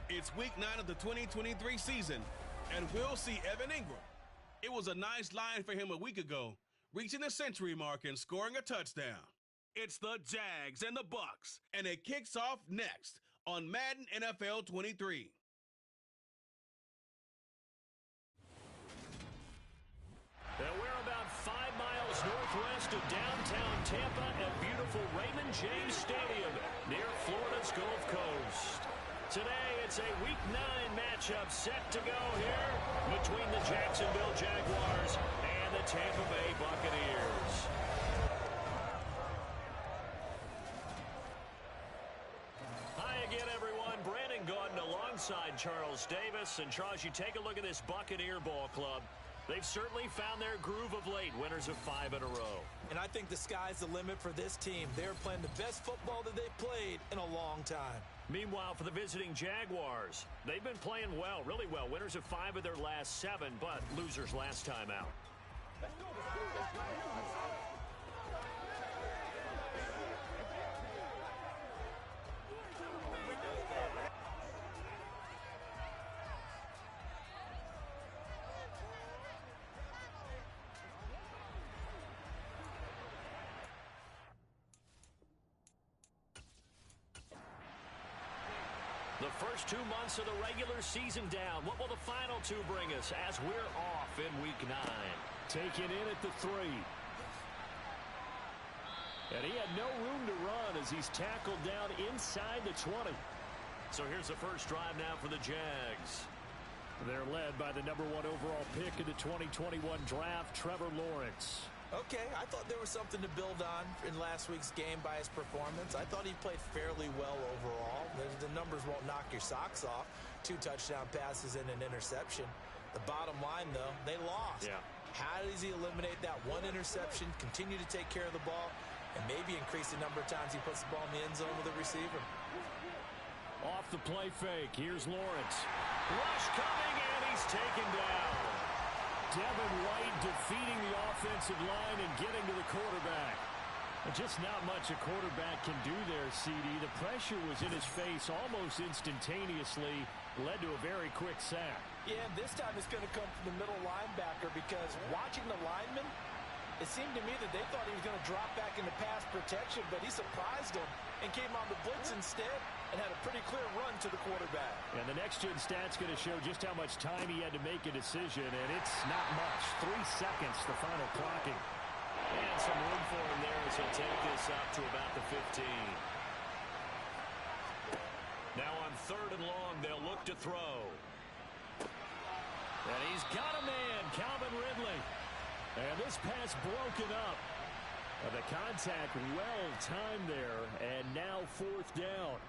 It's week 9 of the 2023 season, and we'll see Evan Ingram. It was a nice line for him a week ago, reaching the century mark and scoring a touchdown. It's the Jags and the Bucks, and it kicks off next on Madden NFL 23. And we're about 5 miles northwest of downtown Tampa at beautiful Raymond James Stadium near Florida's Gulf Coast. Today, it's a Week 9 matchup set to go here between the Jacksonville Jaguars and the Tampa Bay Buccaneers. Hi again, everyone. Brandon Gaudin alongside Charles Davis. And Charles, you take a look at this Buccaneer ball club. They've certainly found their groove of late, winners of 5 in a row. And I think the sky's the limit for this team. They're playing the best football that they've played in a long time. Meanwhile, for the visiting Jaguars, they've been playing well, really well. Winners of 5 of their last 7, but losers last time out. The first 2 months of the regular season down. What will the final 2 bring us as we're off in Week 9? Taken in at the 3. And he had no room to run as he's tackled down inside the 20. So here's the first drive now for the Jags. They're led by the number 1 overall pick in the 2021 draft, Trevor Lawrence. Okay, I thought there was something to build on in last week's game by his performance. I thought he played fairly well overall. The numbers won't knock your socks off. 2 touchdown passes and an interception. The bottom line, though, they lost. Yeah. How does he eliminate that 1 interception, continue to take care of the ball, and maybe increase the number of times he puts the ball in the end zone with a receiver? Off the play fake, here's Lawrence. Rush coming, and he's taken down. Devin White defeating the offensive line and getting to the quarterback. Just not much a quarterback can do there, CD. The pressure was in his face almost instantaneously, led to a very quick sack. Yeah, this time it's going to come from the middle linebacker because watching the lineman, it seemed to me that they thought he was going to drop back into pass protection, but he surprised them and came on the blitz instead and had a pretty clear run to the quarterback. And the next-gen stat's going to show just how much time he had to make a decision, and it's not much. 3 seconds, the final clocking. And some room for him there as he'll take this up to about the 15. Now on 3rd and long, they'll look to throw. And he's got a man, Calvin Ridley. And this pass broken up. The contact well-timed there, and now 4th down.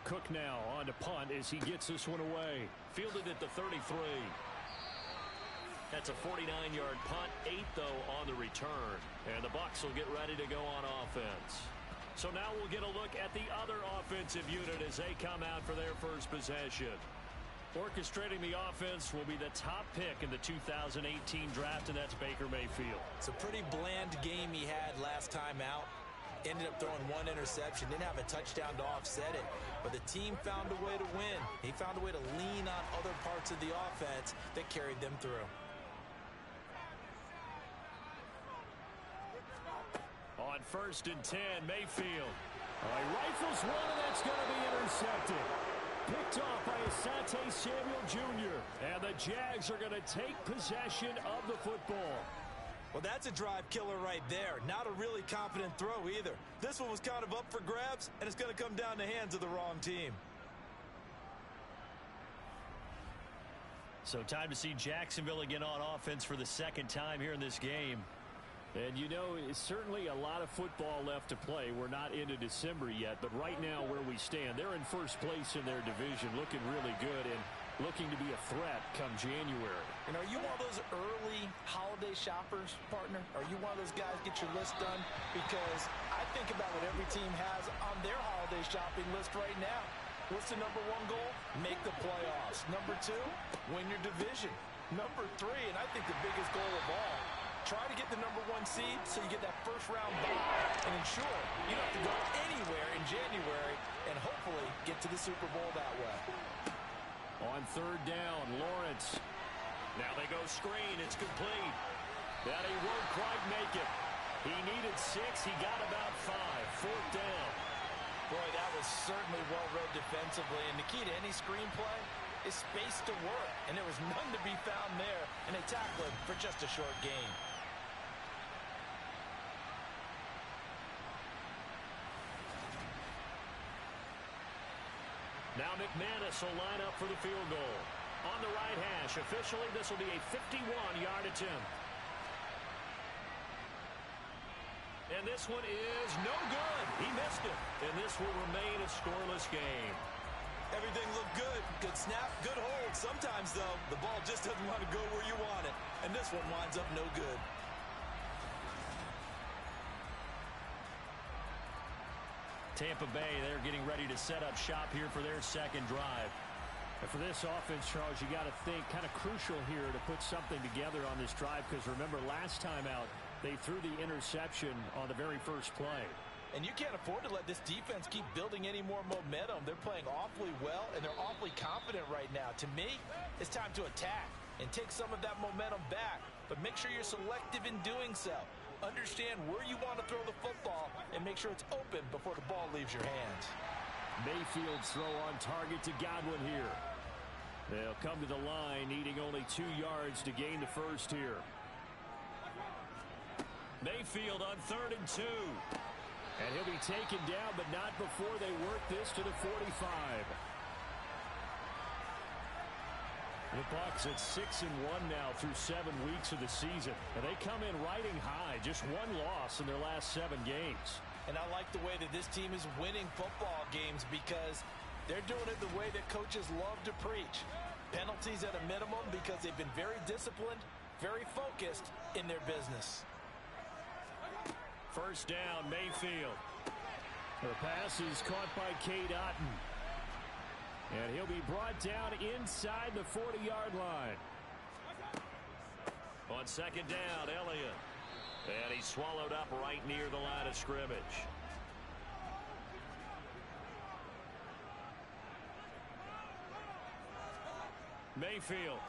Cook now on to punt as he gets this one away. Fielded at the 33. That's a 49-yard punt, 8 though on the return. And the Bucs will get ready to go on offense. So now we'll get a look at the other offensive unit as they come out for their first possession. Orchestrating the offense will be the top pick in the 2018 draft, and that's Baker Mayfield. It's a pretty bland game he had last time out. Ended up throwing 1 interception, didn't have a touchdown to offset it, but the team found a way to win. He found a way to lean on other parts of the offense that carried them through. On 1st and 10, Mayfield. He rifles one, and that's going to be intercepted. Picked off by Asante Samuel Jr. And the Jags are going to take possession of the football. Well, that's a drive killer right there. Not a really confident throw either. This one was kind of up for grabs, and it's going to come down the hands of the wrong team. So time to see Jacksonville again on offense for the 2nd time here in this game. And, you know, it's certainly a lot of football left to play. We're not into December yet, but right now where we stand, they're in first place in their division, looking really good and looking to be a threat come January. And are you one of those early holiday shoppers, partner? Are you one of those guys get your list done? Because I think about what every team has on their holiday shopping list right now. What's the number 1 goal? Make the playoffs. Number 2, win your division. Number 3, and I think the biggest goal of all, try to get the number 1 seed so you get that first round bye and ensure you don't have to go anywhere in January and hope hopefully get to the Super Bowl that way. On third down, Lawrence. Now they go screen. It's complete. That he won't quite make it. He needed 6. He got about 5. Fourth down. Boy, that was certainly well read defensively. And the key to any screenplay is space to work. And there was none to be found there. And they tackle him for just a short gain. Now McManus will line up for the field goal. On the right hash, officially this will be a 51-yard attempt. And this one is no good. He missed it. And this will remain a scoreless game. Everything looked good. Good snap, good hold. Sometimes, though, the ball just doesn't want to go where you want it. And this one winds up no good. Tampa Bay, they're getting ready to set up shop here for their second drive. And for this offense, Charles, you got to think kind of crucial here to put something together on this drive, because remember last time out they threw the interception on the very first play. And you can't afford to let this defense keep building any more momentum. They're playing awfully well, and they're awfully confident right now. To me, it's time to attack and take some of that momentum back, but make sure you're selective in doing so. Understand where you want to throw the football and make sure it's open before the ball leaves your hands. Mayfield's throw on target to Godwin here. They'll come to the line needing only 2 yards to gain the first here. Mayfield on 3rd and 2. And he'll be taken down, but not before they work this to the 45. The Bucs at 6-1 now through 7 weeks of the season. And they come in riding high, just 1 loss in their last 7 games. And I like the way that this team is winning football games because they're doing it the way that coaches love to preach. Penalties at a minimum because they've been very disciplined, very focused in their business. First down, Mayfield. The pass is caught by Cade Otton. And he'll be brought down inside the 40-yard line. On second down, Elliott. And he's swallowed up right near the line of scrimmage. Mayfield.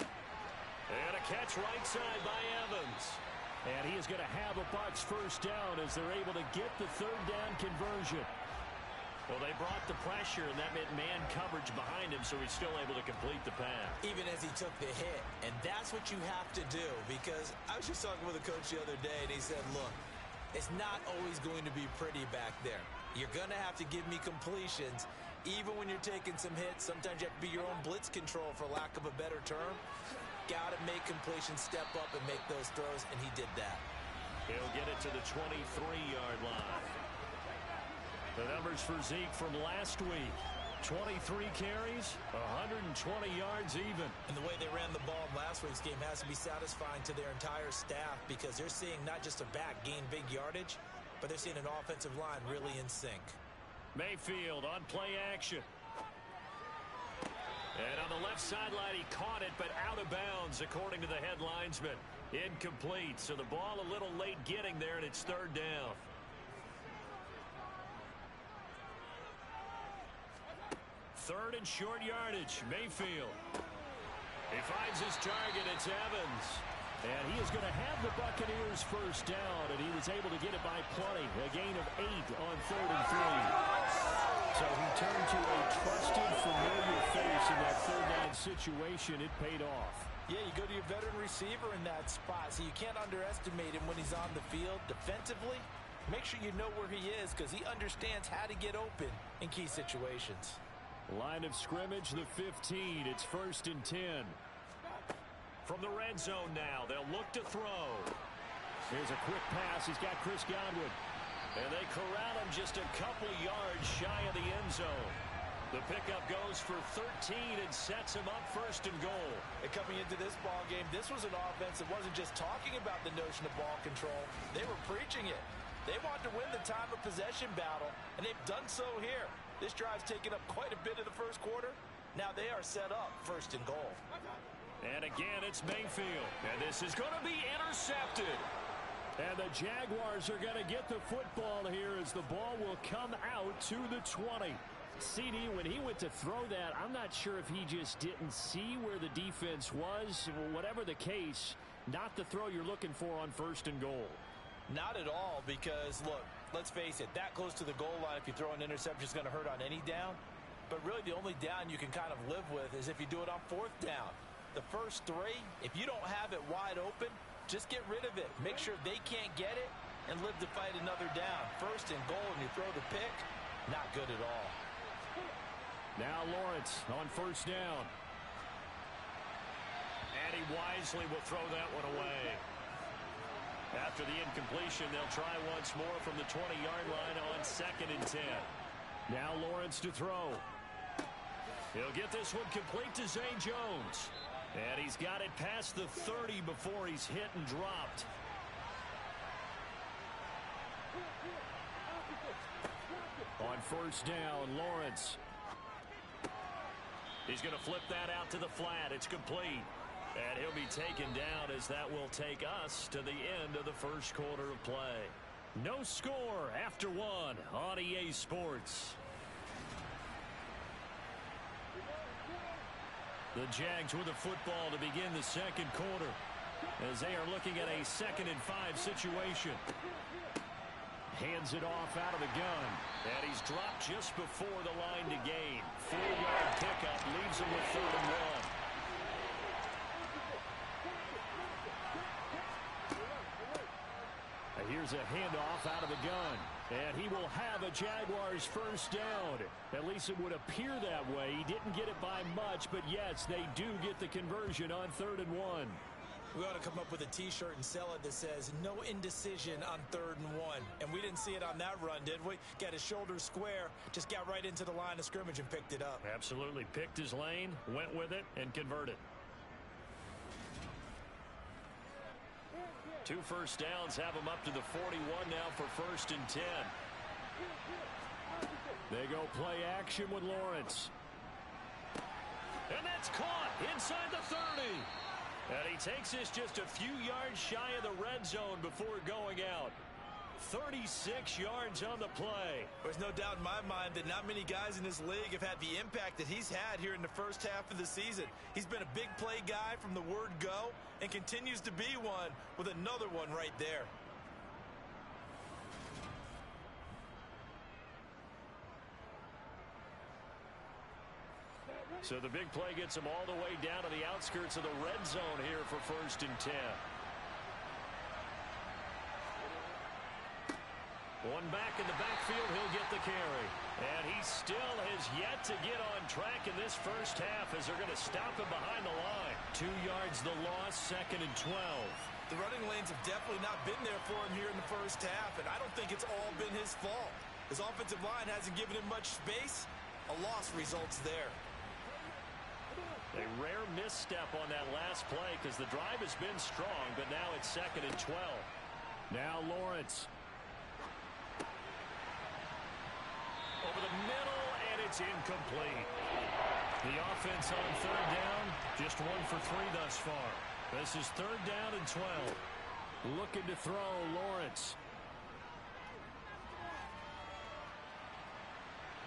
And a catch right side by Evans. And he is going to have a Bucs first down as they're able to get the third down conversion. Well, they brought the pressure, and that meant man coverage behind him, so he's still able to complete the pass. Even as he took the hit. And that's what you have to do, because I was just talking with a coach the other day, and he said, look, it's not always going to be pretty back there. You're going to have to give me completions. Even when you're taking some hits, sometimes you have to be your own blitz control, for lack of a better term. Got to make completions, step up, and make those throws, and he did that. He'll get it to the 23-yard line. The numbers for Zeke from last week. 23 carries, 120 yards even. And the way they ran the ball in last week's game has to be satisfying to their entire staff, because they're seeing not just a back gain big yardage, but they're seeing an offensive line really in sync. Mayfield on play action. And on the left sideline, he caught it, but out of bounds, according to the head linesman. Incomplete, so the ball a little late getting there, and it's third down. Third and short yardage, Mayfield. He finds his target, it's Evans. And he is going to have the Buccaneers first down, and he was able to get it by plenty. A gain of 8 on 3rd and 3. So he turned to a trusted, familiar face in that third down situation. It paid off. Yeah, you go to your veteran receiver in that spot, so you can't underestimate him when he's on the field. Defensively, make sure you know where he is, because he understands how to get open in key situations. Line of scrimmage, the 15. It's 1st and 10. From the red zone now, they'll look to throw. Here's a quick pass. He's got Chris Godwin. And they corral him just a couple yards shy of the end zone. The pickup goes for 13 and sets him up 1st and goal. And coming into this ball game, this was an offense that wasn't just talking about the notion of ball control. They were preaching it. They want to win the time of possession battle, and they've done so here. This drive's taken up quite a bit of the first quarter. Now they are set up 1st and goal. And again, it's Mayfield. And this is going to be intercepted. And the Jaguars are going to get the football here as the ball will come out to the 20. CD, when he went to throw that, I'm not sure if he just didn't see where the defense was. Whatever the case, not the throw you're looking for on 1st and goal. Not at all, because, look, let's face it, that close to the goal line, if you throw an interception, is going to hurt on any down. But really, the only down you can kind of live with is if you do it on 4th down. The first 3, if you don't have it wide open, just get rid of it. Make sure they can't get it and live to fight another down. 1st and goal, and you throw the pick, not good at all. Now Lawrence on 1st down. And he wisely will throw that one away. After the incompletion, they'll try once more from the 20-yard line on 2nd and 10. Now Lawrence to throw. He'll get this one complete to Zay Jones. And he's got it past the 30 before he's hit and dropped. On 1st down, Lawrence. He's going to flip that out to the flat. It's complete. And he'll be taken down as that will take us to the end of the 1st quarter of play. No score after 1 on EA Sports. The Jags with the football to begin the 2nd quarter as they are looking at a 2nd and 5 situation. Hands it off out of the gun. And he's dropped just before the line to gain. 4-yard pickup leaves him with 3rd and 1. Here's a handoff out of the gun. And he will have a Jaguars 1st down. At least it would appear that way. He didn't get it by much, but yes, they do get the conversion on 3rd and 1. We ought to come up with a T-shirt and sell it that says, no indecision on 3rd and 1. And we didn't see it on that run, did we? Got his shoulder square, just got right into the line of scrimmage and picked it up. Absolutely. Picked his lane, went with it, and converted. 2 first downs have him up to the 41 now for 1st and 10. They go play action with Lawrence. And that's caught inside the 30. And he takes this just a few yards shy of the red zone before going out. 36 yards on the play. There's no doubt in my mind that not many guys in this league have had the impact that he's had here in the first half of the season. He's been a big play guy from the word go and continues to be one with another one right there. So the big play gets him all the way down to the outskirts of the red zone here for 1st and 10. One back in the backfield, he'll get the carry. And he still has yet to get on track in this first half as they're going to stop him behind the line. 2 yards the loss, 2nd and 12. The running lanes have definitely not been there for him here in the first half, and I don't think it's all been his fault. His offensive line hasn't given him much space. A loss results there. A rare misstep on that last play because the drive has been strong, but now it's 2nd and 12. Now Lawrence. Over the middle, and it's incomplete. The offense on 3rd down, just 1 for 3 thus far. This is 3rd down and 12. Looking to throw, Lawrence.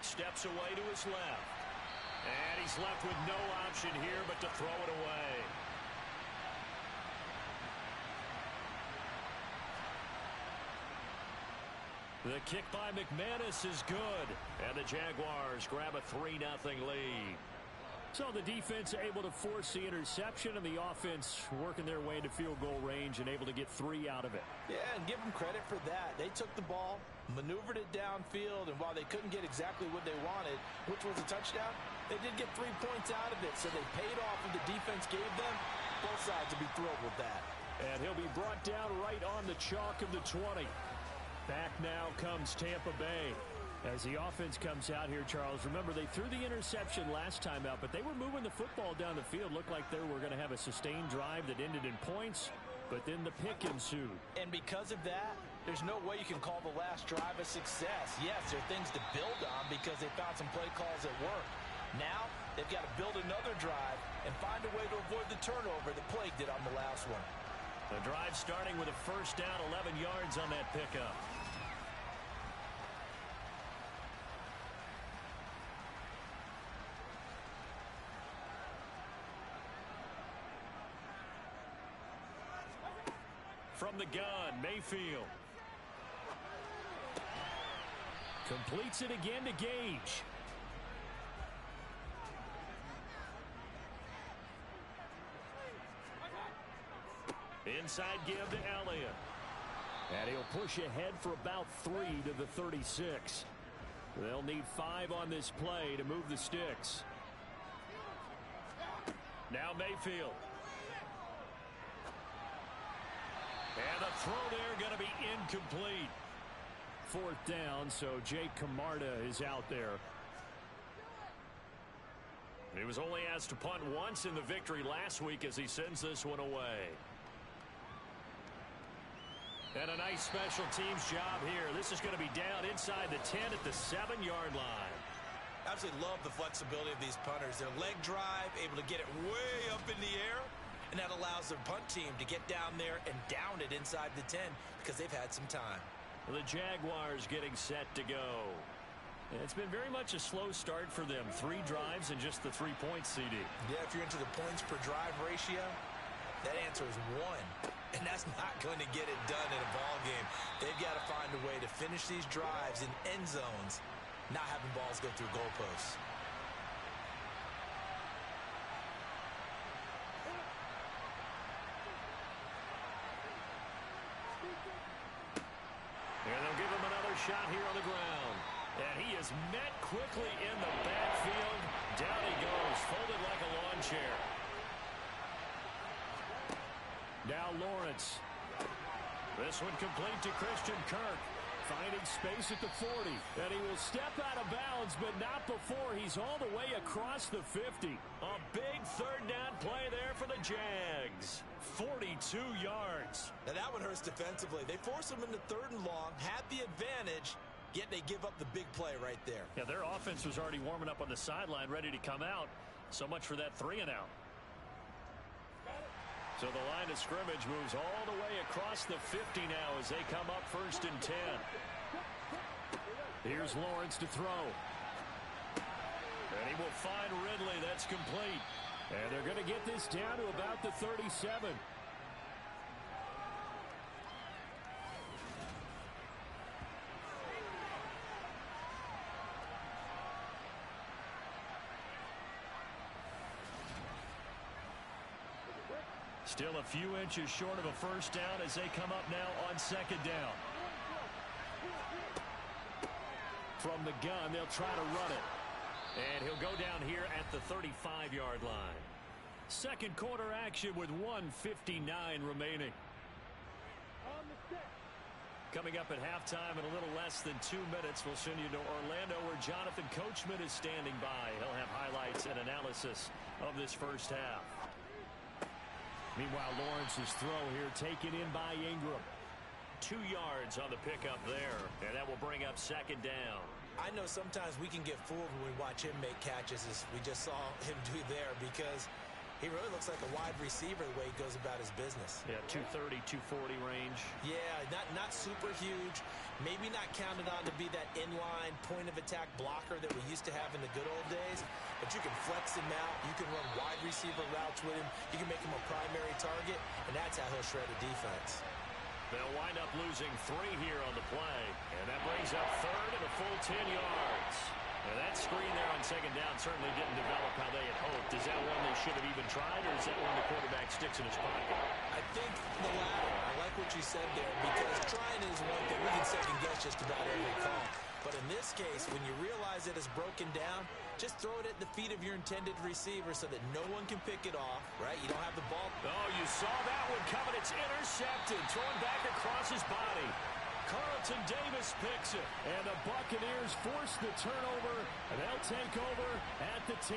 Steps away to his left. And he's left with no option here but to throw it away. The kick by McManus is good. And the Jaguars grab a 3-0 lead. So the defense able to force the interception, and the offense working their way into field goal range and able to get 3 out of it. Yeah, and give them credit for that. They took the ball, maneuvered it downfield, and while they couldn't get exactly what they wanted, which was a touchdown, they did get 3 points out of it, so they paid off what the defense gave them. Both sides will be thrilled with that. And he'll be brought down right on the chalk of the 20. Back now comes Tampa Bay. As the offense comes out here, Charles, remember they threw the interception last time out, but they were moving the football down the field. Looked like they were going to have a sustained drive that ended in points, but then the pick ensued. And because of that, there's no way you can call the last drive a success. Yes, there are things to build on because they found some play calls that work. Now, they've got to build another drive and find a way to avoid the turnover that plagued it on the last one. The drive starting with a first down, 11 yards on that pickup. From the gun, Mayfield. Completes it again to Gage. Inside give to Elliott. And he'll push ahead for about 3 to the 36. They'll need 5 on this play to move the sticks. Now Mayfield. And the throw there going to be incomplete. 4th down, so Jake Camarda is out there. He was only asked to punt once in the victory last week as he sends this one away. And a nice special teams job here. This is going to be down inside the 10 at the 7-yard line. Absolutely love the flexibility of these punters. Their leg drive, able to get it way up in the air, and that allows their punt team to get down there and down it inside the 10 because they've had some time. The Jaguars getting set to go. It's been very much a slow start for them. 3 drives and just the 3 points, CD. Yeah, if you're into the points per drive ratio, that answer is 1. And that's not going to get it done in a ball game. They've got to find a way to finish these drives in end zones, not having balls go through goalposts. And they'll give him another shot here on the ground. And he is met quickly in the backfield. Down he goes, folded like a lawn chair. Now Lawrence. This one complete to Christian Kirk. Finding space at the 40. And he will step out of bounds, but not before he's all the way across the 50. A big 3rd down play there for the Jags. 42 yards. Now that one hurts defensively. They force him into 3rd and long, had the advantage, yet they give up the big play right there. Yeah, their offense was already warming up on the sideline, ready to come out. So much for that 3 and out. So the line of scrimmage moves all the way across the 50 now as they come up 1st and 10. Here's Lawrence to throw. And he will find Ridley. That's complete. And they're going to get this down to about the 37. Still a few inches short of a 1st down as they come up now on 2nd down. From the gun, they'll try to run it. And he'll go down here at the 35-yard line. 2nd quarter action with 1:59 remaining. Coming up at halftime in a little less than 2 minutes, we'll send you to Orlando where Jonathan Coachman is standing by. He'll have highlights and analysis of this first half. Meanwhile, Lawrence's throw here taken in by Ingram. 2 yards on the pickup there, and that will bring up 2nd down. I know sometimes we can get fooled when we watch him make catches, as we just saw him do there, because he really looks like a wide receiver the way he goes about his business. Yeah, 230, 240 range. Yeah, not super huge. Maybe not counted on to be that inline point-of-attack blocker that we used to have in the good old days, but you can flex him out. You can run wide receiver routes with him. You can make him a primary target, and that's how he'll shred a defense. They'll wind up losing 3 here on the play, and that brings up 3rd and a full 10 yards. And that screen there on 2nd down certainly didn't develop how they had hoped. Is that one they should have even tried, or is that one the quarterback sticks in his pocket? I think the latter. I like what you said there, because trying is one thing. We can second-guess just about every call. But in this case, when you realize that it's broken down, just throw it at the feet of your intended receiver so that no one can pick it off, right? You don't have the ball. Oh, you saw that one coming. It's intercepted. Thrown back across his body. Carlton Davis picks it. And the Buccaneers force the turnover, and they'll take over at the 10.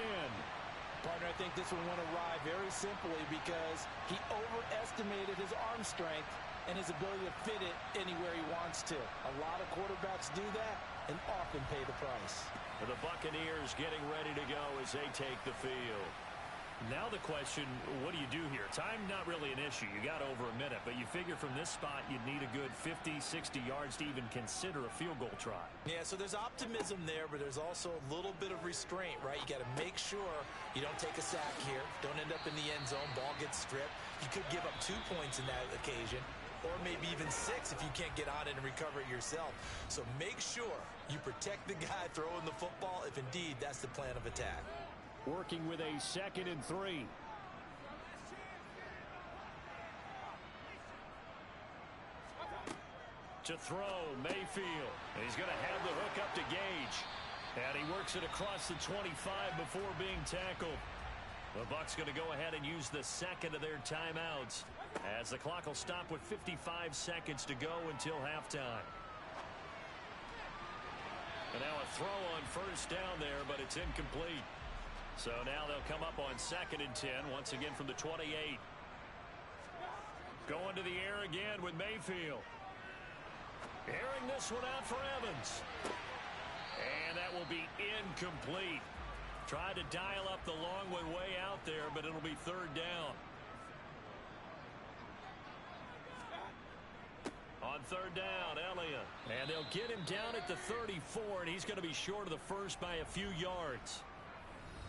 Partner, I think this one went awry very simply because he overestimated his arm strength and his ability to fit it anywhere he wants to. A lot of quarterbacks do that and often pay the price. The Buccaneers getting ready to go as they take the field. Now the question, what do you do here? Time not really an issue. You got over a minute, but you figure from this spot you'd need a good 50, 60 yards to even consider a field goal try. Yeah, so there's optimism there, but there's also a little bit of restraint, right? You got to make sure you don't take a sack here. Don't end up in the end zone. Ball gets stripped. You could give up 2 points in that occasion, or maybe even 6 if you can't get on it and recover it yourself. So make sure you protect the guy throwing the football if indeed that's the plan of attack. Working with a 2nd and 3. To throw, Mayfield. He's going to have the hook up to Gage. And he works it across the 25 before being tackled. The Bucs going to go ahead and use the 2nd of their timeouts, as the clock will stop with 55 seconds to go until halftime. And now a throw on first down there, but it's incomplete. So now they'll come up on 2nd and 10, once again from the 28. Going to the air again with Mayfield. Airing this one out for Evans. And that will be incomplete. Tried to dial up the long one way out there, but it'll be 3rd down. On 3rd down, Elliott. And they'll get him down at the 34, and he's going to be short of the first by a few yards.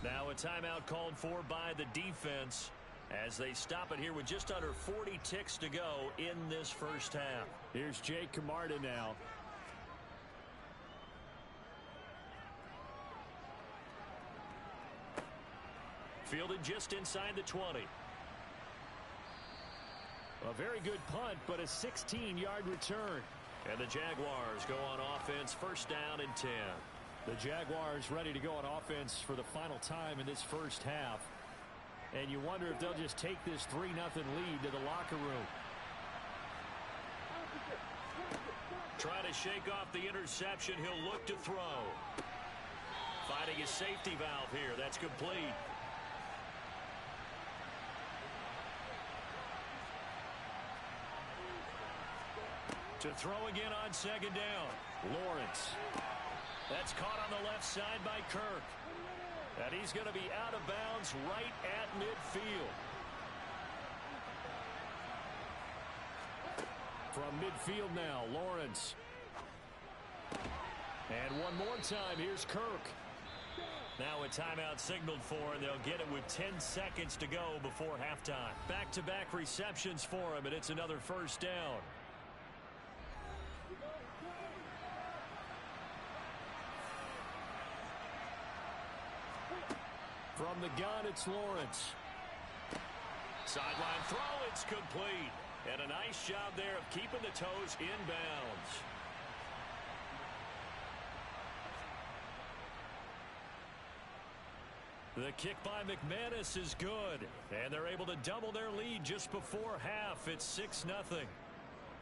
Now a timeout called for by the defense as they stop it here with just under 40 ticks to go in this first half. Here's Jake Camarda now. Fielded just inside the 20. A very good punt, but a 16-yard return. And the Jaguars go on offense, 1st down and 10. The Jaguars ready to go on offense for the final time in this first half. And you wonder if they'll just take this 3-0 lead to the locker room. Try to shake off the interception. He'll look to throw. Finding his safety valve here. That's complete. To throw again on 2nd down. Lawrence. That's caught on the left side by Kirk. And he's going to be out of bounds right at midfield. From midfield now, Lawrence. And one more time, here's Kirk. Now a timeout signaled for, and they'll get it with 10 seconds to go before halftime. Back-to-back receptions for him, and it's another 1st down. From the gun, it's Lawrence. Sideline throw, it's complete. And a nice job there of keeping the toes inbounds. The kick by McManus is good. And they're able to double their lead just before half. It's 6-0.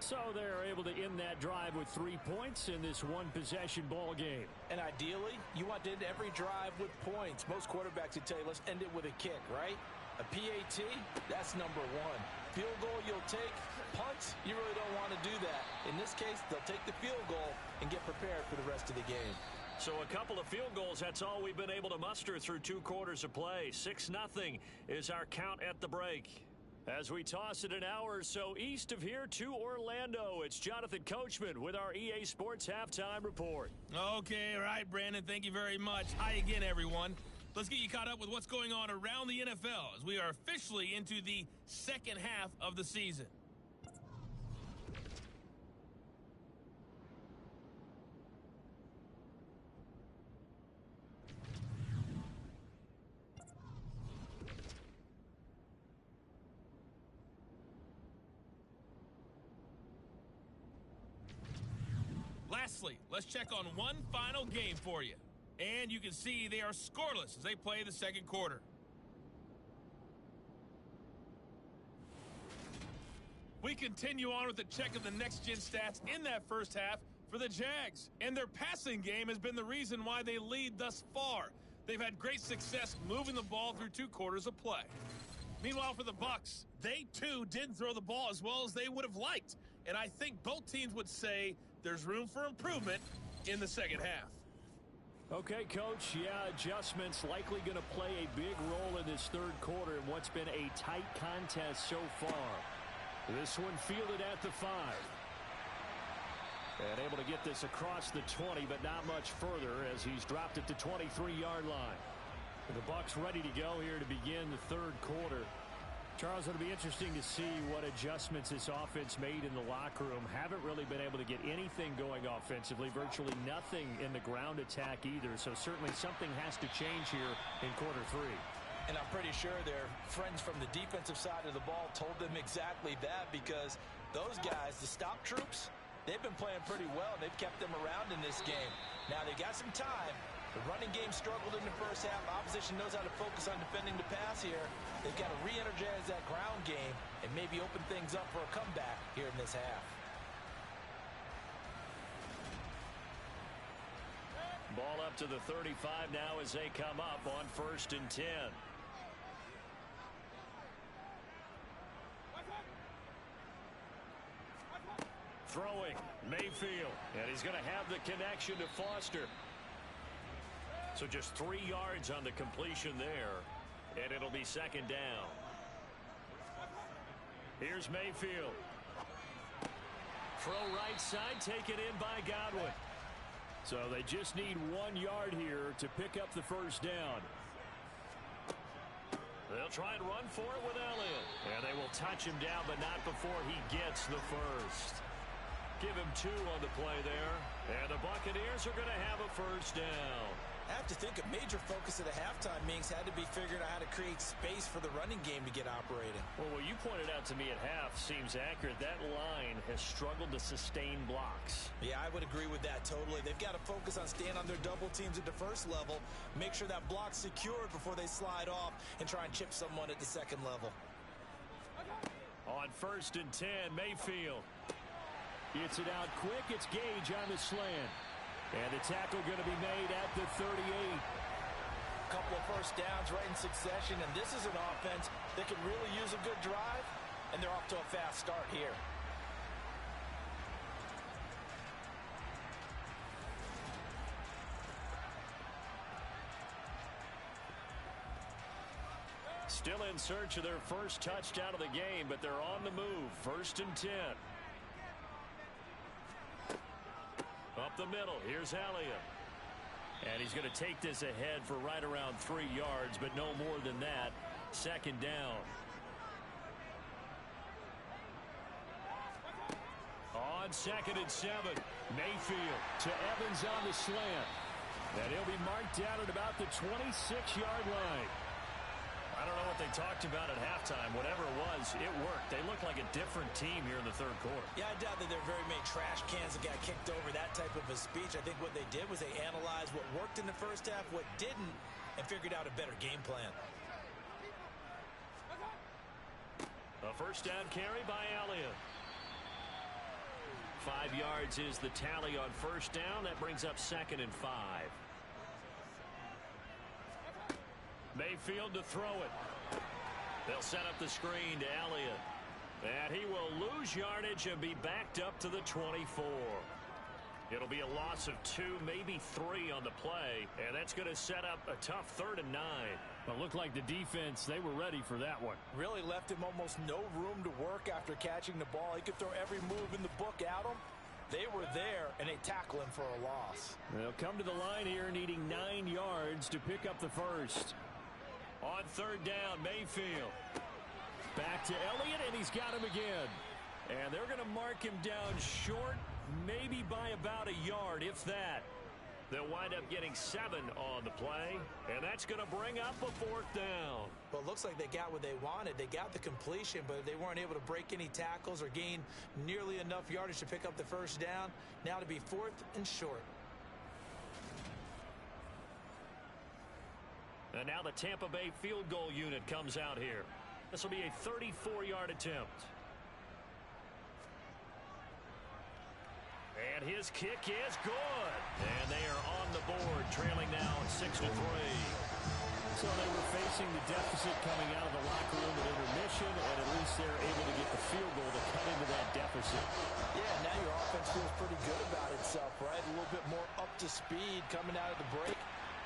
So they're able to end that drive with 3 points in this one-possession ball game. And ideally, you want to end every drive with points. Most quarterbacks would tell you, let's end it with a kick, right? A PAT, that's number 1. Field goal you'll take. Punts, you really don't want to do that. In this case, they'll take the field goal and get prepared for the rest of the game. So a couple of field goals, that's all we've been able to muster through 2 quarters of play. 6-0 is our count at the break. As we toss it an hour or so east of here to Orlando, it's Jonathan Coachman with our EA Sports Halftime Report. Okay, all right, Brandon, thank you very much. Hi again, everyone. Let's get you caught up with what's going on around the NFL as we are officially into the second half of the season. Lastly, let's check on one final game for you. And you can see they are scoreless as they play the second quarter. We continue on with the check of the next-gen stats in that first half for the Jags. And their passing game has been the reason why they lead thus far. They've had great success moving the ball through 2 quarters of play. Meanwhile, for the Bucs, they too didn't throw the ball as well as they would have liked. And I think both teams would say there's room for improvement in the second half. Okay, Coach, yeah, adjustments likely going to play a big role in this third quarter in what's been a tight contest so far. This one fielded at the 5. And able to get this across the 20, but not much further as he's dropped it to 23-yard line. The Bucs ready to go here to begin the third quarter. Charles, it'll be interesting to see what adjustments this offense made in the locker room. Haven't really been able to get anything going offensively, virtually nothing in the ground attack either. So certainly something has to change here in quarter 3. And I'm pretty sure their friends from the defensive side of the ball told them exactly that, because those guys, the stop troops, they've been playing pretty well. They've kept them around in this game. Now they got some time. The running game struggled in the first half. Opposition knows how to focus on defending the pass here. They've got to re-energize that ground game and maybe open things up for a comeback here in this half. Ball up to the 35 now as they come up on 1st and 10. Throwing, Mayfield, and he's going to have the connection to Foster. So just 3 yards on the completion there, and it'll be 2nd down. Here's Mayfield. Throw right side, taken in by Godwin. So they just need 1 yard here to pick up the 1st down. They'll try and run for it with Elliott. And they will touch him down, but not before he gets the 1st. Give him 2 on the play there. And the Buccaneers are going to have a 1st down. I have to think a major focus of the halftime meetings had to be figuring out how to create space for the running game to get operating. Well, what you pointed out to me at half seems accurate. That line has struggled to sustain blocks. Yeah, I would agree with that totally. They've got to focus on staying on their double teams at the first level, make sure that block's secured before they slide off and try and chip someone at the second level. On 1st and 10, Mayfield. Gets it out quick. It's Gage on the slant. And the tackle going to be made at the 38. Couple of 1st downs right in succession, and this is an offense that could really use a good drive, and they're off to a fast start here. Still in search of their first touchdown of the game, but they're on the move. 1st and 10. Up the middle, here's Elliott. And he's going to take this ahead for right around 3 yards, but no more than that. 2nd down. On 2nd and 7, Mayfield to Evans on the slant. And he'll be marked down at about the 26-yard line. I don't know what they talked about at halftime. Whatever it was, it worked. They look like a different team here in the third quarter. Yeah, I doubt that there are very many trash cans that got kicked over, that type of a speech. I think what they did was they analyzed what worked in the first half, what didn't, and figured out a better game plan. A 1st down carry by Elliott. 5 yards is the tally on 1st down. That brings up 2nd and 5. Mayfield to throw it. They'll set up the screen to Elliott. And he will lose yardage and be backed up to the 24. It'll be a loss of 2, maybe 3 on the play. And that's going to set up a tough 3rd and 9. Well, it looked like the defense, they were ready for that one. Really left him almost no room to work after catching the ball. He could throw every move in the book at him. They were there, and they tackle him for a loss. They'll come to the line here needing 9 yards to pick up the 1st. On 3rd down, Mayfield. Back to Elliott, and he's got him again. And they're going to mark him down short, maybe by about a yard, if that. They'll wind up getting 7 on the play, and that's going to bring up a 4th down. Well, it looks like they got what they wanted. They got the completion, but they weren't able to break any tackles or gain nearly enough yardage to pick up the 1st down. Now to be 4th and short. And now the Tampa Bay field goal unit comes out here. This will be a 34-yard attempt. And his kick is good. And they are on the board, trailing now 6-3. So they were facing increasing the deficit coming out of the locker room at intermission, and at least they're able to get the field goal to cut into that deficit. Yeah, now your offense feels pretty good about itself, right? A little bit more up to speed coming out of the break.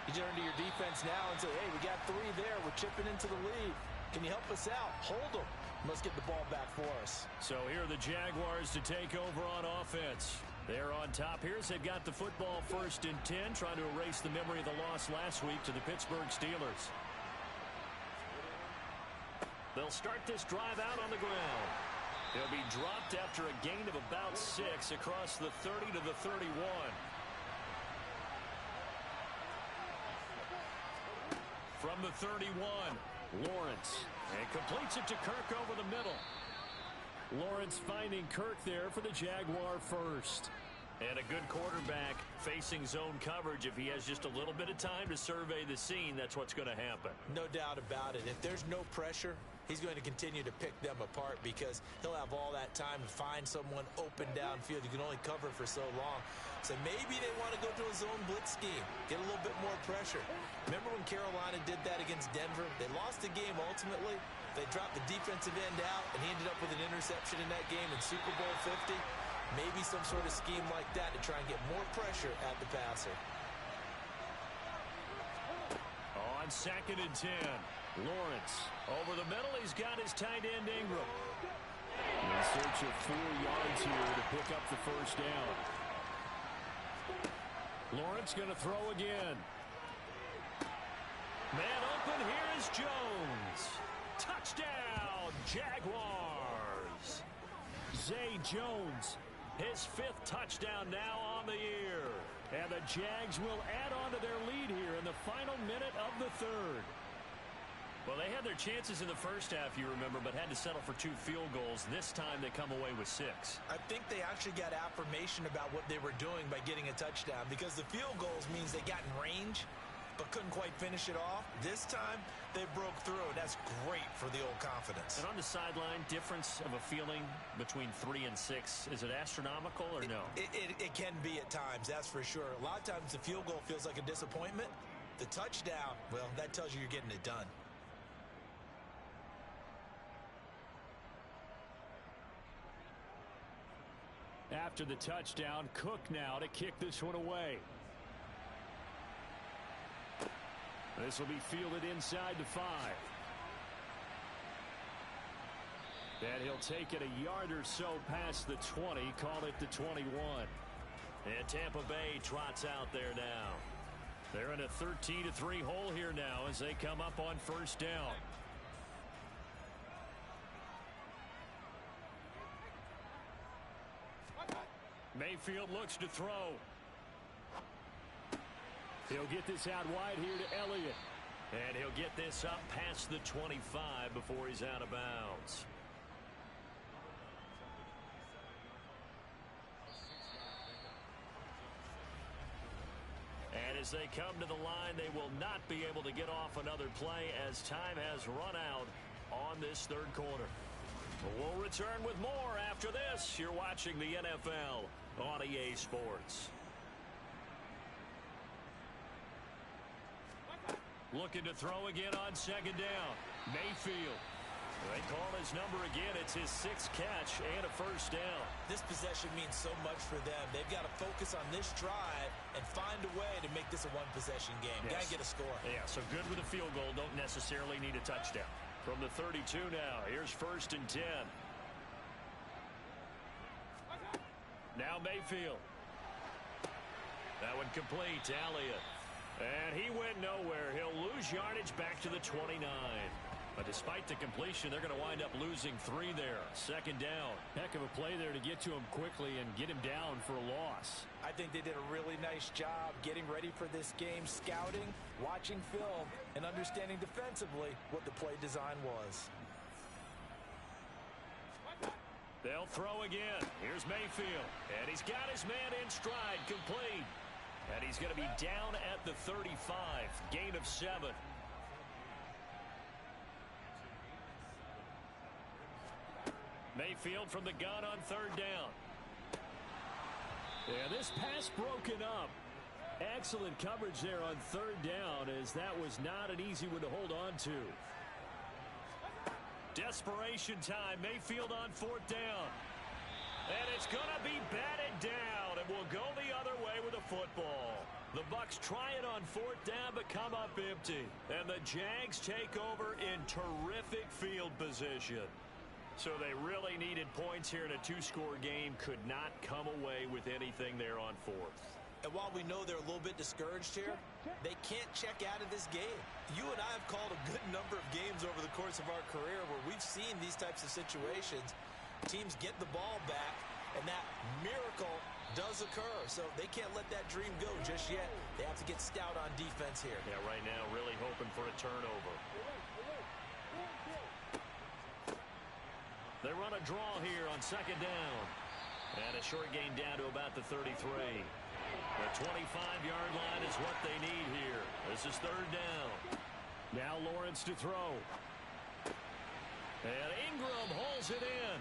You turn to your defense now and say, hey, we got 3 there. We're chipping into the lead. Can you help us out? Hold them. Let's get the ball back for us. So here are the Jaguars to take over on offense. They're on top here as they've got the football 1st and 10, trying to erase the memory of the loss last week to the Pittsburgh Steelers. They'll start this drive out on the ground. They'll be dropped after a gain of about 6 across the 30 to the 31. From the 31, Lawrence. And completes it to Kirk over the middle. Lawrence finding Kirk there for the Jaguar first. And a good quarterback facing zone coverage. If he has just a little bit of time to survey the scene, that's what's going to happen. No doubt about it. If there's no pressure, he's going to continue to pick them apart because he'll have all that time to find someone open downfield. You can only cover for so long. So maybe they want to go to a zone blitz scheme, get a little bit more pressure. Remember when Carolina did that against Denver? They lost the game ultimately. They dropped the defensive end out, and he ended up with an interception in that game in Super Bowl 50. Maybe some sort of scheme like that to try and get more pressure at the passer. On 2nd and 10, Lawrence over the middle. He's got his tight end Ingram. In search of 4 yards here to pick up the first down. Lawrence going to throw again. Man open. Here is Jones. Touchdown, Jaguars. Zay Jones, his 5th touchdown now on the year. And the Jags will add on to their lead here in the final minute of the 3rd. Well, they had their chances in the first half, you remember, but had to settle for 2 field goals. This time they come away with 6. I think they actually got affirmation about what they were doing by getting a touchdown because the field goals means they got in range but couldn't quite finish it off. This time, they broke through, and that's great for the old confidence. And on the sideline, difference of a feeling between 3 and 6, is it astronomical or no? It can be at times, that's for sure. A lot of times the field goal feels like a disappointment. The touchdown, well, that tells you you're getting it done. After the touchdown, Cook now to kick this one away. This will be fielded inside the 5. And he'll take it a yard or so past the 20, call it the 21. And Tampa Bay trots out there now. They're in a 13-3 hole here now as they come up on first down. Mayfield looks to throw. He'll get this out wide here to Elliott. And he'll get this up past the 25 before he's out of bounds. And as they come to the line, they will not be able to get off another play as time has run out on this 3rd quarter. We'll return with more after this. You're watching the NFL on EA Sports. Looking to throw again on 2nd down. Mayfield. They call his number again. It's his 6th catch and a first down. This possession means so much for them. They've got to focus on this drive and find a way to make this a one-possession game. Yes. Got to get a score. Yeah, so good with a field goal. Don't necessarily need a touchdown. From the 32 now, here's 1st and 10. Now Mayfield. That one complete to Elliott. And he went nowhere. He'll lose yardage back to the 29. But despite the completion, they're going to wind up losing 3 there. 2nd down. Heck of a play there to get to him quickly and get him down for a loss. I think they did a really nice job getting ready for this game, scouting, watching film, and understanding defensively what the play design was. They'll throw again. Here's Mayfield. And he's got his man in stride, complete. And he's going to be down at the 35. Gain of 7. Mayfield from the gun on 3rd down. And this pass broken up. Excellent coverage there on third down, as that was not an easy one to hold on to. Desperation time. Mayfield on fourth down. And it's going to be batted down, and we'll go the other way with the football. The Bucs try it on fourth down, but come up empty. And the Jags take over in terrific field position. So they really needed points here in a two-score game. Could not come away with anything there on fourth. And while we know they're a little bit discouraged here, they can't check out of this game. You and I have called a good number of games over the course of our career where we've seen these types of situations. Teams get the ball back, and that miracle does occur. So they can't let that dream go just yet. They have to get stout on defense here. Yeah, right now really hoping for a turnover. They run a draw here on second down. And a short gain down to about the 33. The 25-yard line is what they need here. This is third down. Now Lawrence to throw. And Ingram hauls it in.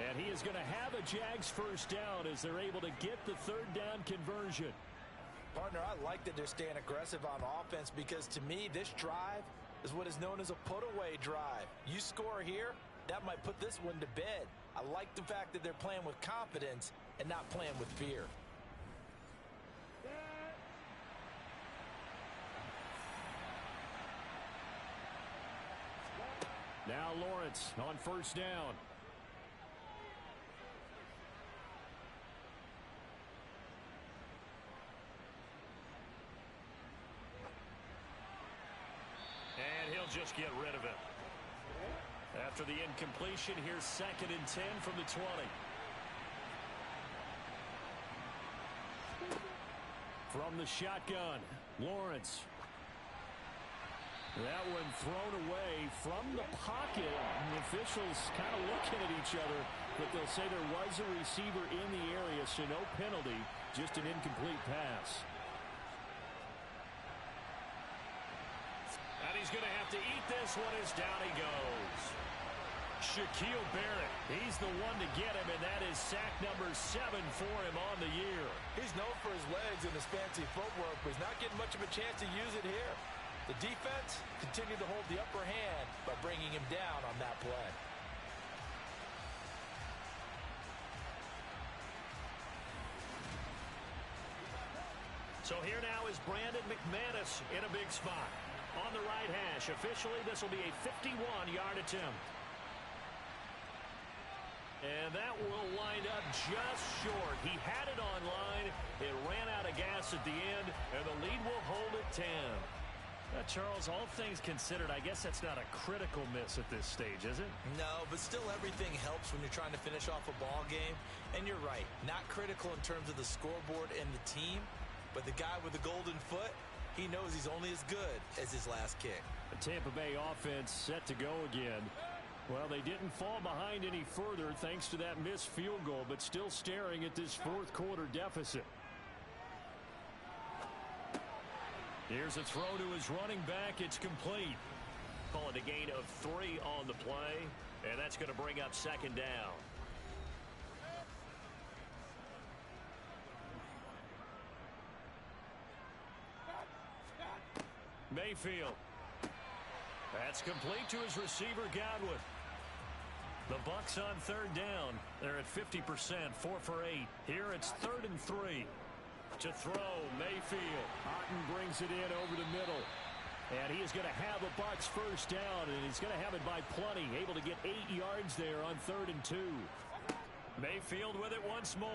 And he is going to have a Jags first down as they're able to get the third down conversion. Partner, I like that they're staying aggressive on offense because to me, this drive is what is known as a put-away drive. You score here, that might put this one to bed. I like the fact that they're playing with confidence and not playing with fear. Now Lawrence on first down. And he'll just get rid of it. After the incompletion, here's 2nd and 10 from the 20. From the shotgun, Lawrence. That one thrown away from the pocket. The officials kind of looking at each other, but they'll say there was a receiver in the area, so no penalty, just an incomplete pass. And he's going to have to eat this one as down he goes. Shaquille Barrett, he's the one to get him, and that is sack number 7 for him on the year. He's known for his legs and his fancy footwork, but he's not getting much of a chance to use it here. The defense continued to hold the upper hand by bringing him down on that play. So here now is Brandon McManus in a big spot. On the right hash, officially this will be a 51-yard attempt. And that will wind up just short. He had it on line. It ran out of gas at the end, and the lead will hold at 10. Charles, all things considered, I guess that's not a critical miss at this stage, is it? No, but still everything helps when you're trying to finish off a ball game. And you're right, not critical in terms of the scoreboard and the team, but the guy with the golden foot, he knows he's only as good as his last kick. The Tampa Bay offense set to go again. Well, they didn't fall behind any further thanks to that missed field goal, but still staring at this fourth quarter deficit. Here's a throw to his running back. It's complete. Call it a gain of 3 on the play, and that's going to bring up 2nd down. Mayfield. That's complete to his receiver, Godwin. The Bucs on third down. They're at 50%, 4 for 8. Here it's 3rd and 3. To throw, Mayfield. Otten brings it in over the middle. And he is going to have a Bucs first down, and he's going to have it by plenty. Able to get 8 yards there on 3rd and 2. Mayfield with it once more.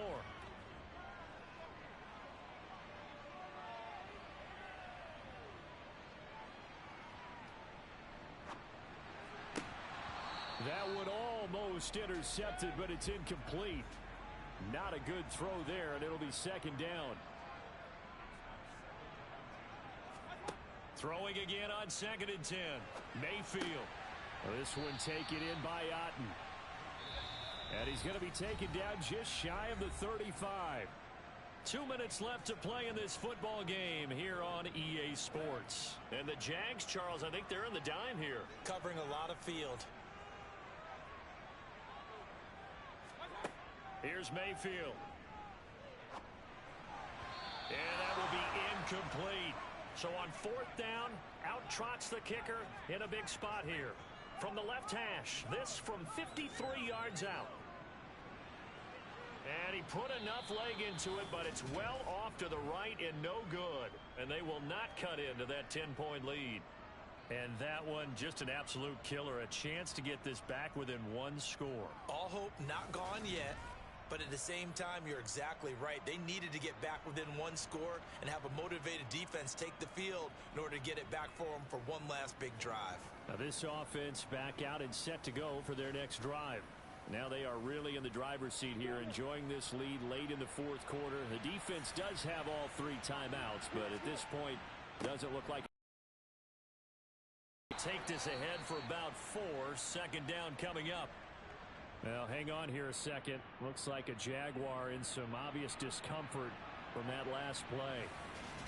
That one almost intercepted, but it's incomplete. Not a good throw there, and it'll be 2nd down. Throwing again on 2nd and 10. Mayfield. This one taken in by Otten. And he's going to be taken down just shy of the 35. 2 minutes left to play in this football game here on EA Sports. And the Jags, Charles, I think they're in the dime here. Covering a lot of field. Here's Mayfield. And that will be incomplete. So on fourth down, out trots the kicker in a big spot here. From the left hash, this from 53 yards out. And he put enough leg into it, but it's well off to the right and no good. And they will not cut into that 10-point lead. And that one, just an absolute killer. A chance to get this back within one score. All hope not gone yet. But at the same time, you're exactly right. They needed to get back within one score and have a motivated defense take the field in order to get it back for them for one last big drive. Now this offense back out and set to go for their next drive. Now they are really in the driver's seat here, enjoying this lead late in the fourth quarter. The defense does have all three timeouts, but at this point, doesn't look like take this ahead for about 4. Second down coming up. Well, hang on here a second. Looks like a Jaguar in some obvious discomfort from that last play.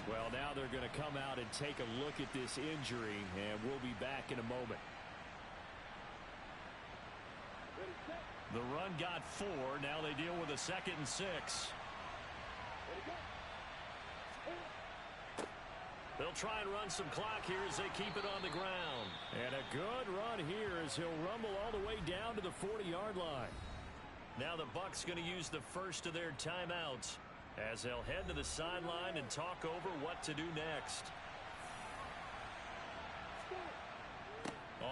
Well, now they're going to come out and take a look at this injury, and we'll be back in a moment. The run got 4. Now they deal with a 2nd and 6. They'll try and run some clock here as they keep it on the ground. And a good run here as he'll rumble all the way down to the 40-yard line. Now the Bucs going to use the first of their timeouts as they'll head to the sideline and talk over what to do next.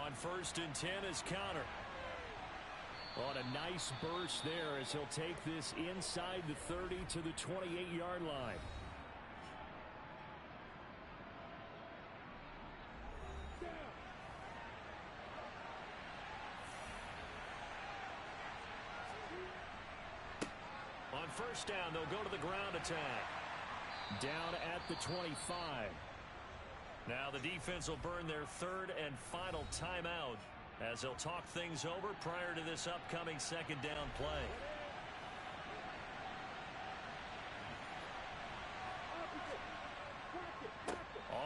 On 1st and 10 is Connor. On a nice burst there as he'll take this inside the 30 to the 28-yard line. On first down, they'll go to the ground attack. Down at the 25. Now the defense will burn their 3rd and final timeout as they'll talk things over prior to this upcoming 2nd down play.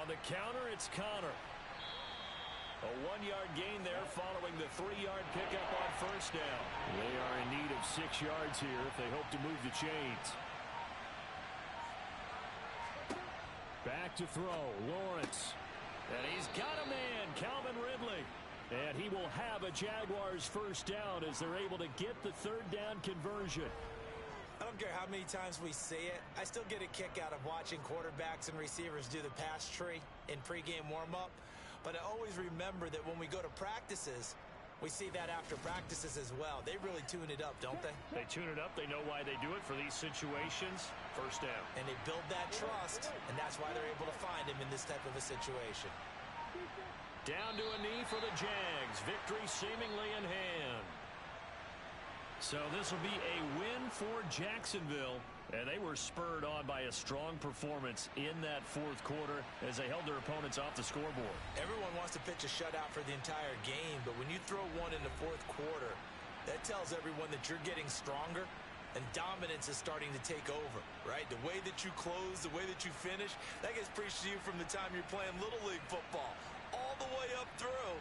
On the counter, it's Connor. A 1-yard gain there following the 3-yard pickup on first down. They are in need of 6 yards here if they hope to move the chains. Back to throw, Lawrence. And he's got a man, Calvin Ridley. And he will have a Jaguars first down as they're able to get the 3rd down conversion. I don't care how many times we say it, I still get a kick out of watching quarterbacks and receivers do the pass tree in pregame warm-up. But I always remember that when we go to practices, we see that after practices as well. They really tune it up, don't they? They tune it up. They know why they do it for these situations. First down. And they build that trust, and that's why they're able to find him in this type of a situation. Down to a knee for the Jags. Victory seemingly in hand. So this will be a win for Jacksonville. And they were spurred on by a strong performance in that fourth quarter as they held their opponents off the scoreboard. Everyone wants to pitch a shutout for the entire game, but when you throw one in the fourth quarter, that tells everyone that you're getting stronger and dominance is starting to take over, right? The way that you close, the way that you finish, that gets preached to you from the time you're playing Little League football all the way up through.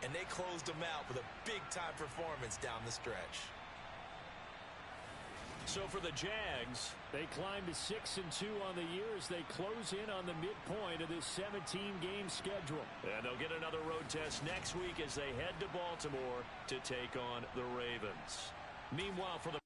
And they closed them out with a big-time performance down the stretch. So for the Jags, they climb to 6-2 on the year as they close in on the midpoint of this 17-game schedule. And they'll get another road test next week as they head to Baltimore to take on the Ravens. Meanwhile, for the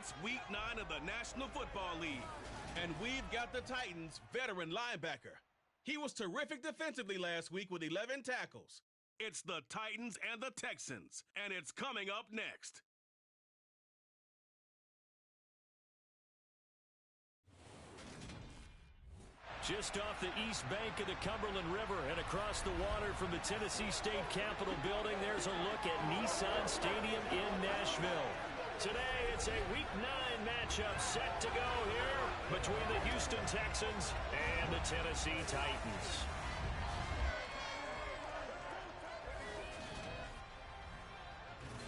It's Week 9 of the National Football League, and we've got the Titans' veteran linebacker. He was terrific defensively last week with 11 tackles. It's the Titans and the Texans, and it's coming up next. Just off the east bank of the Cumberland River and across the water from the Tennessee State Capitol building, there's a look at Nissan Stadium in Nashville. Today, it's a Week 9 matchup set to go here between the Houston Texans and the Tennessee Titans.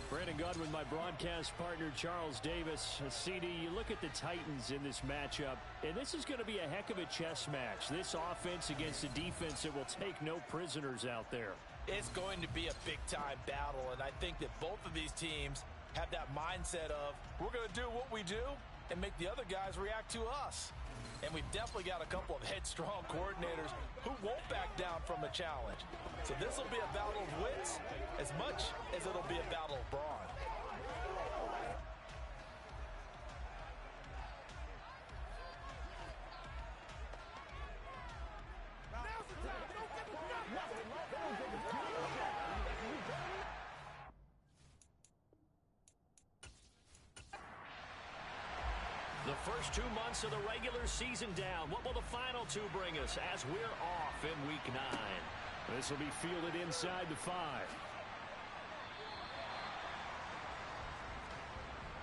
Brandon Gunn with my broadcast partner, Charles Davis. CD, you look at the Titans in this matchup, and this is going to be a heck of a chess match. This offense against a defense that will take no prisoners out there. It's going to be a big-time battle, and I think that both of these teams have that mindset of, we're going to do what we do and make the other guys react to us. And we've definitely got a couple of headstrong coordinators who won't back down from a challenge. So this will be a battle of wits as much as it'll be a battle of brawn. The first 2 months of the regular season down. What will the final 2 bring us as we're off in Week 9? This will be fielded inside the 5.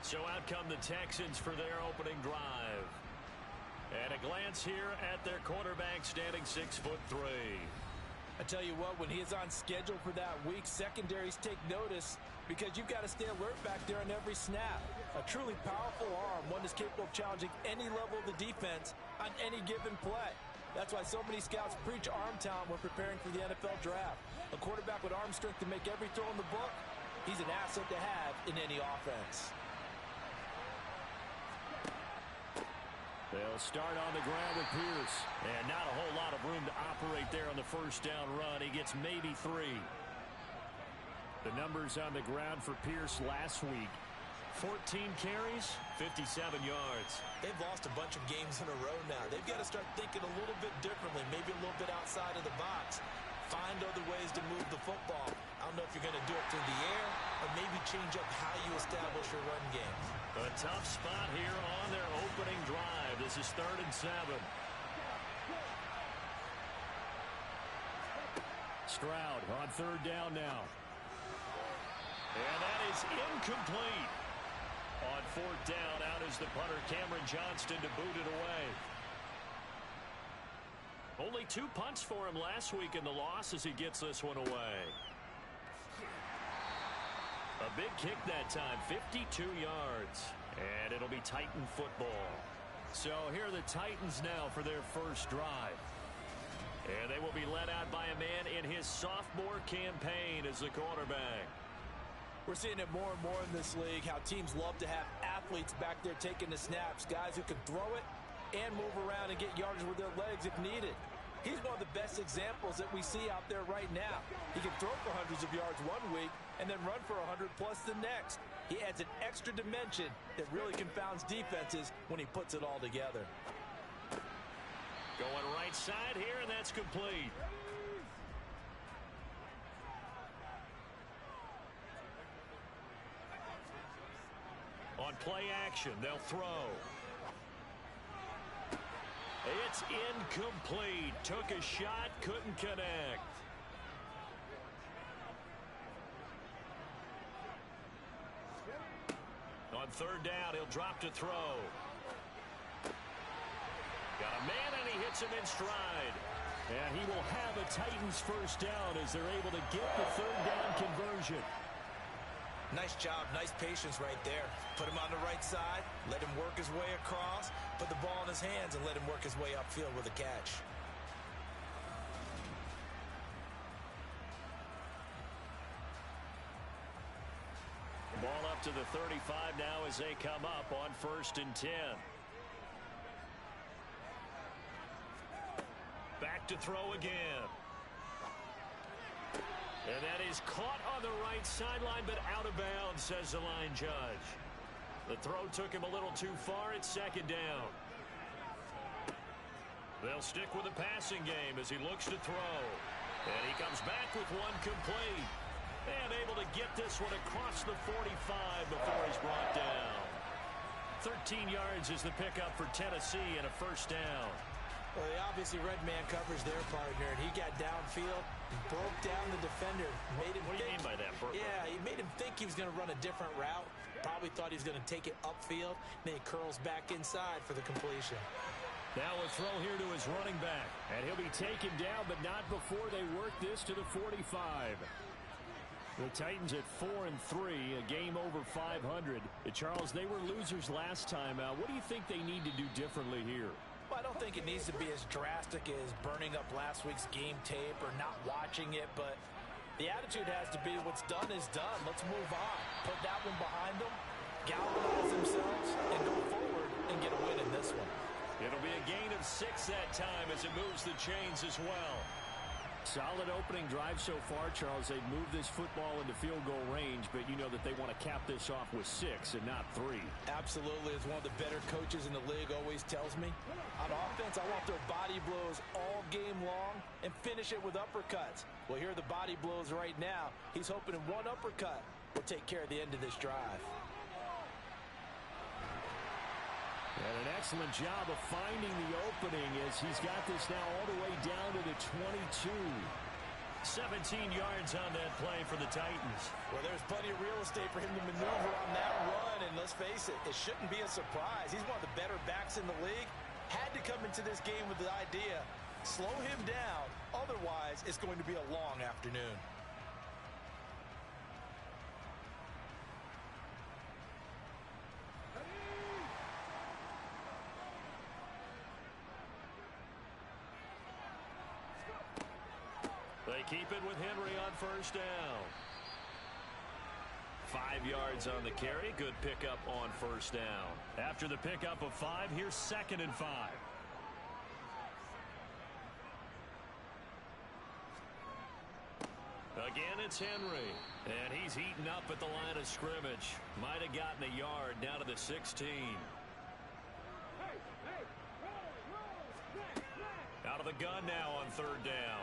So out come the Texans for their opening drive. And a glance here at their quarterback standing 6'3". I tell you what, when he is on schedule for that week, secondaries take notice because you've got to stay alert back there on every snap. A truly powerful arm, one that's capable of challenging any level of the defense on any given play. That's why so many scouts preach arm talent when preparing for the NFL draft. A quarterback with arm strength to make every throw in the book, he's an asset to have in any offense. They'll start on the ground with Pierce. And not a whole lot of room to operate there on the first down run. He gets maybe 3. The numbers on the ground for Pierce last week. 14 carries, 57 yards. They've lost a bunch of games in a row now. They've got to start thinking a little bit differently, maybe a little bit outside of the box. Find other ways to move the football. I don't know if you're going to do it through the air or maybe change up how you establish your run game. A tough spot here on their opening drive. This is 3rd and 7. Stroud on 3rd down now. And that is incomplete. On 4th down, out is the punter, Cameron Johnston, to boot it away. Only 2 punts for him last week in the loss as he gets this one away. A big kick that time, 52 yards. And it'll be Titan football. So here are the Titans now for their first drive. And they will be led out by a man in his sophomore campaign as the quarterback. We're seeing it more and more in this league, how teams love to have athletes back there taking the snaps, guys who can throw it and move around and get yardage with their legs if needed. He's one of the best examples that we see out there right now. He can throw for hundreds of yards one week and then run for 100+ the next. He adds an extra dimension that really confounds defenses when he puts it all together. Going right side here, and that's complete. On play action, they'll throw. It's incomplete. Took a shot, couldn't connect. On 3rd down, he'll drop to throw. Got a man, and he hits him in stride. And he will have a Titans first down as they're able to get the 3rd down conversion. Nice job, nice patience right there. Put him on the right side, let him work his way across, put the ball in his hands, and let him work his way upfield with a catch. Ball up to the 35 now as they come up on 1st and 10. Back to throw again. And that is caught on the right sideline, but out of bounds, says the line judge. The throw took him a little too far. It's second down. They'll stick with the passing game as he looks to throw. And he comes back with one complete. And able to get this one across the 45 before he's brought down. 13 yards is the pickup for Tennessee and a first down. Well, they obviously read man coverage their partner, and he got downfield, broke down the defender. Made him what do you mean by that, Burt? Yeah, he made him think he was going to run a different route. Probably thought he was going to take it upfield. Then he curls back inside for the completion. Now a throw here to his running back. And he'll be taken down, but not before they work this to the 45. The Titans at 4-3, a game over 500. Charles, they were losers last time out. What do you think they need to do differently here? Well, I don't think it needs to be as drastic as burning up last week's game tape or not watching it, but the attitude has to be what's done is done. Let's move on. Put that one behind them, galvanize themselves, and go forward and get a win in this one. It'll be a gain of 6 that time as it moves the chains as well. Solid opening drive so far, Charles. They've moved this football into field goal range, but you know that they want to cap this off with 6 and not 3. Absolutely. As one of the better coaches in the league always tells me, on offense, I want their body blows all game long and finish it with uppercuts. Well, here are the body blows right now. He's hoping in one uppercut will take care of the end of this drive. And an excellent job of finding the opening as he's got this now all the way down to the 22. 17 yards on that play for the Titans. Well, there's plenty of real estate for him to maneuver on that run, and let's face it, it shouldn't be a surprise. He's one of the better backs in the league. Had to come into this game with the idea, slow him down, otherwise it's going to be a long afternoon. They keep it with Henry on first down. 5 yards on the carry. Good pickup on first down. After the pickup of 5, here's 2nd and 5. Again, it's Henry. And he's heating up at the line of scrimmage. Might have gotten a yard down to the 16. Out of the gun now on 3rd down.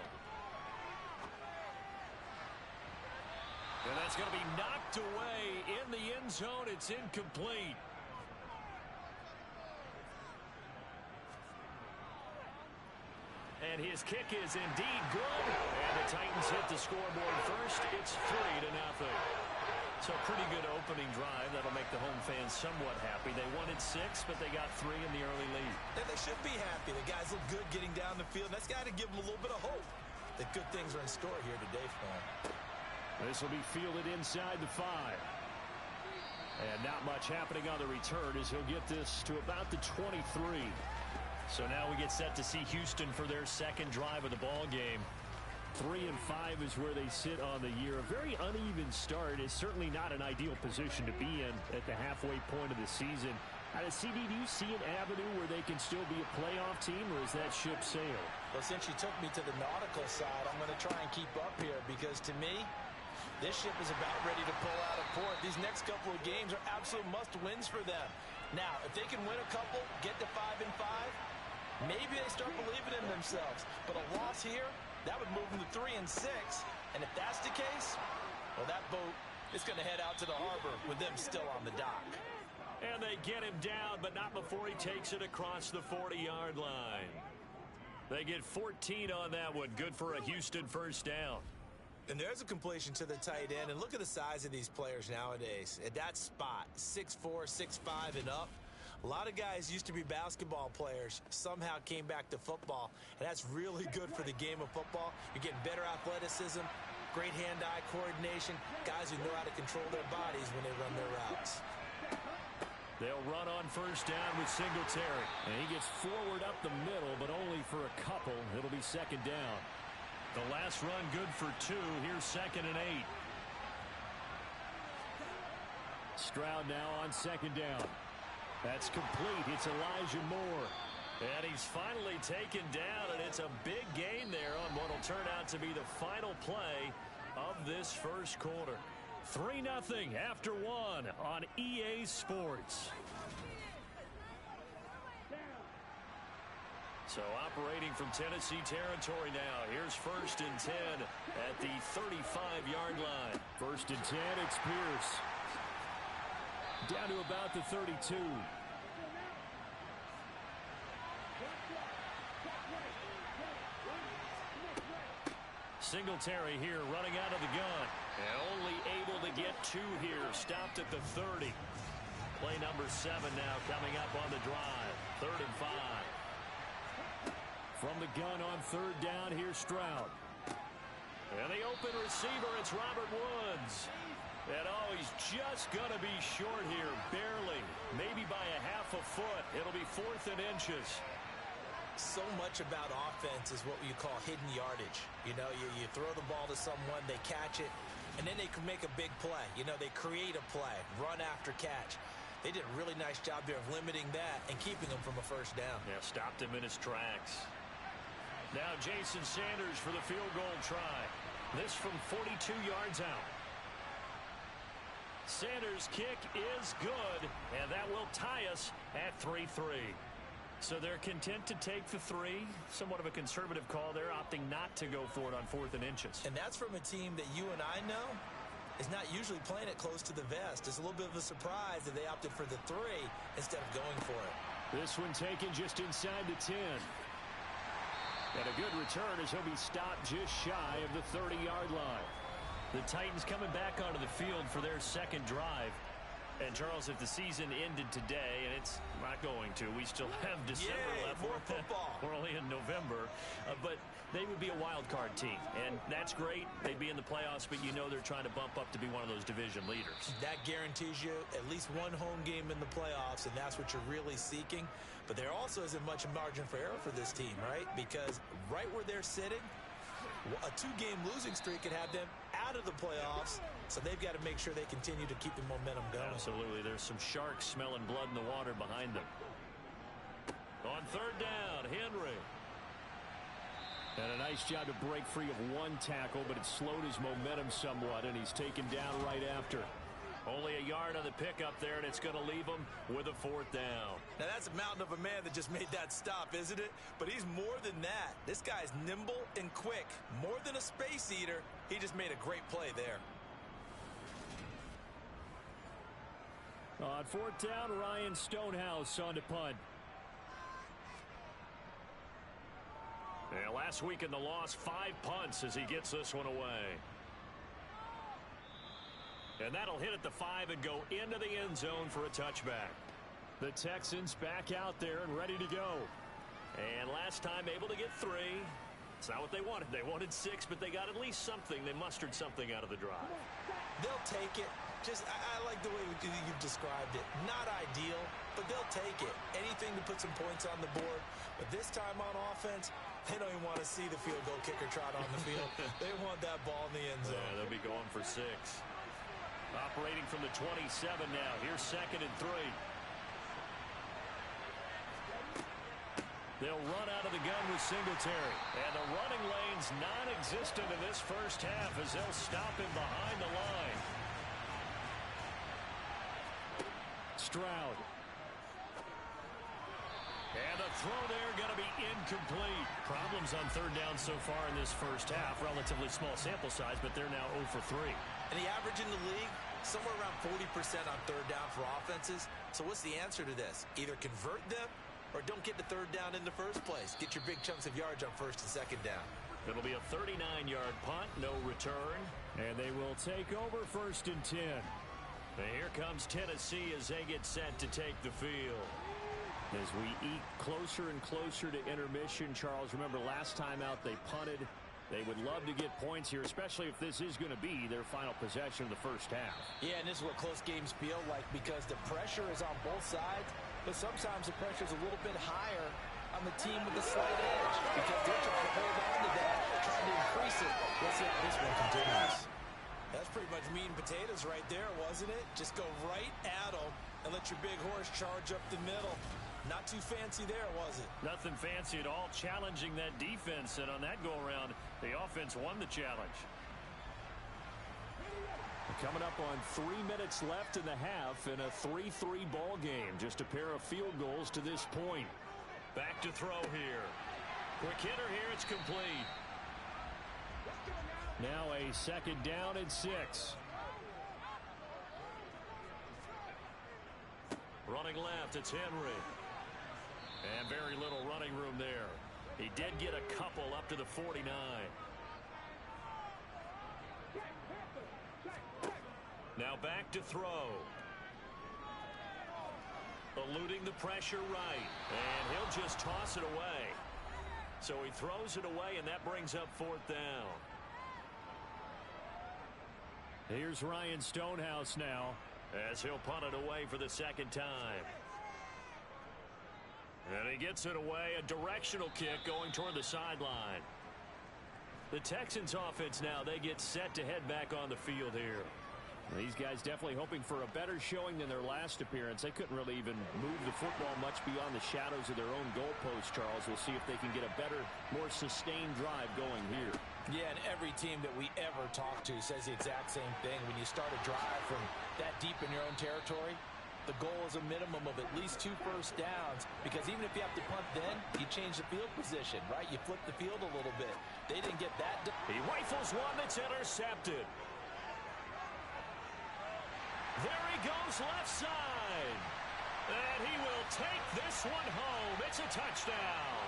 And that's going to be knocked away in the end zone. It's incomplete. And his kick is indeed good. And the Titans hit the scoreboard first. It's 3-0. So pretty good opening drive. That'll make the home fans somewhat happy. They wanted 6, but they got 3 in the early lead. And they should be happy. The guys look good getting down the field. That's got to give them a little bit of hope that good things are in store here today for them. This will be fielded inside the 5. And not much happening on the return as he'll get this to about the 23. So now we get set to see Houston for their 2nd drive of the ball game. 3-5 is where they sit on the year. A very uneven start is certainly not an ideal position to be in at the halfway point of the season. Out of CD, do you see an avenue where they can still be a playoff team, or is that ship sailed? Well, since you took me to the nautical side, I'm going to try and keep up here because to me, this ship is about ready to pull out of port. These next couple of games are absolute must-wins for them. Now, if they can win a couple, get to 5-5, maybe they start believing in themselves. But a loss here, that would move them to 3-6. And if that's the case, well, that boat is going to head out to the harbor with them still on the dock. And they get him down, but not before he takes it across the 40-yard line. They get 14 on that one. Good for a Houston first down. And there's a completion to the tight end. And look at the size of these players nowadays. At that spot, 6'4", 6'5", and up. A lot of guys used to be basketball players, somehow came back to football. And that's really good for the game of football. You're getting better athleticism, great hand-eye coordination, guys who know how to control their bodies when they run their routes. They'll run on first down with Singletary. And he gets forward up the middle, but only for a couple. It'll be 2nd down. The last run good for 2. Here's 2nd and 8. Stroud now on 2nd down. That's complete. It's Elijah Moore. And he's finally taken down, and it's a big gain there on what will turn out to be the final play of this first quarter. 3-0 after one on EA Sports. So operating from Tennessee territory now. Here's 1st and 10 at the 35-yard line. 1st and 10, it's Pierce. Down to about the 32. Singletary here running out of the gun. And only able to get 2 here. Stopped at the 30. Play number 7 now coming up on the drive. 3rd and 5. From the gun on 3rd down, here's Stroud. And the open receiver, it's Robert Woods. And he's just going to be short here, barely. Maybe by a half a foot. It'll be 4th and inches. So much about offense is what you call hidden yardage. You know, you throw the ball to someone, they catch it, and then they can make a big play. You know, they create a play, run after catch. They did a really nice job there of limiting that and keeping him from a 1st down. Yeah, stopped him in his tracks. Now Jason Sanders for the field goal try. This from 42 yards out. Sanders' kick is good, and that will tie us at 3-3. So they're content to take the 3. Somewhat of a conservative call there, opting not to go for it on 4th and inches. And that's from a team that you and I know is not usually playing it close to the vest. It's a little bit of a surprise that they opted for the 3 instead of going for it. This one taken just inside the 10. And a good return as he'll be stopped just shy of the 30-yard line. The Titans coming back onto the field for their 2nd drive. And, Charles, if the season ended today, and it's not going to, we still have December left. More football. We're only in November. But they would be a wild card team. And that's great. They'd be in the playoffs, but you know they're trying to bump up to be one of those division leaders. That guarantees you at least one home game in the playoffs, and that's what you're really seeking. But there also isn't much margin for error for this team, right? Because right where they're sitting, a 2-game losing streak could have them out of the playoffs, so they've got to make sure they continue to keep the momentum going. Absolutely. There's some sharks smelling blood in the water behind them. On 3rd down, Henry. And a nice job to break free of 1 tackle, but it slowed his momentum somewhat, and he's taken down right after. Only a yard on the pickup there, and it's going to leave him with a 4th down. Now, that's a mountain of a man that just made that stop, isn't it? But he's more than that. This guy's nimble and quick. More than a space eater, he just made a great play there. On 4th down, Ryan Stonehouse on to punt. Yeah, last week in the loss, 5 punts as he gets this one away. And that'll hit at the 5 and go into the end zone for a touchback. The Texans back out there and ready to go. And last time able to get 3. It's not what they wanted. They wanted 6, but they got at least something. They mustered something out of the drive. They'll take it. I like the way you've described it. Not ideal, but they'll take it. Anything to put some points on the board. But this time on offense, they don't even want to see the field goal kicker trot on the field. They want that ball in the end zone. Yeah, they'll be going for 6. Operating from the 27 now. Here's 2nd and 3. They'll run out of the gun with Singletary. And the running lane's non-existent in this first half as they'll stop him behind the line. Stroud. And the throw there going to be incomplete. Problems on 3rd down so far in this first half. Relatively small sample size, but they're now 0 for 3. And the average in the league, somewhere around 40% on 3rd down for offenses. So what's the answer to this? Either convert them or don't get the 3rd down in the first place. Get your big chunks of yards on 1st and 2nd down. It'll be a 39-yard punt, no return. And they will take over 1st and 10. And here comes Tennessee as they get set to take the field. As we eke closer and closer to intermission, Charles, remember last time out they punted. They would love to get points here, especially if this is going to be their final possession of the first half. Yeah, and this is what close games feel like because the pressure is on both sides, but sometimes the pressure is a little bit higher on the team with the slight edge because they're trying to hold on to that, trying to increase it. Let's see how this one continues. That's pretty much meat and potatoes right there, wasn't it? Just go right at them and let your big horse charge up the middle. Not too fancy there, was it? Nothing fancy at all, challenging that defense, and on that go-around, the offense won the challenge. coming up on 3 minutes left in the half in a 3-3 ball game. Just a pair of field goals to this point. Back to throw here. Quick hitter here. It's complete. Now a 2nd down and 6. Running left, it's Henry. And very little running room there. He did get a couple up to the 49. Now back to throw. Eluding the pressure right. And he'll just toss it away. So he throws it away, and that brings up 4th down. Here's Ryan Stonehouse now, as he'll punt it away for the 2nd time. And he gets it away, a directional kick going toward the sideline. The Texans offense now, they get set to head back on the field here. These guys definitely hoping for a better showing than their last appearance. They couldn't really even move the football much beyond the shadows of their own goalpost, Charles. We'll see if they can get a better, more sustained drive going here. Yeah, and every team that we ever talk to says the exact same thing. When you start a drive from that deep in your own territory, the goal is a minimum of at least 2 first downs, because even if you have to punt then, you change the field position, right? You flip the field a little bit. They didn't get that. He rifles one that's intercepted. There he goes left side. And he will take this one home. It's a touchdown.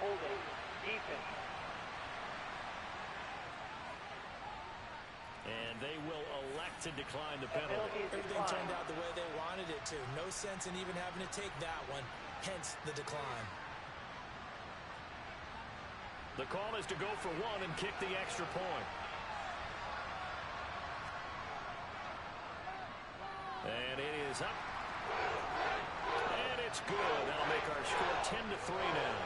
Holding. Defense. And they will elect to decline the penalty. Everything turned out the way they wanted it to. No sense in even having to take that one. Hence the decline. The call is to go for 1 and kick the extra point. And it is up. And it's good. That'll make our score 10-3 now.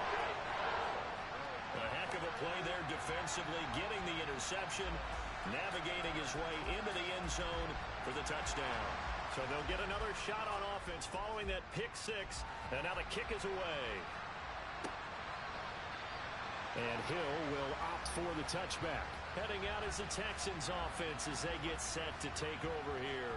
A heck of a play there defensively, getting the interception, navigating his way into the end zone for the touchdown. So they'll get another shot on offense following that pick 6, and now the kick is away. And Hill will opt for the touchback. Heading out is the Texans offense as they get set to take over here.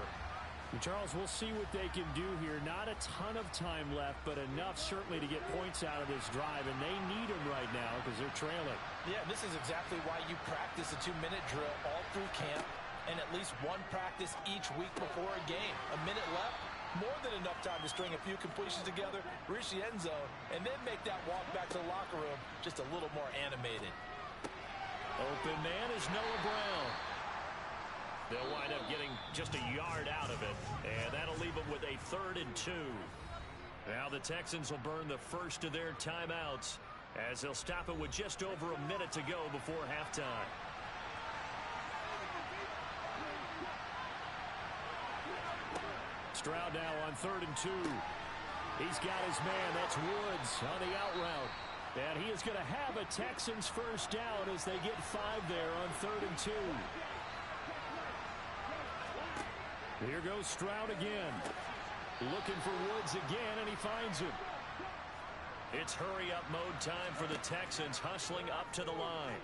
And Charles, we'll see what they can do here. Not a ton of time left, but enough certainly to get points out of this drive, and they need them right now because they're trailing. Yeah, this is exactly why you practice a 2-minute drill all through camp, and at least one practice each week before a game. A minute left, more than enough time to string a few completions together, reach the end zone, and then make that walk back to the locker room just a little more animated. Open man is Noah Brown. They'll wind up getting just a yard out of it, and that'll leave them with a 3rd and 2. Now the Texans will burn the first of their timeouts as they'll stop it with just over a minute to go before halftime. Stroud now on 3rd and 2. He's got his man. That's Woods on the out route. And he is going to have a Texans first down as they get 5 there on 3rd and 2. Here goes Stroud again. Looking for Woods again, and he finds him. It's hurry-up mode time for the Texans, hustling up to the line.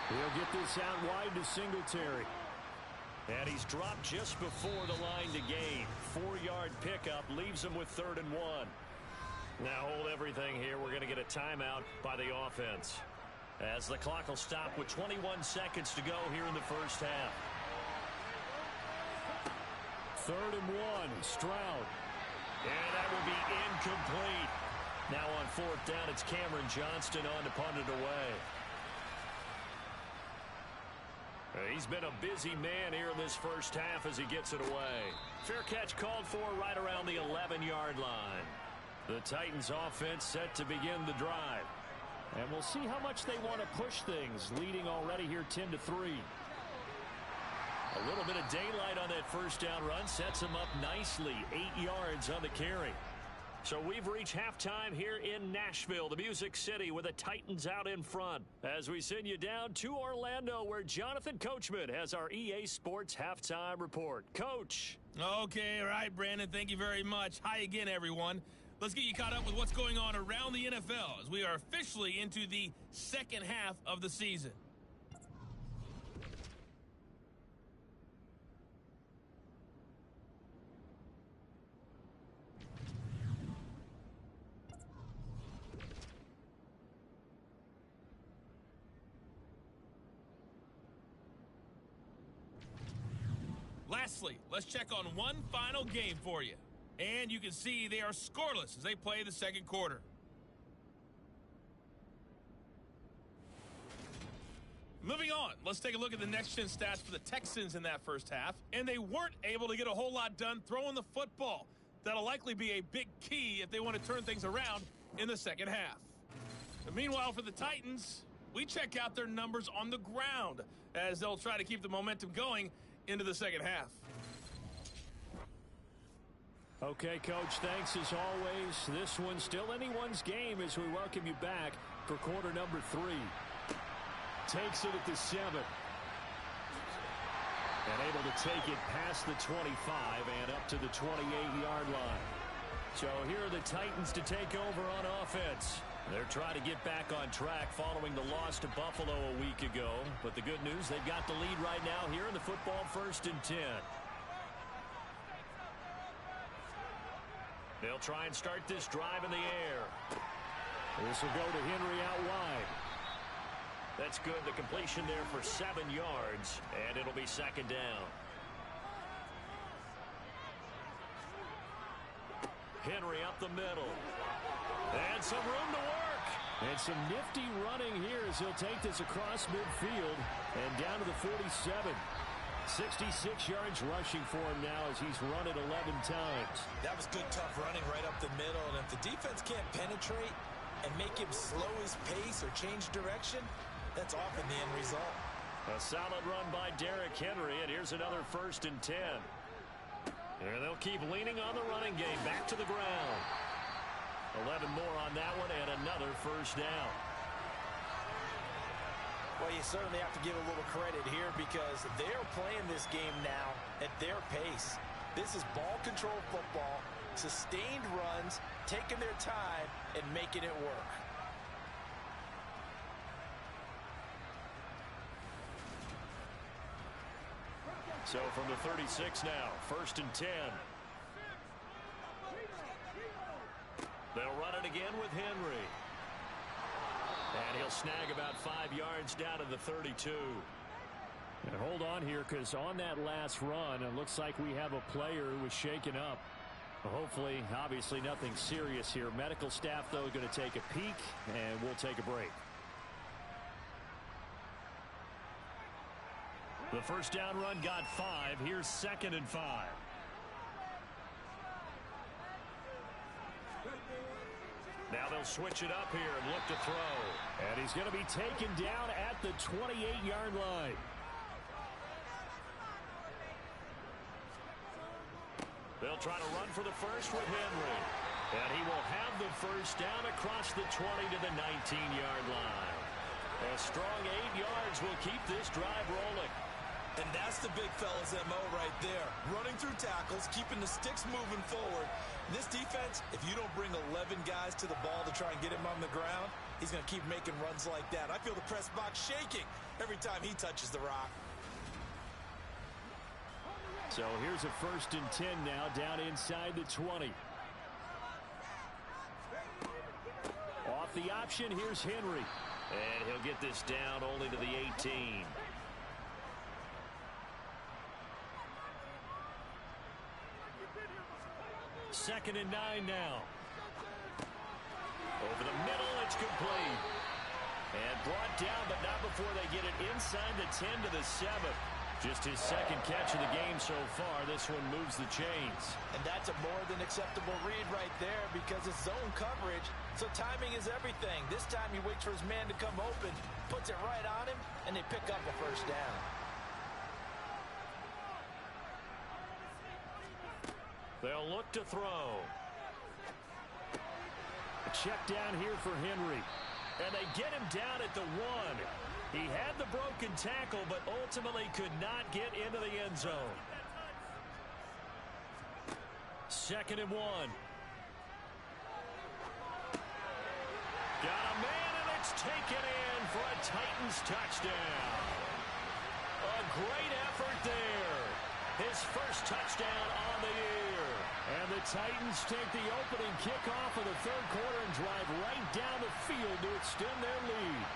He'll get this out wide to Singletary. And he's dropped just before the line to gain. 4-yard pickup leaves him with 3rd and 1. Now hold everything here. We're going to get a timeout by the offense, as the clock will stop with 21 seconds to go here in the first half. 3rd and 1, Stroud. And that will be incomplete. Now on 4th down, it's Cameron Johnston on to punt it away. He's been a busy man here in this first half as he gets it away. Fair catch called for right around the 11-yard line. The Titans offense set to begin the drive. And we'll see how much they want to push things, leading already here 10-3. A little bit of daylight on that first down run sets him up nicely. 8 yards on the carry. So we've reached halftime here in Nashville, the Music City, with the Titans out in front. As we send you down to Orlando, where Jonathan Coachman has our EA Sports halftime report. Coach. Okay, all right, Brandon. Thank you very much. Hi again, everyone. Let's get you caught up with what's going on around the NFL as we are officially into the second half of the season. Lastly, let's check on one final game for you. And you can see they are scoreless as they play the second quarter. Moving on, let's take a look at the next-gen stats for the Texans in that first half. And they weren't able to get a whole lot done throwing the football. That'll likely be a big key if they want to turn things around in the second half. And meanwhile, for the Titans, we check out their numbers on the ground as they'll try to keep the momentum going into the second half. Okay, Coach, thanks as always. This one's still anyone's game as we welcome you back for quarter number 3. Takes it at the 7. And able to take it past the 25 and up to the 28-yard line. So here are the Titans to take over on offense. They're trying to get back on track following the loss to Buffalo a week ago. But the good news, they've got the lead right now here in the football 1st and 10. They'll try and start this drive in the air. This will go to Henry out wide. That's good. The completion there for 7 yards, and it'll be 2nd down. Henry up the middle. And some room to work. And some nifty running here as he'll take this across midfield and down to the 47. 66 yards rushing for him now as he's run it 11 times. That was good, tough running right up the middle. And if the defense can't penetrate and make him slow his pace or change direction, that's often the end result. A solid run by Derrick Henry, and here's another 1st and 10. And they'll keep leaning on the running game back to the ground. 11 more on that one and another 1st down. Well, you certainly have to give a little credit here because they're playing this game now at their pace. This is ball control football, sustained runs, taking their time, and making it work. So from the 36 now, 1st and 10. They'll run it again with Henry. And he'll snag about 5 yards down to the 32. And hold on here because on that last run, it looks like we have a player who was shaken up. Hopefully, obviously nothing serious here. Medical staff, though, going to take a peek, and we'll take a break. The 1st down run got 5. Here's 2nd and 5. Now they'll switch it up here and look to throw. And he's going to be taken down at the 28-yard line. They'll try to run for the first with Henry. And he will have the 1st down across the 20 to the 19-yard line. A strong 8 yards will keep this drive rolling. And that's the big fella's MO right there. Running through tackles, keeping the sticks moving forward. This defense, if you don't bring 11 guys to the ball to try and get him on the ground, he's going to keep making runs like that. I feel the press box shaking every time he touches the rock. So here's a 1st and 10 now down inside the 20. Off the option, here's Henry. And he'll get this down only to the 18. Second and 9 now. Over the middle, it's complete. And brought down, but not before they get it inside the 10 to the 7. Just his 2nd catch of the game so far. This one moves the chains. And that's a more than acceptable read right there because it's zone coverage, so timing is everything. This time he waits for his man to come open, puts it right on him, and they pick up a 1st down. They'll look to throw. A check down here for Henry. And they get him down at the 1. He had the broken tackle, but ultimately could not get into the end zone. 2nd and 1. It's taken in for a Titans touchdown. A great effort there. His first touchdown on the year. And the Titans take the opening kickoff of the third quarter and drive right down the field to extend their lead.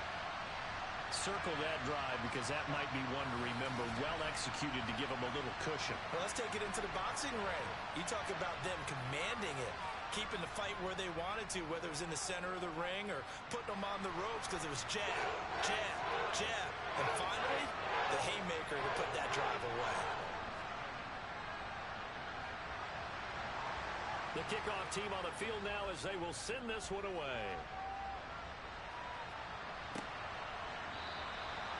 Circle that drive because that might be one to remember. Well executed to give them a little cushion. Well, let's take it into the boxing ring. You talk about them commanding it, keeping the fight where they wanted to, whether it was in the center of the ring or putting them on the ropes because it was jab, jab, jab. And finally, the haymaker to put that drive away. The kickoff team on the field now as they will send this one away.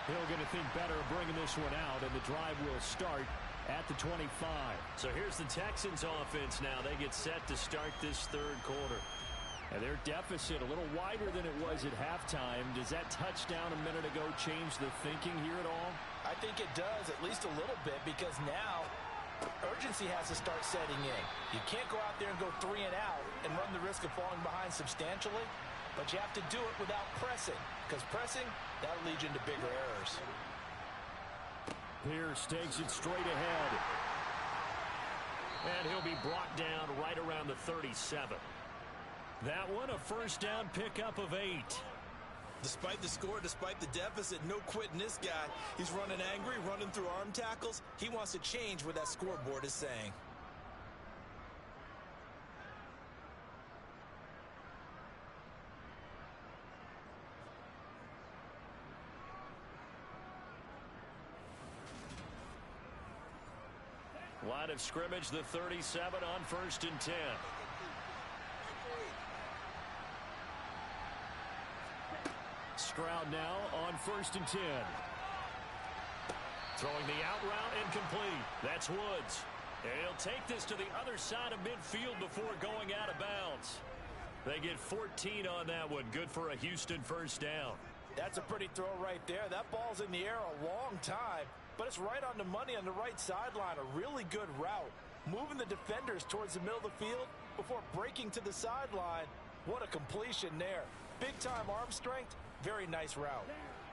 He'll get to think better of bringing this one out, and the drive will start at the 25. So here's the Texans offense now. They get set to start this third quarter. And their deficit a little wider than it was at halftime. Does that touchdown a minute ago change the thinking here at all? I think it does, at least a little bit, because now urgency has to start setting in. You can't go out there and go 3 and out and run the risk of falling behind substantially, but you have to do it without pressing, because pressing, that'll lead you into bigger errors. Pierce takes it straight ahead. And he'll be brought down right around the 37. That one a first down pickup of 8. Despite the score, despite the deficit, no quitting this guy. He's running angry, running through arm tackles. He wants to change what that scoreboard is saying. Line of scrimmage, the 37 on 1st and 10. Stroud now on 1st and 10. Throwing the out route incomplete. That's Woods. And he'll take this to the other side of midfield before going out of bounds. They get 14 on that one. Good for a Houston first down. That's a pretty throw right there. That ball's in the air a long time, but it's right on the money on the right sideline. A really good route. Moving the defenders towards the middle of the field before breaking to the sideline. What a completion there. Big-time arm strength. Very nice route.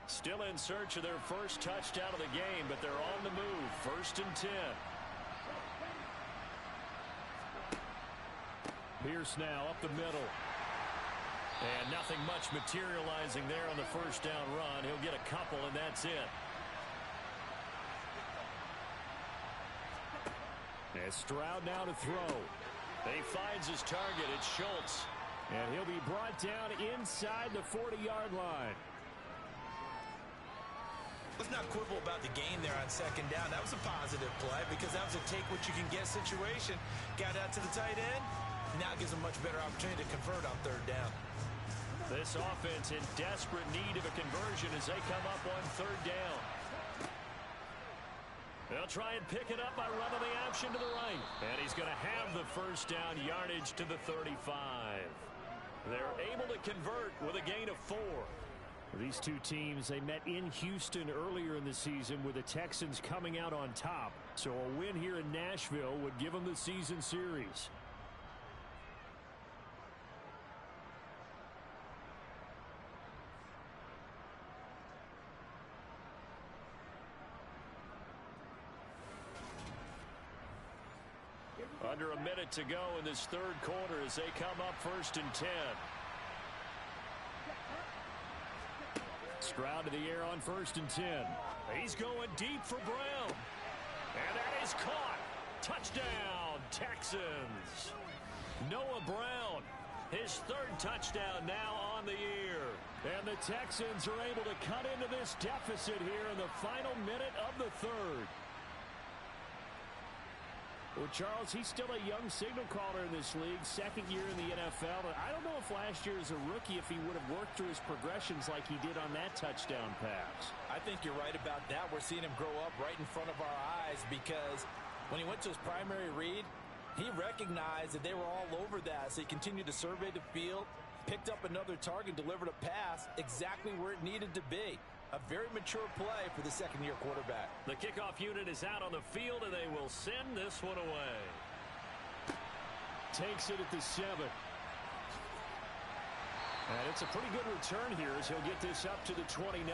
Still in search of their first touchdown of the game, but they're on the move. 1st and 10. Pierce now up the middle. And nothing much materializing there on the first down run. He'll get a couple, and that's it. And Stroud now to throw. He finds his target. It's Schultz. And he'll be brought down inside the 40-yard line. Let's not quibble about the gain there on 2nd down. That was a positive play because that was a take-what-you-can-get situation. Got out to the tight end. Now it gives them much better opportunity to convert on 3rd down. This offense in desperate need of a conversion as they come up on 3rd down. They'll try and pick it up by running the option to the right. And he's going to have the first down yardage to the 35. They're able to convert with a gain of 4. These two teams, they met in Houston earlier in the season with the Texans coming out on top. So a win here in Nashville would give them the season series. Under a minute to go in this third quarter as they come up 1st and 10. Stroud to the air on 1st and 10. He's going deep for Brown. And that is caught. Touchdown, Texans. Noah Brown, his 3rd touchdown now on the year. And the Texans are able to cut into this deficit here in the final minute of the 3rd. Well, Charles, he's still a young signal caller in this league, 2nd year in the NFL. And I don't know if last year as a rookie, if he would have worked through his progressions like he did on that touchdown pass. I think you're right about that. We're seeing him grow up right in front of our eyes because when he went to his primary read, he recognized that they were all over that. So he continued to survey the field, picked up another target, delivered a pass exactly where it needed to be. A very mature play for the 2nd-year quarterback. The kickoff unit is out on the field, and they will send this one away. Takes it at the 7. And it's a pretty good return here as he'll get this up to the 29.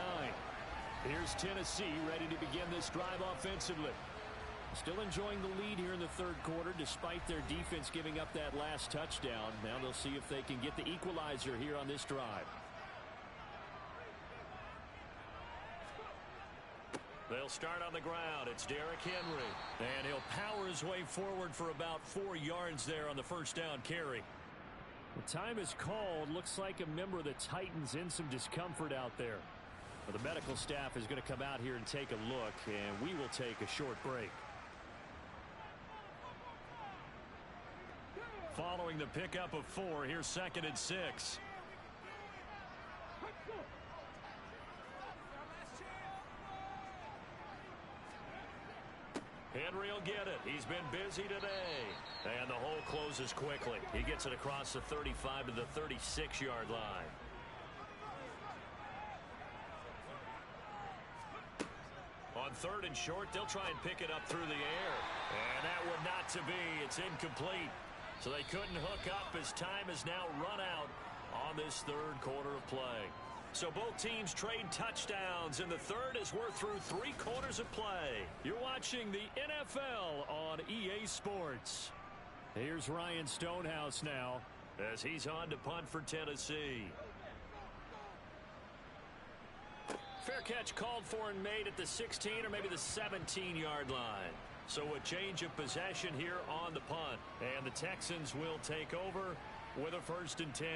Here's Tennessee ready to begin this drive offensively. Still enjoying the lead here in the third quarter despite their defense giving up that last touchdown. Now they'll see if they can get the equalizer here on this drive. They'll start on the ground. It's Derrick Henry. And he'll power his way forward for about 4 yards there on the first down carry. The time is called. Looks like a member of the Titans in some discomfort out there. Well, the medical staff is going to come out here and take a look, and we will take a short break. Following the pickup of 4, here's 2nd and 6. Henry will get it. He's been busy today. And the hole closes quickly. He gets it across the 35 to the 36-yard line. On 3rd and short, they'll try and pick it up through the air. And that would not to be. It's incomplete. So they couldn't hook up as time has now run out on this third quarter of play. So both teams trade touchdowns in the third as we're through 3 quarters of play. You're watching the NFL on EA Sports. Here's Ryan Stonehouse now as he's on to punt for Tennessee. Fair catch called for and made at the 16 or maybe the 17-yard line. So a change of possession here on the punt. And the Texans will take over with a 1st and 10.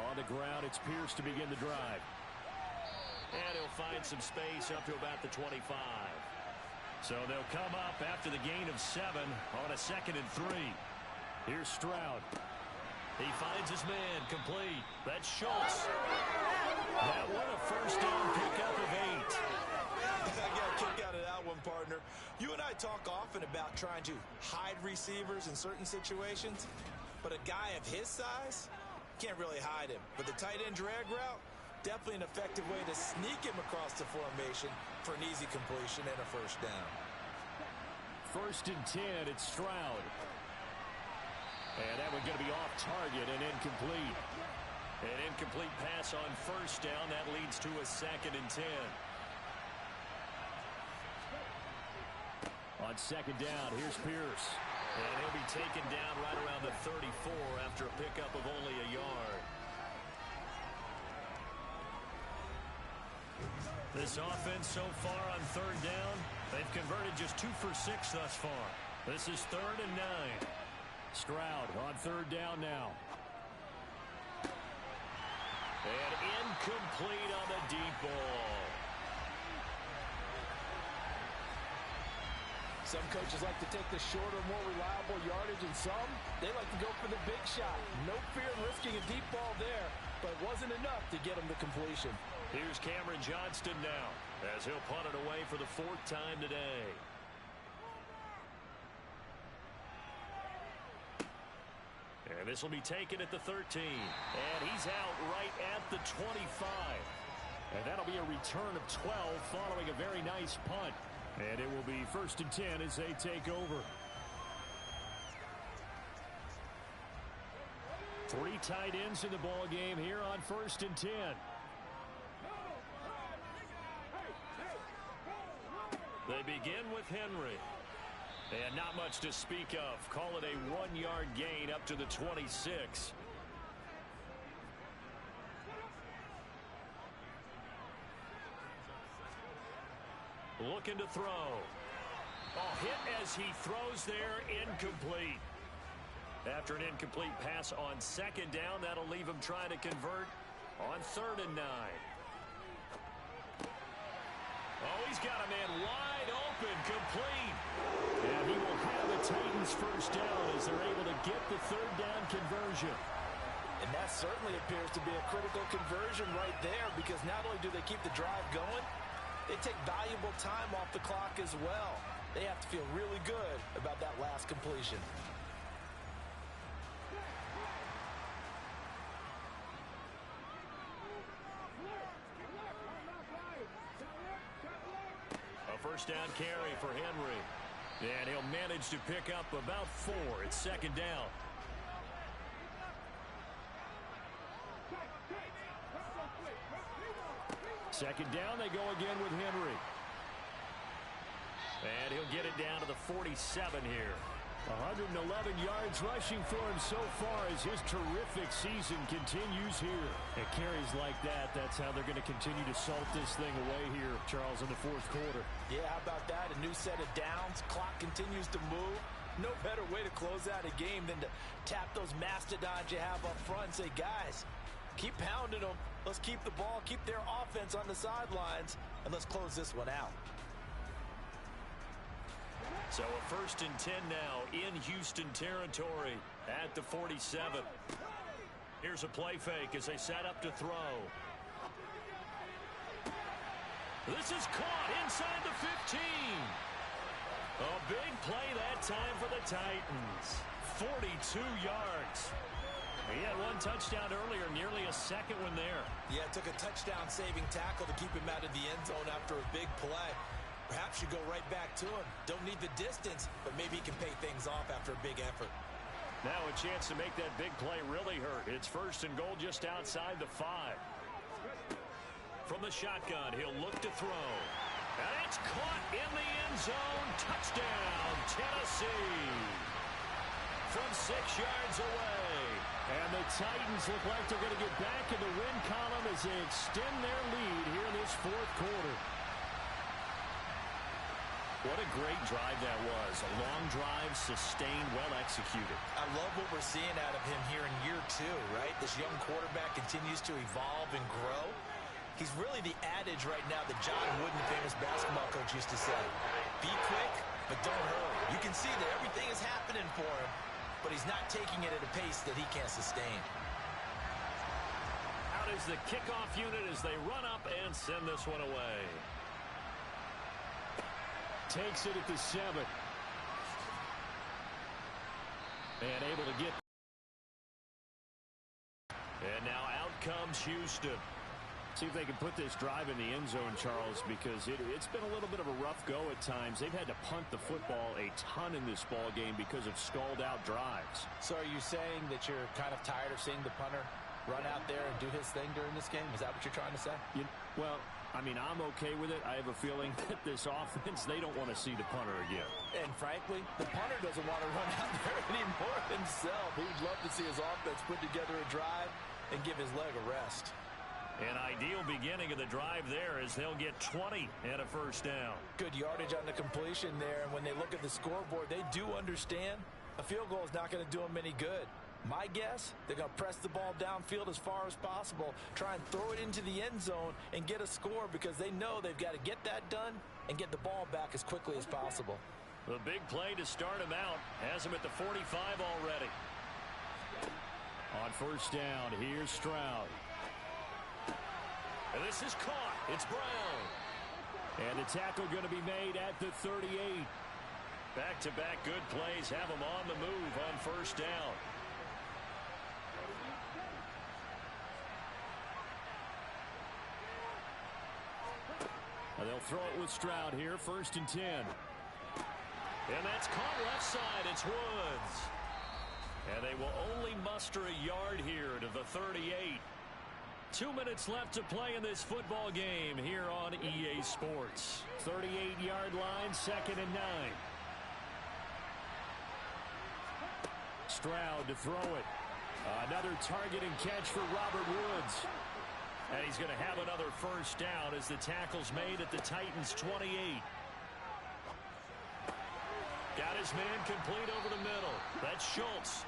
On the ground, it's Pierce to begin the drive. And he'll find some space up to about the 25. So they'll come up after the gain of 7 on a 2nd and 3. Here's Stroud. He finds his man complete. That's Schultz. That one a first down pickup of 8. I got a kick out of that one, partner. You and I talk often about trying to hide receivers in certain situations, but a guy of his size can't really hide him. But the tight end drag route, definitely an effective way to sneak him across the formation for an easy completion and a first down. 1st and 10, it's Stroud. And that one's going to be off target and incomplete. An incomplete pass on first down. That leads to a 2nd and 10. On 2nd down, here's Pierce. And he'll be taken down right around the 34 after a pickup of only a yard. This offense so far on 3rd down, they've converted just 2 for 6 thus far. This is 3rd and 9. Stroud on 3rd down now. And incomplete on the deep ball. Some coaches like to take the shorter, more reliable yardage, and some, they like to go for the big shot. No fear in risking a deep ball there, but it wasn't enough to get him the completion. Here's Cameron Johnston now, as he'll punt it away for the 4th time today. And this will be taken at the 13. And he's out right at the 25. And that'll be a return of 12 following a very nice punt. And it will be 1st and 10 as they take over. 3 tight ends in the ball game here on 1st and 10. They begin with Henry. And not much to speak of. Call it a 1-yard gain up to the 26. Looking to throw. Hit as he throws there, incomplete. After an incomplete pass on 2nd down, that'll leave him trying to convert on 3rd and 9. He's got a man wide open, complete. And he will have the Titans first down as they're able to get the 3rd down conversion. And that certainly appears to be a critical conversion right there, because not only do they keep the drive going, they take valuable time off the clock as well. They have to feel really good about that last completion. A first down carry for Henry. And he'll managed to pick up about 4. It's second down. Second down, they go again with Henry. And he'll get it down to the 47 here. 111 yards rushing for him so far as his terrific season continues here. And carries like that, that's how they're going to continue to salt this thing away here, Charles, in the fourth quarter. Yeah, how about that? A new set of downs. Clock continues to move. No better way to close out a game than to tap those mastodons you have up front and say, guys, keep pounding them. Let's keep the ball, keep their offense on the sidelines, and let's close this one out. So a 1st and 10 now in Houston territory at the 47. Here's a play fake as they set up to throw. This is caught inside the 15. A big play that time for the Titans. 42 yards. He had one touchdown earlier, nearly a second one there. Yeah, it took a touchdown-saving tackle to keep him out of the end zone after a big play. Perhaps you go right back to him. Don't need the distance, but maybe he can pay things off after a big effort. Now a chance to make that big play really hurt. It's 1st and goal just outside the 5. From the shotgun, he'll look to throw. And it's caught in the end zone. Touchdown, Tennessee. From 6 yards away. And the Titans look like they're going to get back in the win column as they extend their lead here in this fourth quarter. What a great drive that was. A long drive, sustained, well executed. I love what we're seeing out of him here in year 2, right? This young quarterback continues to evolve and grow. He's really the adage right now that John Wooden, famous basketball coach, used to say. Be quick, but don't hurry. You can see that everything is happening for him, but he's not taking it at a pace that he can't sustain. Out is the kickoff unit as they run up and send this one away. Takes it at the 7. And able to get. And now out comes Houston. See if they can put this drive in the end zone, Charles, because it's been a little bit of a rough go at times. They've had to punt the football a ton in this ball game because of stalled-out drives. So are you saying that you're kind of tired of seeing the punter run out there and do his thing during this game? Is that what you're trying to say? Well, I mean, I'm okay with it. I have a feeling that this offense, they don't want to see the punter again. And frankly, the punter doesn't want to run out there anymore himself. He'd love to see his offense put together a drive and give his leg a rest. An ideal beginning of the drive there as they'll get 20 and a 1st down. Good yardage on the completion there, and when they look at the scoreboard, they do understand a field goal is not going to do them any good. My guess, they're going to press the ball downfield as far as possible, try and throw it into the end zone and get a score because they know they've got to get that done and get the ball back as quickly as possible. The big play to start him out has him at the 45 already. On 1st down, here's Stroud. And this is caught. It's Brown. And the tackle going to be made at the 38. Back-to-back good plays have him on the move on 1st down. They'll throw it with Stroud here. 1st and 10. And that's caught left side. It's Woods. And they will only muster a yard here to the 38. 2 minutes left to play in this football game here on EA Sports. 38-yard line, 2nd and 9. Stroud to throw it. Another target and catch for Robert Woods. And he's going to have another 1st down as the tackle's made at the Titans' 28. Got his man complete over the middle. That's Schultz.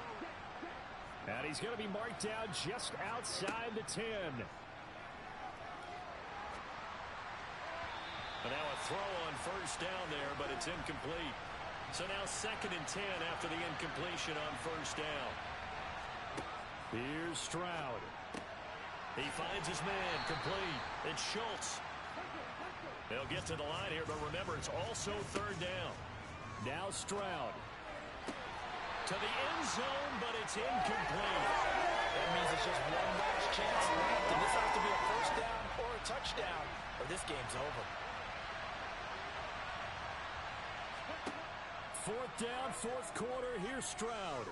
And he's going to be marked down just outside the 10. And now a throw on 1st down there, but it's incomplete. So now 2nd and 10 after the incompletion on 1st down. Here's Stroud. He finds his man complete. It's Schultz. They'll get to the line here, but remember, it's also 3rd down. Now Stroud. To the end zone, but it's incomplete. That means it's just one last chance left, and this has to be a 1st down or a touchdown, or this game's over. fourth down, fourth quarter. Here's Stroud.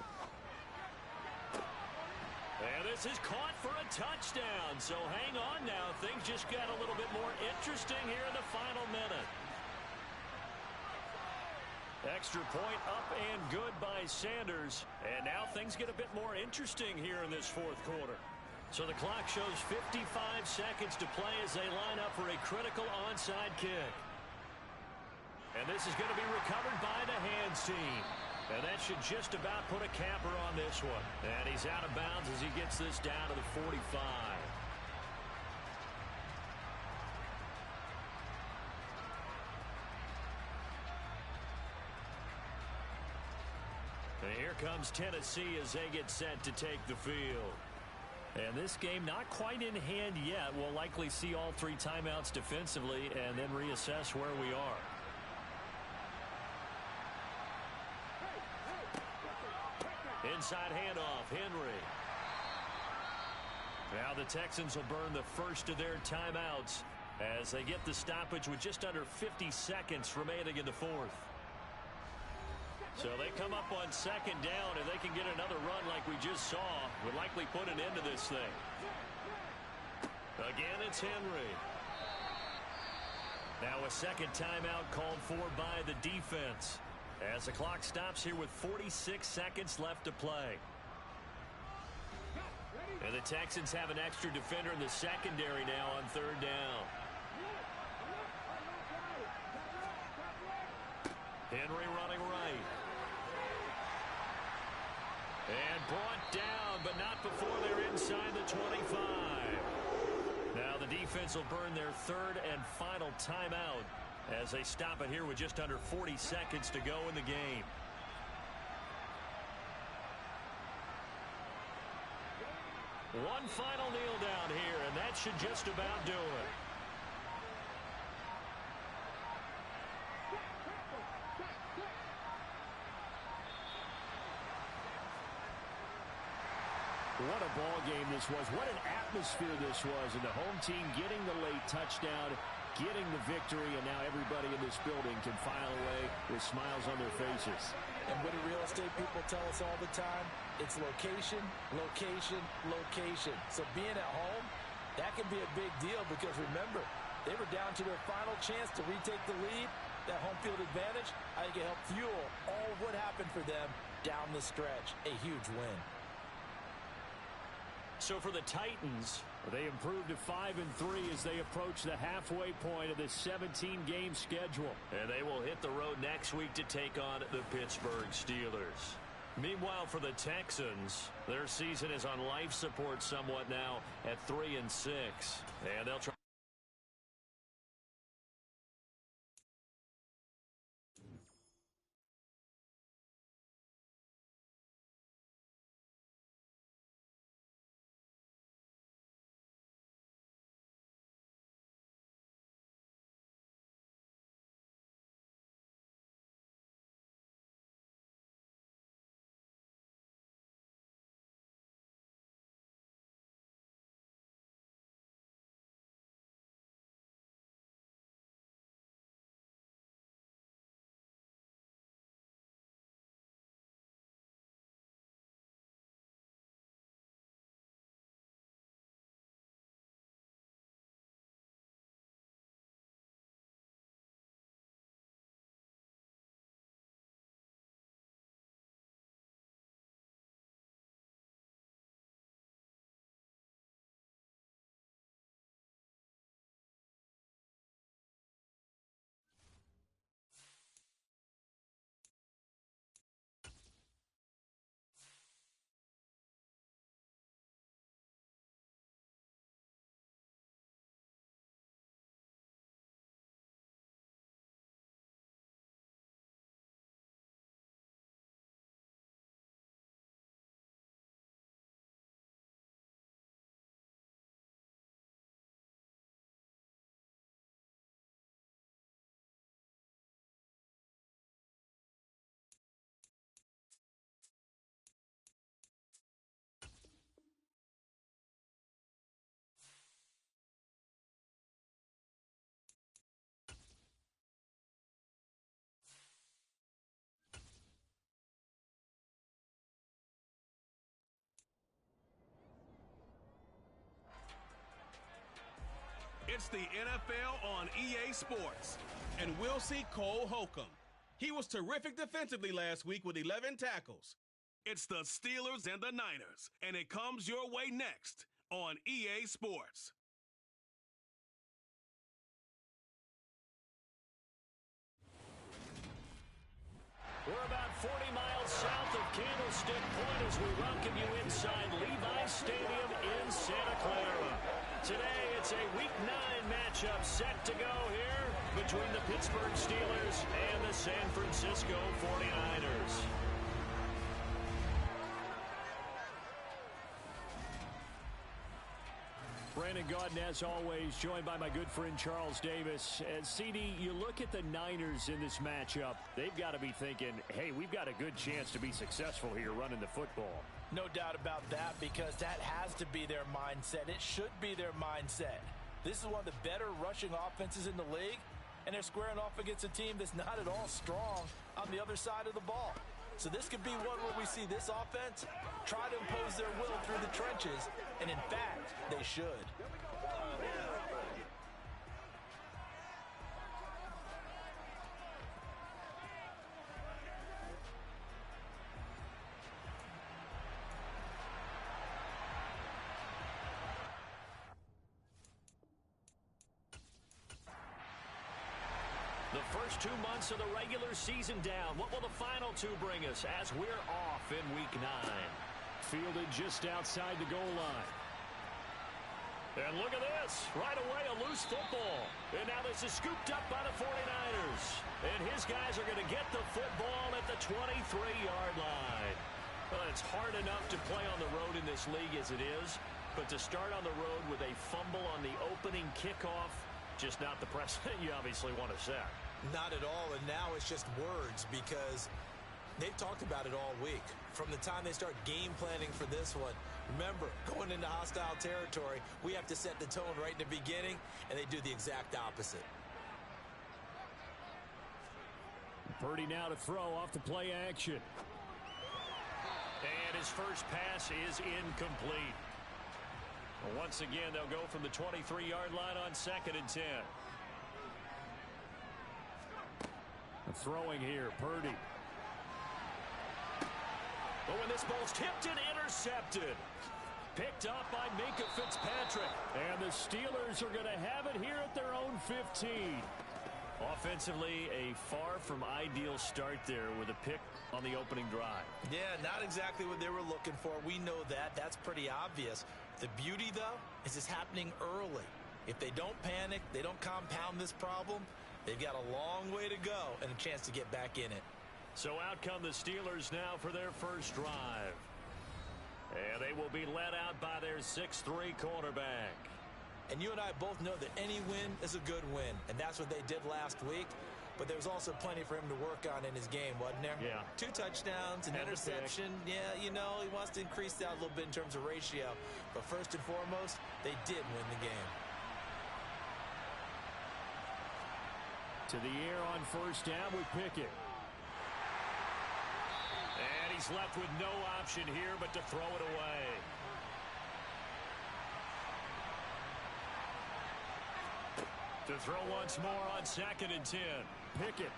And this is caught for a touchdown. So hang on now. Things just got a little bit more interesting here in the final minute. Extra point up and good by Sanders. And now things get a bit more interesting here in this fourth quarter. So the clock shows 55 seconds to play as they line up for a critical onside kick. And this is going to be recovered by the hands team. And that should just about put a capper on this one. And he's out of bounds as he gets this down to the 45. And here comes Tennessee as they get set to take the field. And this game not quite in hand yet. We'll likely see all three timeouts defensively and then reassess where we are. Inside handoff, Henry. Now the Texans will burn the first of their timeouts as they get the stoppage with just under 50 seconds remaining in the fourth. So they come up on second down, and they can get another run like we just saw. Would likely put an end to this thing. Again, it's Henry. Now a second timeout called for by the defense as the clock stops here with 46 seconds left to play. And the Texans have an extra defender in the secondary now on third down. Henry running right. And brought down, but not before they're inside the 25. Now the defense will burn their third and final timeout as they stop it here with just under 40 seconds to go in the game. One final kneel down here, and that should just about do it. What a ball game this was. What an atmosphere this was. And the home team getting the late touchdown, getting the victory, and now everybody in this building can file away with smiles on their faces. And what do real estate people tell us all the time? It's location, location, location. So being at home, that can be a big deal because remember, they were down to their final chance to retake the lead. That home field advantage, I think it helped fuel all of what happened for them down the stretch. A huge win. So for the Titans, they improved to 5-3 as they approach the halfway point of this 17-game schedule. And they will hit the road next week to take on the Pittsburgh Steelers. Meanwhile, for the Texans, their season is on life support somewhat now at 3-6. And they'll try It's the NFL on EA Sports, and we'll see Cole Holcomb. He was terrific defensively last week with 11 tackles. It's the Steelers and the Niners, and it comes your way next on EA Sports. We're about 40 miles south of Candlestick Point as we welcome you inside Levi's Stadium in Santa Clara. Today, it's a Week 9 matchup set to go here between the Pittsburgh Steelers and the San Francisco 49ers. Brandon Gaudin, as always, joined by my good friend Charles Davis. And CD, you look at the Niners in this matchup, they've got to be thinking, hey, we've got a good chance to be successful here running the football. No doubt about that, because that has to be their mindset. It should be their mindset. This is one of the better rushing offenses in the league, and they're squaring off against a team that's not at all strong on the other side of the ball. So this could be one where we see this offense try to impose their will through the trenches, and in fact, they should. The first 2 months of the regular season down. What will the final 2 bring us as we're off in Week 9? Fielded just outside the goal line. And look at this. Right away, a loose football. And now this is scooped up by the 49ers. And his guys are going to get the football at the 23-yard line. Well, it's hard enough to play on the road in this league as it is. But to start on the road with a fumble on the opening kickoff, just not the precedent you obviously want to set. Not at all, and now it's just words, because they've talked about it all week. From the time they start game planning for this one, remember, going into hostile territory, we have to set the tone right in the beginning, and they do the exact opposite. Purdy now to throw off the play action. And his first pass is incomplete. Once again, they'll go from the 23-yard line on 2nd and 10. Throwing here, Purdy. Oh, and this ball's tipped and intercepted. Picked up by Minkah Fitzpatrick. And the Steelers are going to have it here at their own 15. Offensively, a far from ideal start there with a pick on the opening drive. Yeah, not exactly what they were looking for. We know that. That's pretty obvious. The beauty, though, is it's happening early. If they don't panic, they don't compound this problem, they've got a long way to go and a chance to get back in it. So out come the Steelers now for their first drive. And they will be led out by their 6'3 quarterback. And you and I both know that any win is a good win, and that's what they did last week. But there was also plenty for him to work on in his game, wasn't there? Yeah. 2 touchdowns, an interception. Yeah, you know, he wants to increase that a little bit in terms of ratio. But first and foremost, they did win the game. To the air on first down with Pickett. And he's left with no option here but to throw it away. To throw once more on 2nd and 10. Pickett.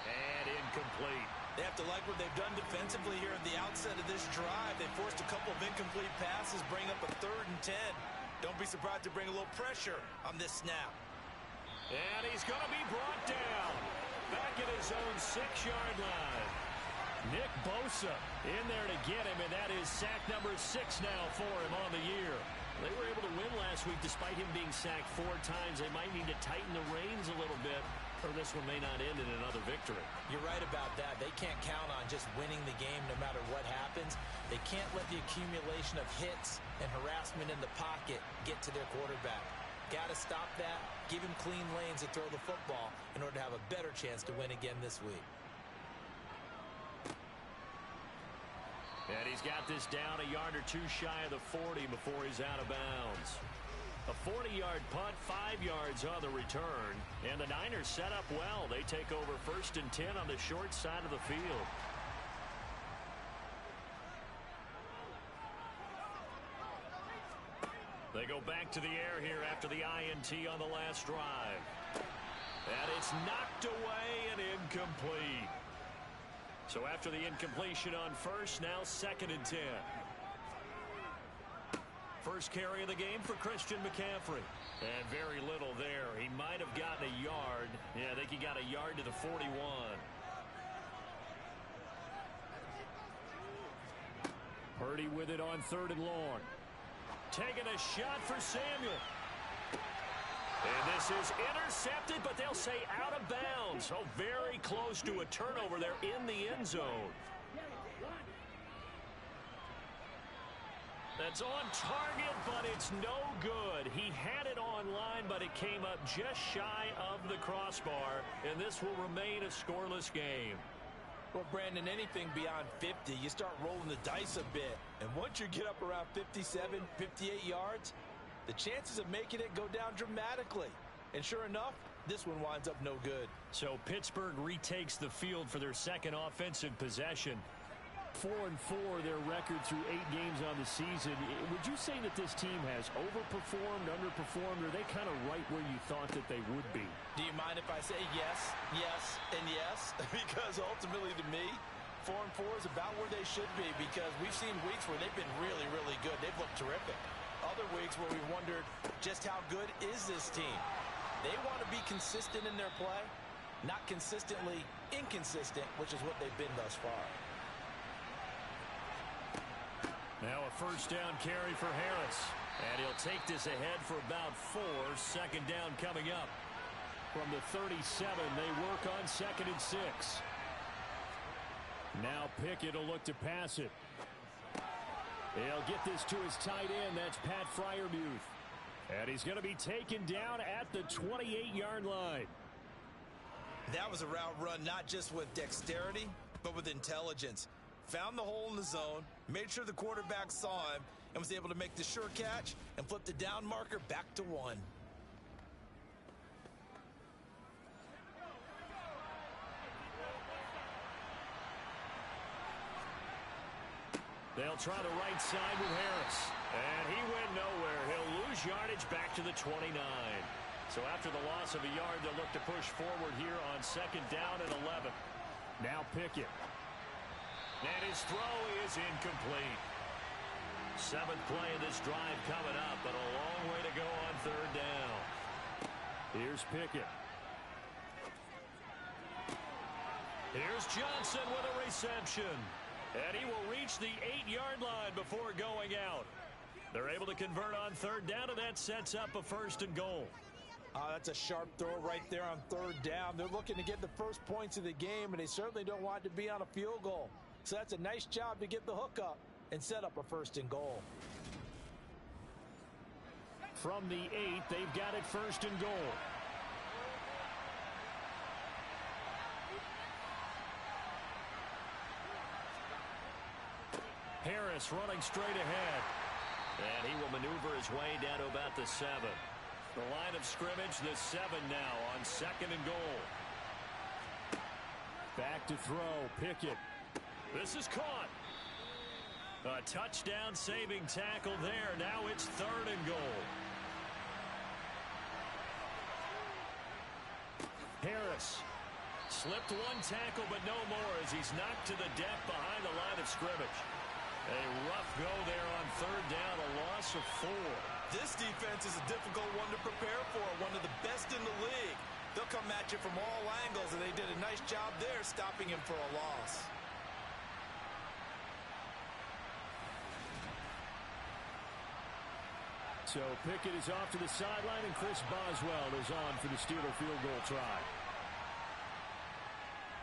And incomplete. They have to like what they've done defensively here at the outset of this drive. They forced a couple of incomplete passes, bring up a 3rd and 10. Don't be surprised to bring a little pressure on this snap. And he's going to be brought down. Back at his own 6-yard line. Nick Bosa in there to get him, and that is sack number 6 now for him on the year. They were able to win last week despite him being sacked 4 times. They might need to tighten the reins a little bit, or this one may not end in another victory. You're right about that. They can't count on just winning the game no matter what happens. They can't let the accumulation of hits and harassment in the pocket get to their quarterback. Got to stop that, give him clean lanes to throw the football in order to have a better chance to win again this week. And he's got this down a yard or 2 shy of the 40 before he's out of bounds. A 40-yard punt, 5 yards on the return. And the Niners set up well. They take over 1st and 10 on the short side of the field. They go back to the air here after the INT on the last drive. And it's knocked away and incomplete. So after the incompletion on first, now 2nd and 10. First carry of the game for Christian McCaffrey. And very little there. He might have gotten a yard. Yeah, I think he got a yard to the 41. Purdy with it on 3rd and long. Taking a shot for Samuel. And this is intercepted, but they'll say out of bounds. Oh, very close to a turnover there in the end zone. That's on target, but it's no good. He had it online, but it came up just shy of the crossbar, and this will remain a scoreless game. Well, Brandon, anything beyond 50, you start rolling the dice a bit. And once you get up around 57, 58 yards, the chances of making it go down dramatically. And sure enough, this one winds up no good. So Pittsburgh retakes the field for their second offensive possession. 4-4 their record through 8 games on the season. Would you say that this team has overperformed, underperformed, or are they kind of right where you thought that they would be? Do you mind if I say yes, yes, and yes? Because ultimately to me, 4-4 is about where they should be, because we've seen weeks where they've been really, really good. They've looked terrific. Other weeks where we wondered just how good is this team. They want to be consistent in their play, not consistently inconsistent, which is what they've been thus far. Now a first down carry for Harris. And he'll take this ahead for about 4. 2nd down coming up. From the 37, they work on 2nd and 6. Now Pickett will look to pass it. He'll get this to his tight end. That's Pat Freiermuth. And he's going to be taken down at the 28-yard line. That was a route run not just with dexterity, but with intelligence. Found the hole in the zone, made sure the quarterback saw him, and was able to make the sure catch and flip the down marker back to 1. They'll try the right side with Harris. And he went nowhere. He'll lose yardage back to the 29. So after the loss of a yard, they'll look to push forward here on 2nd down and 11. Now Pickett. And his throw is incomplete. 7th play of this drive coming up, but a long way to go on 3rd down. Here's Pickett. Here's Johnson with a reception. And he will reach the 8-yard line before going out. They're able to convert on 3rd down, and that sets up a 1st and goal. That's a sharp throw right there on 3rd down. They're looking to get the first points of the game, and they certainly don't want it to be on a field goal. So that's a nice job to get the hook up and set up a 1st and goal. From the 8, they've got it 1st and goal. Harris running straight ahead. And he will maneuver his way down to about the 7. The line of scrimmage, the 7 now on 2nd and goal. Back to throw, Pickett. This is caught. A touchdown saving tackle there. Now it's 3rd and goal. Harris slipped 1 tackle, but no more as he's knocked to the deck behind the line of scrimmage. A rough go there on 3rd down, a loss of 4. This defense is a difficult one to prepare for, one of the best in the league. They'll come at you from all angles, and they did a nice job there stopping him for a loss. So Pickett is off to the sideline, and Chris Boswell is on for the Steeler field goal try.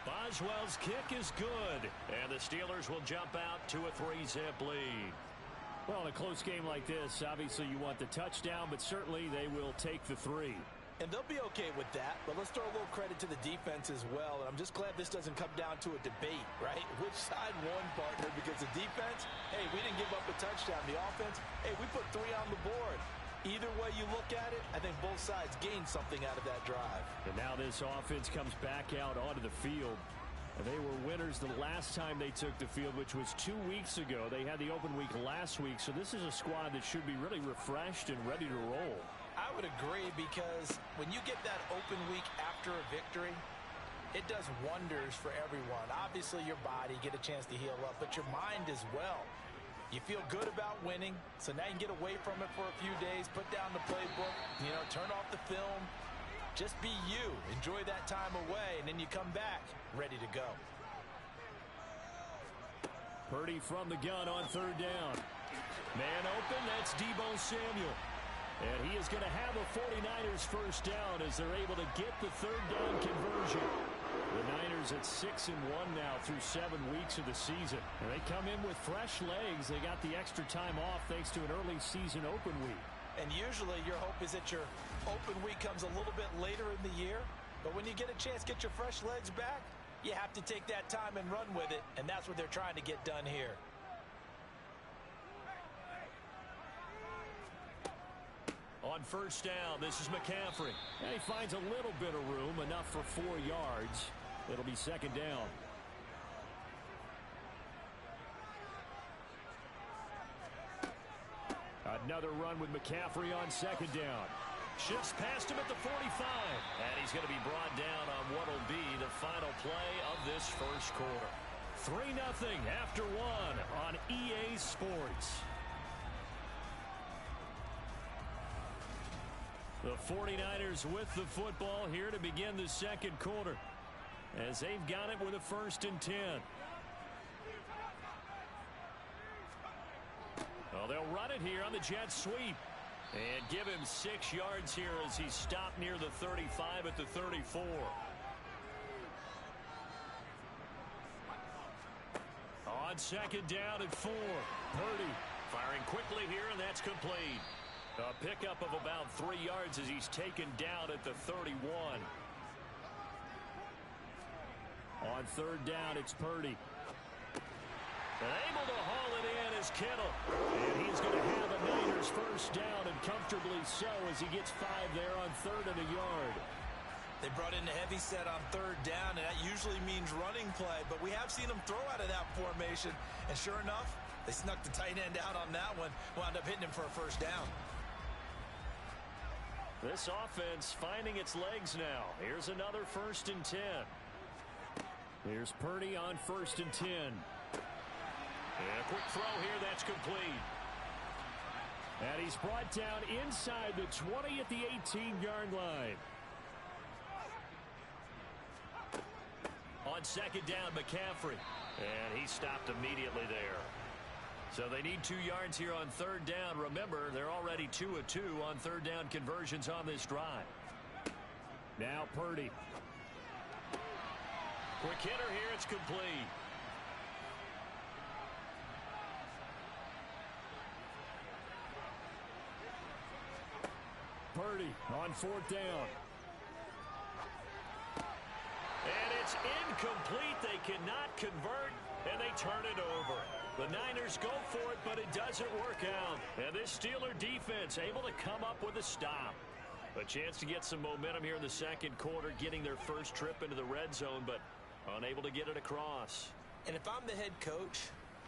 Boswell's kick is good, and the Steelers will jump out to a 3-zip lead. Well, in a close game like this, obviously you want the touchdown, but certainly they will take the 3. And they'll be okay with that, but let's throw a little credit to the defense as well. And I'm just glad this doesn't come down to a debate, right? Which side won, partner? Because the defense, hey, we didn't give up a touchdown. The offense, hey, we put 3 on the board. Either way you look at it, I think both sides gained something out of that drive. And now this offense comes back out onto the field. And they were winners the last time they took the field, which was 2 weeks ago. They had the open week last week, so this is a squad that should be really refreshed and ready to roll. I would agree, because when you get that open week after a victory, it does wonders for everyone. Obviously, your body, get a chance to heal up, but your mind as well. You feel good about winning, so now you can get away from it for a few days, put down the playbook, turn off the film. Just be you. Enjoy that time away, and then you come back ready to go. Purdy from the gun on third down. Man open, that's Deebo Samuel. And he is going to have a 49ers first down as they're able to get the third down conversion. The Niners at 6-1 now through 7 weeks of the season. And they come in with fresh legs. They got the extra time off thanks to an early season open week. And usually your hope is that your open week comes a little bit later in the year. But when you get a chance to get your fresh legs back, you have to take that time and run with it. And that's what they're trying to get done here. On first down, this is McCaffrey. And he finds a little bit of room, enough for 4 yards. It'll be second down. Another run with McCaffrey on second down. Shifts past him at the 45. And he's going to be brought down on what will be the final play of this first quarter. 3-0 after 1 on EA Sports. The 49ers with the football here to begin the second quarter, as they've got it with a 1st and 10. Well, they'll run it here on the jet sweep and give him 6 yards here as he stopped near the 35 at the 34. On second down at 4, Purdy firing quickly here, and that's complete. A pickup of about 3 yards as he's taken down at the 31. On third down, it's Purdy. And able to haul it in is Kittle. And he's going to have a Niners first down, and comfortably so, as he gets 5 there on 3rd and a yard. They brought in the heavy set on third down, and that usually means running play. But we have seen them throw out of that formation. And sure enough, they snuck the tight end out on that one. Wound up hitting him for a first down. This offense finding its legs now. Here's another 1st and 10. Here's Purdy on 1st and 10. And a quick throw here, that's complete. And he's brought down inside the 20 at the 18-yard line. On second down, McCaffrey. And he stopped immediately there. So they need 2 yards here on third down. Remember, they're already 2 of 2 on third down conversions on this drive. Now Purdy. Quick hitter here, it's complete. Purdy on 4th down. And it's incomplete. They cannot convert, and they turn it over. The Niners go for it, but it doesn't work out. And this Steeler defense able to come up with a stop. A chance to get some momentum here in the second quarter, getting their first trip into the red zone, but unable to get it across. And if I'm the head coach,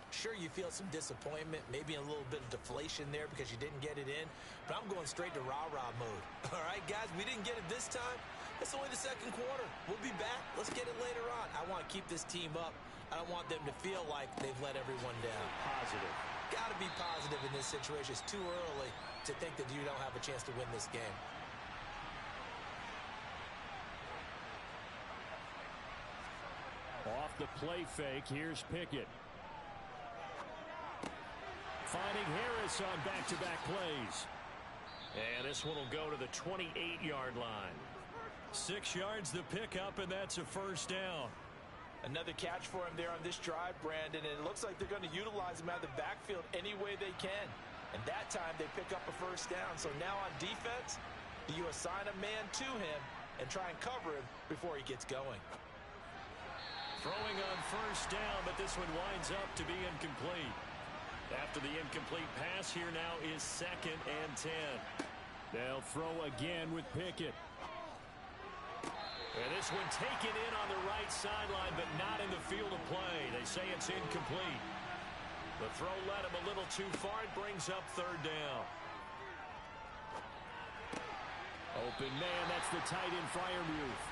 sure, you feel some disappointment, maybe a little bit of deflation there because you didn't get it in, but I'm going straight to rah-rah mode. All right, guys, we didn't get it this time. It's only the second quarter. We'll be back. Let's get it later on. I want to keep this team up. I don't want them to feel like they've let everyone down. Positive. Got to be positive in this situation. It's too early to think that you don't have a chance to win this game. Off the play fake, here's Pickett. Finding Harris on back-to-back plays. And this one will go to the 28-yard line. 6 yards the pickup, and that's a first down. Another catch for him there on this drive, Brandon, and it looks like they're going to utilize him out of the backfield any way they can. And that time they pick up a first down. So now on defense, you assign a man to him and try and cover him before he gets going. Throwing on first down, but this one winds up to be incomplete. After the incomplete pass, here now is 2nd and 10. They'll throw again with Pickett. And this one taken in on the right sideline, but not in the field of play. They say it's incomplete. The throw led him a little too far. It brings up third down. Open man, that's the tight end Freiermuth.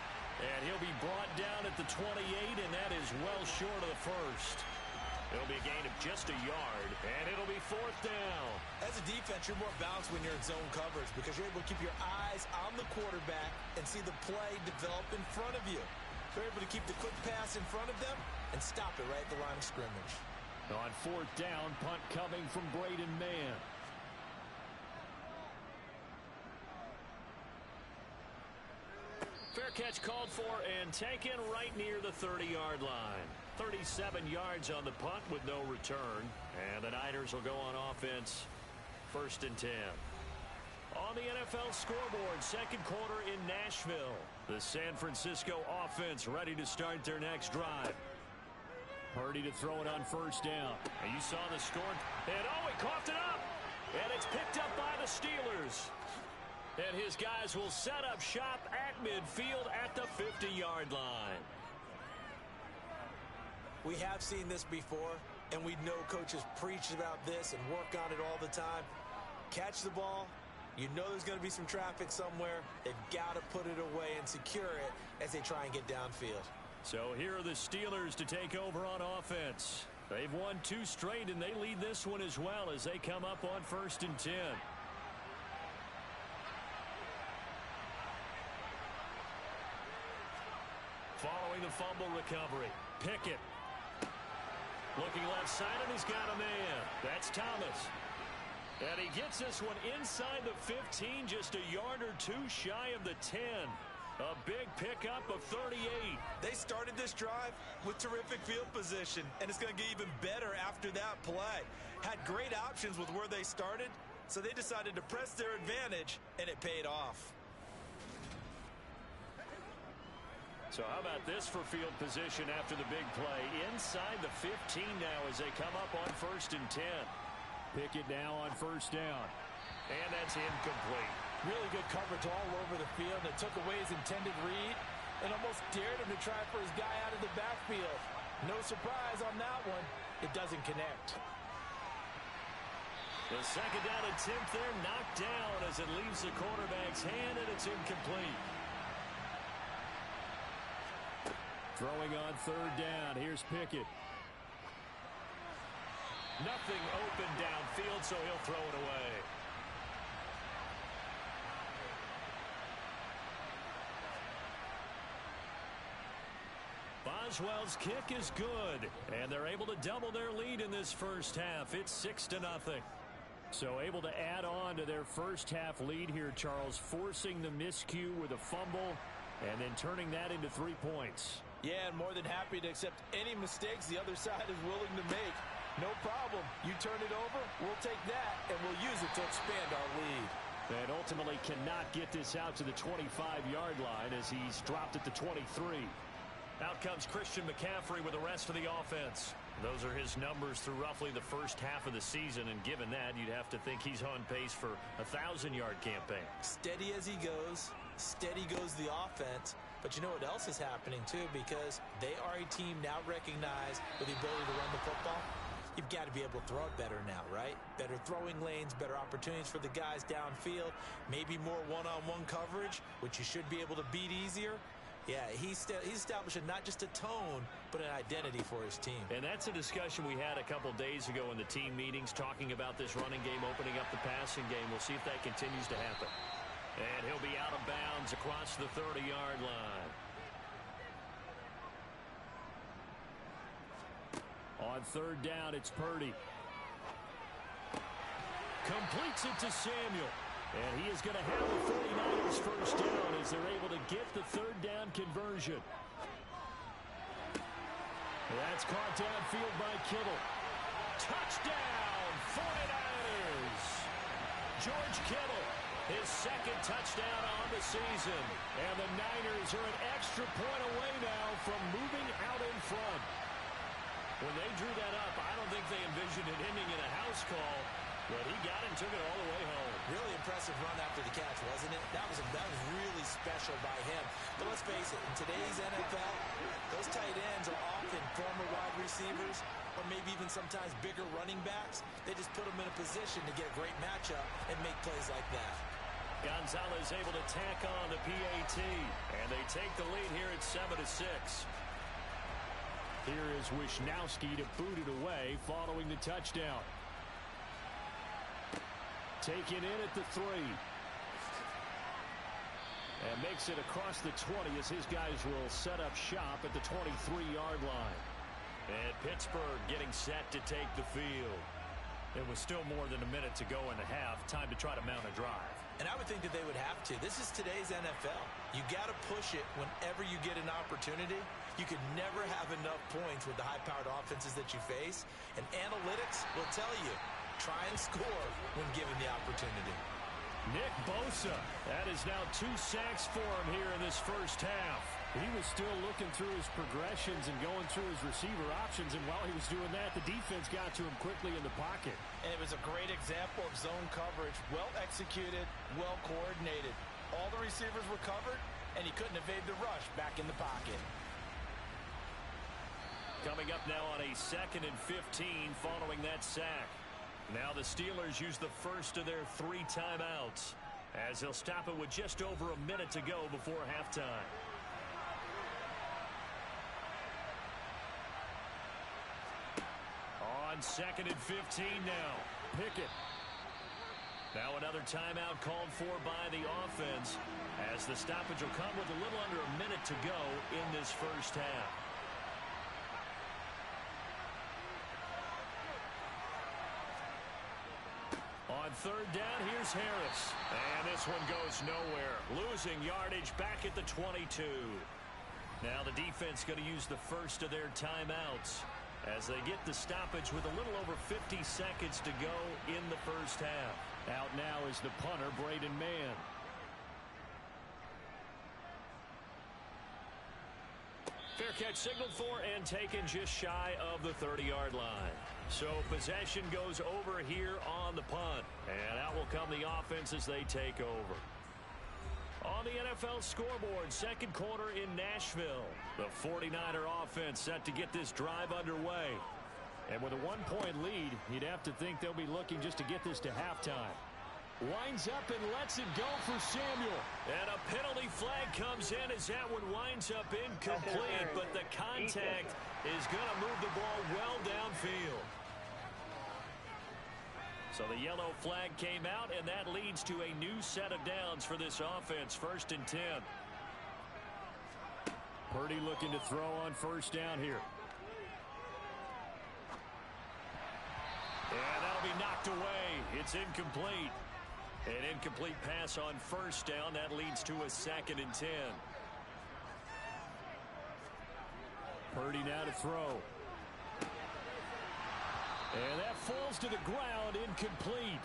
And he'll be brought down at the 28, and that is well short of the first. It'll be a gain of just a yard, and it'll be fourth down. As a defense, you're more balanced when you're in zone coverage because you're able to keep your eyes on the quarterback and see the play develop in front of you. You're able to keep the quick pass in front of them and stop it right at the line of scrimmage. On fourth down, punt coming from Braden Mann. Fair catch called for and taken right near the 30-yard line. 37 yards on the punt with no return. And the Niners will go on offense. First and 10. On the NFL scoreboard, second quarter in Nashville. The San Francisco offense ready to start their next drive. Purdy to throw it on first down. And you saw the score. And oh, he coughed it up. And it's picked up by the Steelers. And his guys will set up shop at midfield at the 50-yard line. We have seen this before, and we know coaches preach about this and work on it all the time. Catch the ball. You know there's going to be some traffic somewhere. They've got to put it away and secure it as they try and get downfield. So here are the Steelers to take over on offense. They've won 2 straight, and they lead this one as well as they come up on first and 10. Following the fumble recovery, Pickett. Looking left side, and he's got a man. That's Thomas. And he gets this one inside the 15, just a yard or 2 shy of the 10. A big pickup of 38. They started this drive with terrific field position, and it's going to get even better after that play. Had great options with where they started, so they decided to press their advantage, and it paid off. So how about this for field position after the big play? Inside the 15 now as they come up on first and 10. Pickett now on first down. And that's incomplete. Really good coverage all over the field. It took away his intended read and almost dared him to try for his guy out of the backfield. No surprise on that one. It doesn't connect. The second down attempt there knocked down as it leaves the quarterback's hand, and it's incomplete. Throwing on third down. Here's Pickett. Nothing open downfield, so he'll throw it away. Boswell's kick is good, and they're able to double their lead in this first half. It's 6-0. So able to add on to their first half lead here, Charles, forcing the miscue with a fumble and then turning that into 3 points. Yeah, and more than happy to accept any mistakes the other side is willing to make. No problem. You turn it over, we'll take that, and we'll use it to expand our lead. And ultimately cannot get this out to the 25-yard line as he's dropped at the 23. Out comes Christian McCaffrey with the rest of the offense. Those are his numbers through roughly the first half of the season, and given that, you'd have to think he's on pace for a 1,000-yard campaign. Steady as he goes, steady goes the offense. But you know what else is happening, too, because they are a team now recognized with the ability to run the football. You've got to be able to throw it better now, right? Better throwing lanes, better opportunities for the guys downfield, maybe more one-on-one coverage, which you should be able to beat easier. Yeah, he's establishing not just a tone, but an identity for his team. And that's a discussion we had a couple days ago in the team meetings, talking about this running game, opening up the passing game. We'll see if that continues to happen. And he'll be out of bounds across the 30-yard line. On third down, it's Purdy. Completes it to Samuel. And he is going to have the 49ers first down as they're able to get the third down conversion. That's caught downfield by Kittle. Touchdown, 49ers! George Kittle, his second touchdown on the season. And the Niners are an extra point away now from moving out in front. When they drew that up, I don't think they envisioned it ending in a house call. But he got it and took it all the way home. Really impressive run after the catch, wasn't it? That was really special by him. But let's face it, in today's NFL, those tight ends are often former wide receivers or maybe even sometimes bigger running backs. They just put them in a position to get a great matchup and make plays like that. Gonzalez able to tack on the PAT, and they take the lead here at 7-6. Here is Wisnowski to boot it away following the touchdown. Taken in at the 3. And makes it across the 20 as his guys will set up shop at the 23-yard line. And Pittsburgh getting set to take the field. It was still more than a minute to go in the half. Time to try to mount a drive. And I would think that they would have to. This is today's NFL. You got to push it whenever you get an opportunity. You could never have enough points with the high-powered offenses that you face. And analytics will tell you, try and score when given the opportunity. Nick Bosa. That is now 2 sacks for him here in this first half. He was still looking through his progressions and going through his receiver options, and while he was doing that, the defense got to him quickly in the pocket. And it was a great example of zone coverage. Well executed, well coordinated. All the receivers were covered, and he couldn't evade the rush back in the pocket. Coming up now on a 2nd and 15 following that sack. Now the Steelers use the first of their 3 timeouts as they'll stop it with just over a minute to go before halftime. On 2nd and 15 now. Pickett. Now another timeout called for by the offense as the stoppage will come with a little under a minute to go in this first half. On 3rd down, here's Harris. And this one goes nowhere. Losing yardage back at the 22. Now the defense going to use the first of their timeouts as they get the stoppage with a little over 50 seconds to go in the first half. Out now is the punter, Braden Mann. Fair catch signaled for and taken just shy of the 30-yard line. So possession goes over here on the punt. And out will come the offense as they take over. On the NFL scoreboard, 2nd quarter in Nashville. The 49er offense set to get this drive underway. And with a 1-point lead, you'd have to think they'll be looking just to get this to halftime. Winds up and lets it go for Samuel. And a penalty flag comes in as that one winds up incomplete. But the contact is going to move the ball well downfield. So the yellow flag came out, and that leads to a new set of downs for this offense. 1st and 10. Purdy looking to throw on 1st down here. And that'll be knocked away. It's incomplete. An incomplete pass on 1st down. That leads to a 2nd and 10. Purdy now to throw. And that falls to the ground, incomplete.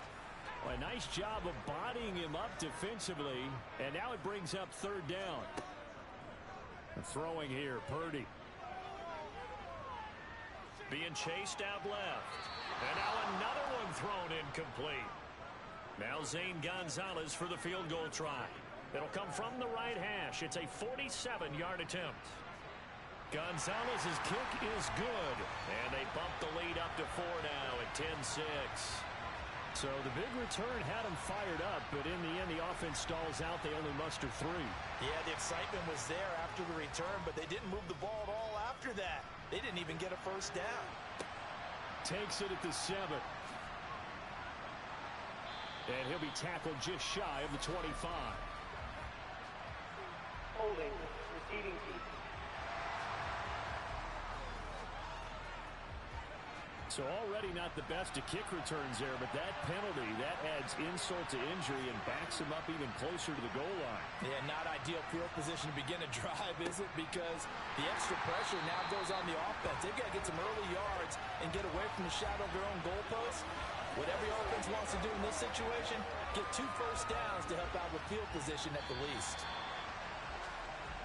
Well, a nice job of bodying him up defensively. And now it brings up 3rd down. And throwing here, Purdy. Being chased out left. And now another one thrown incomplete. Now Zane Gonzalez for the field goal try. It'll come from the right hash. It's a 47-yard attempt. Gonzalez's kick is good. And they bump the lead up to 4 now at 10-6. So the big return had them fired up, but in the end, the offense stalls out. They only muster 3. Yeah, the excitement was there after the return, but they didn't move the ball at all after that. They didn't even get a 1st down. Takes it at the 7. And he'll be tackled just shy of the 25. Holding. Receiving team. So already not the best of kick returns there, but that penalty, that adds insult to injury and backs him up even closer to the goal line. Yeah, not ideal field position to begin a drive, is it? Because the extra pressure now goes on the offense. They've got to get some early yards and get away from the shadow of their own goalposts. What every offense wants to do in this situation, get 2 first downs to help out with field position at the least.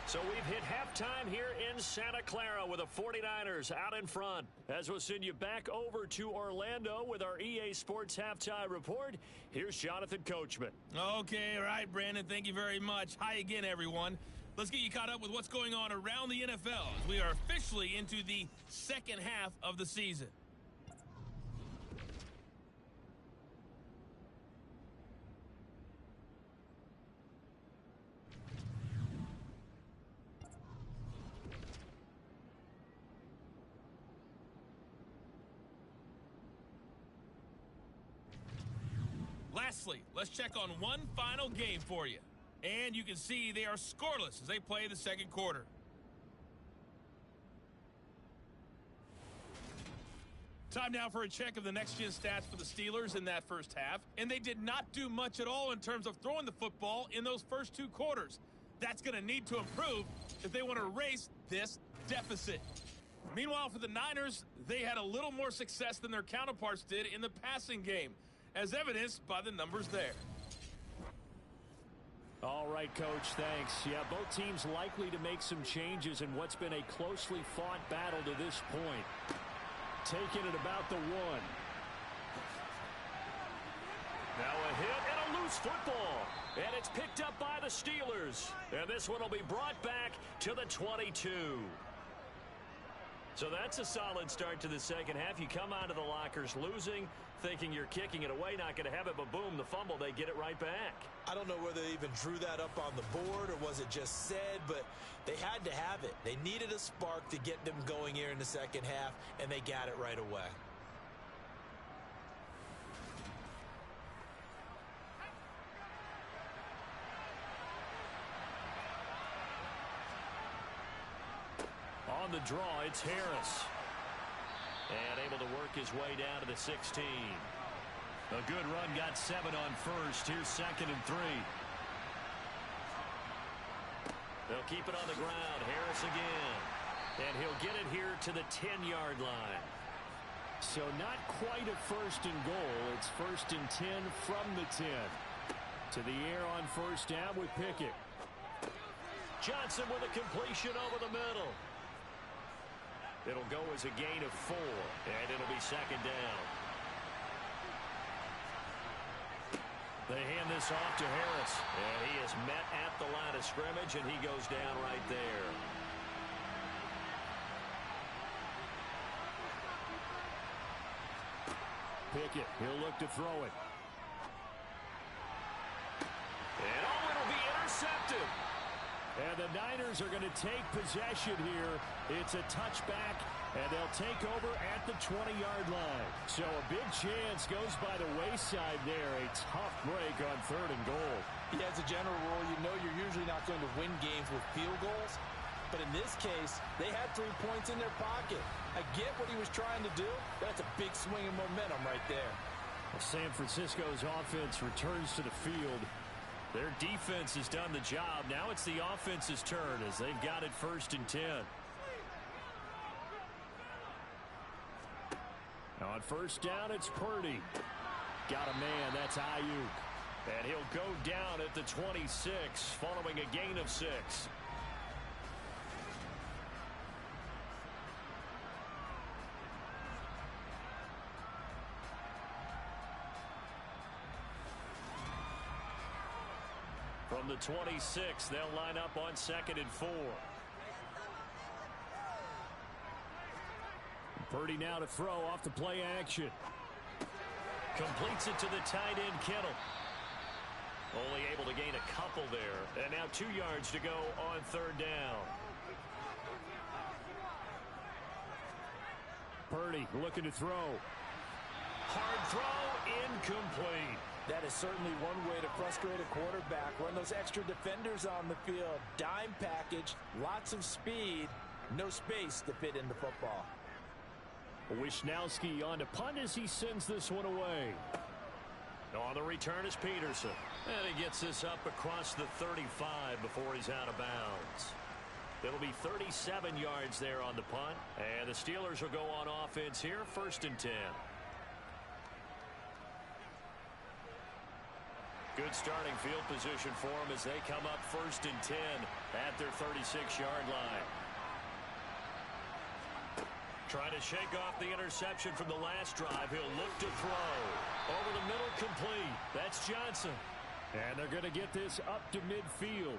So we've hit halftime here in Santa Clara with the 49ers out in front. As we'll send you back over to Orlando with our EA Sports Halftime Report, here's Jonathan Coachman. Okay, all right, Brandon, thank you very much. Hi again, everyone. Let's get you caught up with what's going on around the NFL as we are officially into the second half of the season. Lastly, let's check on one final game for you. And you can see they are scoreless as they play the second quarter. Time now for a check of the next-gen stats for the Steelers in that first half. And they did not do much at all in terms of throwing the football in those first two quarters. That's going to need to improve if they want to erase this deficit. Meanwhile, for the Niners, they had a little more success than their counterparts did in the passing game, as evidenced by the numbers there. All right, Coach, thanks. Yeah, both teams likely to make some changes in what's been a closely fought battle to this point. Taking it about the one. Now a hit and a loose football. And it's picked up by the Steelers. And this one will be brought back to the 22. So that's a solid start to the second half. You come out of the lockers losing, thinking you're kicking it away, not going to have it, but boom, the fumble, they get it right back. I don't know whether they even drew that up on the board or was it just said, but they had to have it. They needed a spark to get them going here in the second half, and they got it right away. On the draw, it's Harris. And able to work his way down to the 16. A good run, got 7 on first. Here's 2nd and 3. They'll keep it on the ground. Harris again. And he'll get it here to the 10-yard line. So not quite a 1st and goal. It's 1st and 10 from the 10. To the air on 1st down with Pickett. Johnson with a completion over the middle. It'll go as a gain of 4, and it'll be 2nd down. They hand this off to Harris, and he is met at the line of scrimmage, and he goes down right there. Pickett, he'll look to throw it. And oh, it'll be intercepted. And the Niners are going to take possession here. It's a touchback, and they'll take over at the 20-yard line. So a big chance goes by the wayside there. A tough break on 3rd and goal. Yeah, as a general rule, you know you're usually not going to win games with field goals. But in this case, they had 3 points in their pocket. I get what he was trying to do. That's a big swing of momentum right there. Well, San Francisco's offense returns to the field. Their defense has done the job. Now it's the offense's turn as they've got it 1st and 10. On 1st down, it's Purdy. Got a man, that's Ayuk. And he'll go down at the 26 following a gain of 6. From the 26, they'll line up on 2nd and 4. Purdy now to throw off the play action. Completes it to the tight end, Kittle. Only able to gain a couple there. And now 2 yards to go on 3rd down. Purdy looking to throw. Hard throw, incomplete. That is certainly one way to frustrate a quarterback. Run those extra defenders on the field. Dime package, lots of speed, no space to fit in the football. Wisnowski on to punt as he sends this one away. On the return is Peterson. And he gets this up across the 35 before he's out of bounds. It'll be 37 yards there on the punt. And the Steelers will go on offense here, 1st and 10. Good starting field position for them as they come up 1st and 10 at their 36-yard line. Trying to shake off the interception from the last drive. He'll look to throw. Over the middle, complete. That's Johnson. And they're going to get this up to midfield.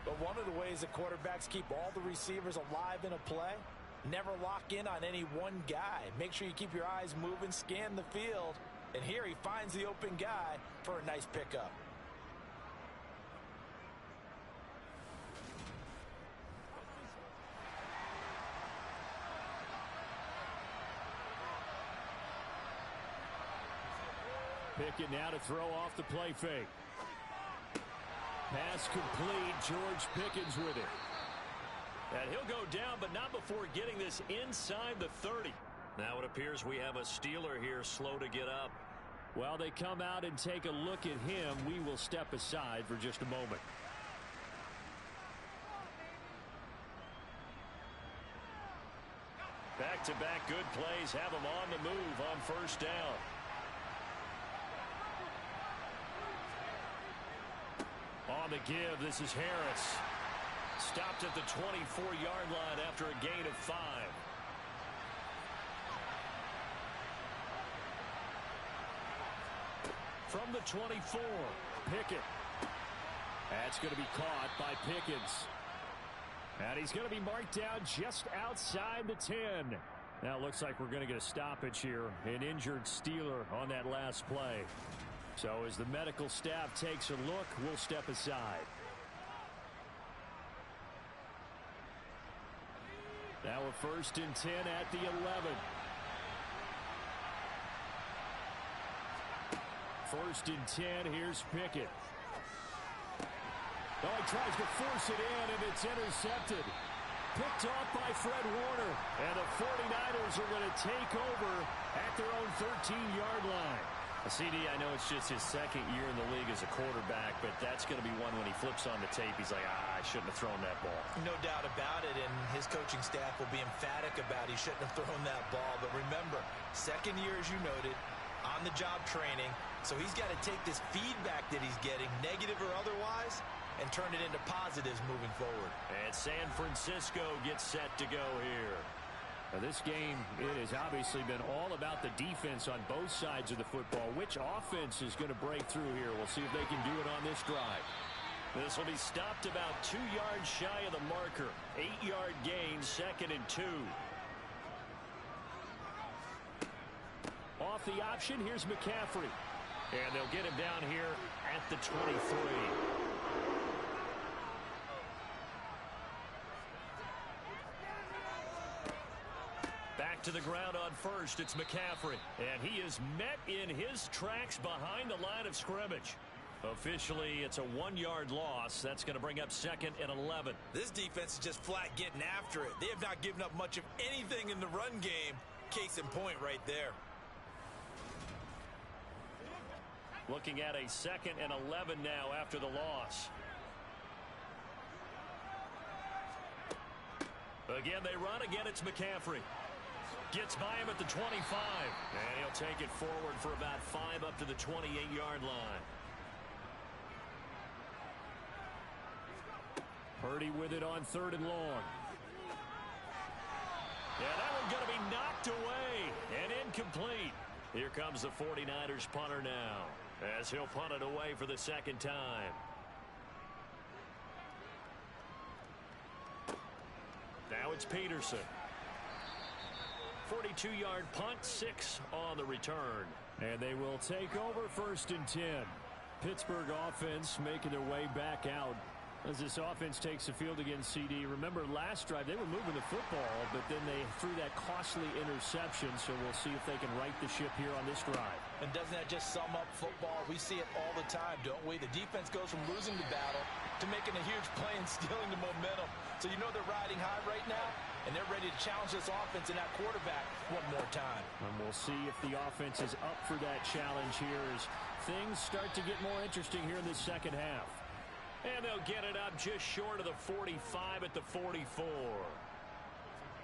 But one of the ways that quarterbacks keep all the receivers alive in a play, never lock in on any one guy. Make sure you keep your eyes moving, scan the field. And here he finds the open guy for a nice pickup. Pickett now to throw off the play fake. Pass complete. George Pickens with it. And he'll go down, but not before getting this inside the 30. Now it appears we have a Steeler here slow to get up. While they come out and take a look at him, we will step aside for just a moment. Back-to-back good plays have him on the move on 1st down. On the give, this is Harris. Stopped at the 24-yard line after a gain of 5. From the 24, Pickett. That's going to be caught by Pickens. And he's going to be marked down just outside the 10. Now it looks like we're going to get a stoppage here. An injured Steeler on that last play. So as the medical staff takes a look, we'll step aside. Now a 1st and 10 at the 11. 1st and 10, here's Pickett. Oh, he tries to force it in, and it's intercepted. Picked off by Fred Warner. And the 49ers are going to take over at their own 13-yard line. CD, I know it's just his 2nd year in the league as a quarterback, but that's going to be one when he flips on the tape. He's like, I shouldn't have thrown that ball. No doubt about it, and his coaching staff will be emphatic about he shouldn't have thrown that ball. But remember, 2nd year, as you noted, on-the-job training. So he's got to take this feedback that he's getting, negative or otherwise, and turn it into positives moving forward. And San Francisco gets set to go here. Now this game, it has obviously been all about the defense on both sides of the football. Which offense is going to break through here? We'll see if they can do it on this drive. This will be stopped about 2 yards shy of the marker. 8-yard gain, 2nd and 2. Off the option, here's McCaffrey. And they'll get him down here at the 23. Back to the ground on 1st, it's McCaffrey. And he is met in his tracks behind the line of scrimmage. Officially, it's a 1-yard loss. That's going to bring up 2nd and 11. This defense is just flat getting after it. They have not given up much of anything in the run game. Case in point right there. Looking at a 2nd and 11 now after the loss. Again, they run. Again, it's McCaffrey. Gets by him at the 25. And he'll take it forward for about 5 up to the 28-yard line. Purdy with it on 3rd and long. Yeah, that one's going to be knocked away and incomplete. Here comes the 49ers punter now, as he'll punt it away for the 2nd time. Now it's Peterson. 42-yard punt, 6 on the return. And they will take over 1st and 10. Pittsburgh offense making their way back out as this offense takes the field against CD. Remember, last drive, they were moving the football, but then they threw that costly interception, so we'll see if they can right the ship here on this drive. And doesn't that just sum up football? We see it all the time, don't we? The defense goes from losing the battle to making a huge play and stealing the momentum. So you know they're riding high right now, and they're ready to challenge this offense and that quarterback one more time. And we'll see if the offense is up for that challenge here as things start to get more interesting here in this 2nd half. And they'll get it up just short of the 45 at the 44.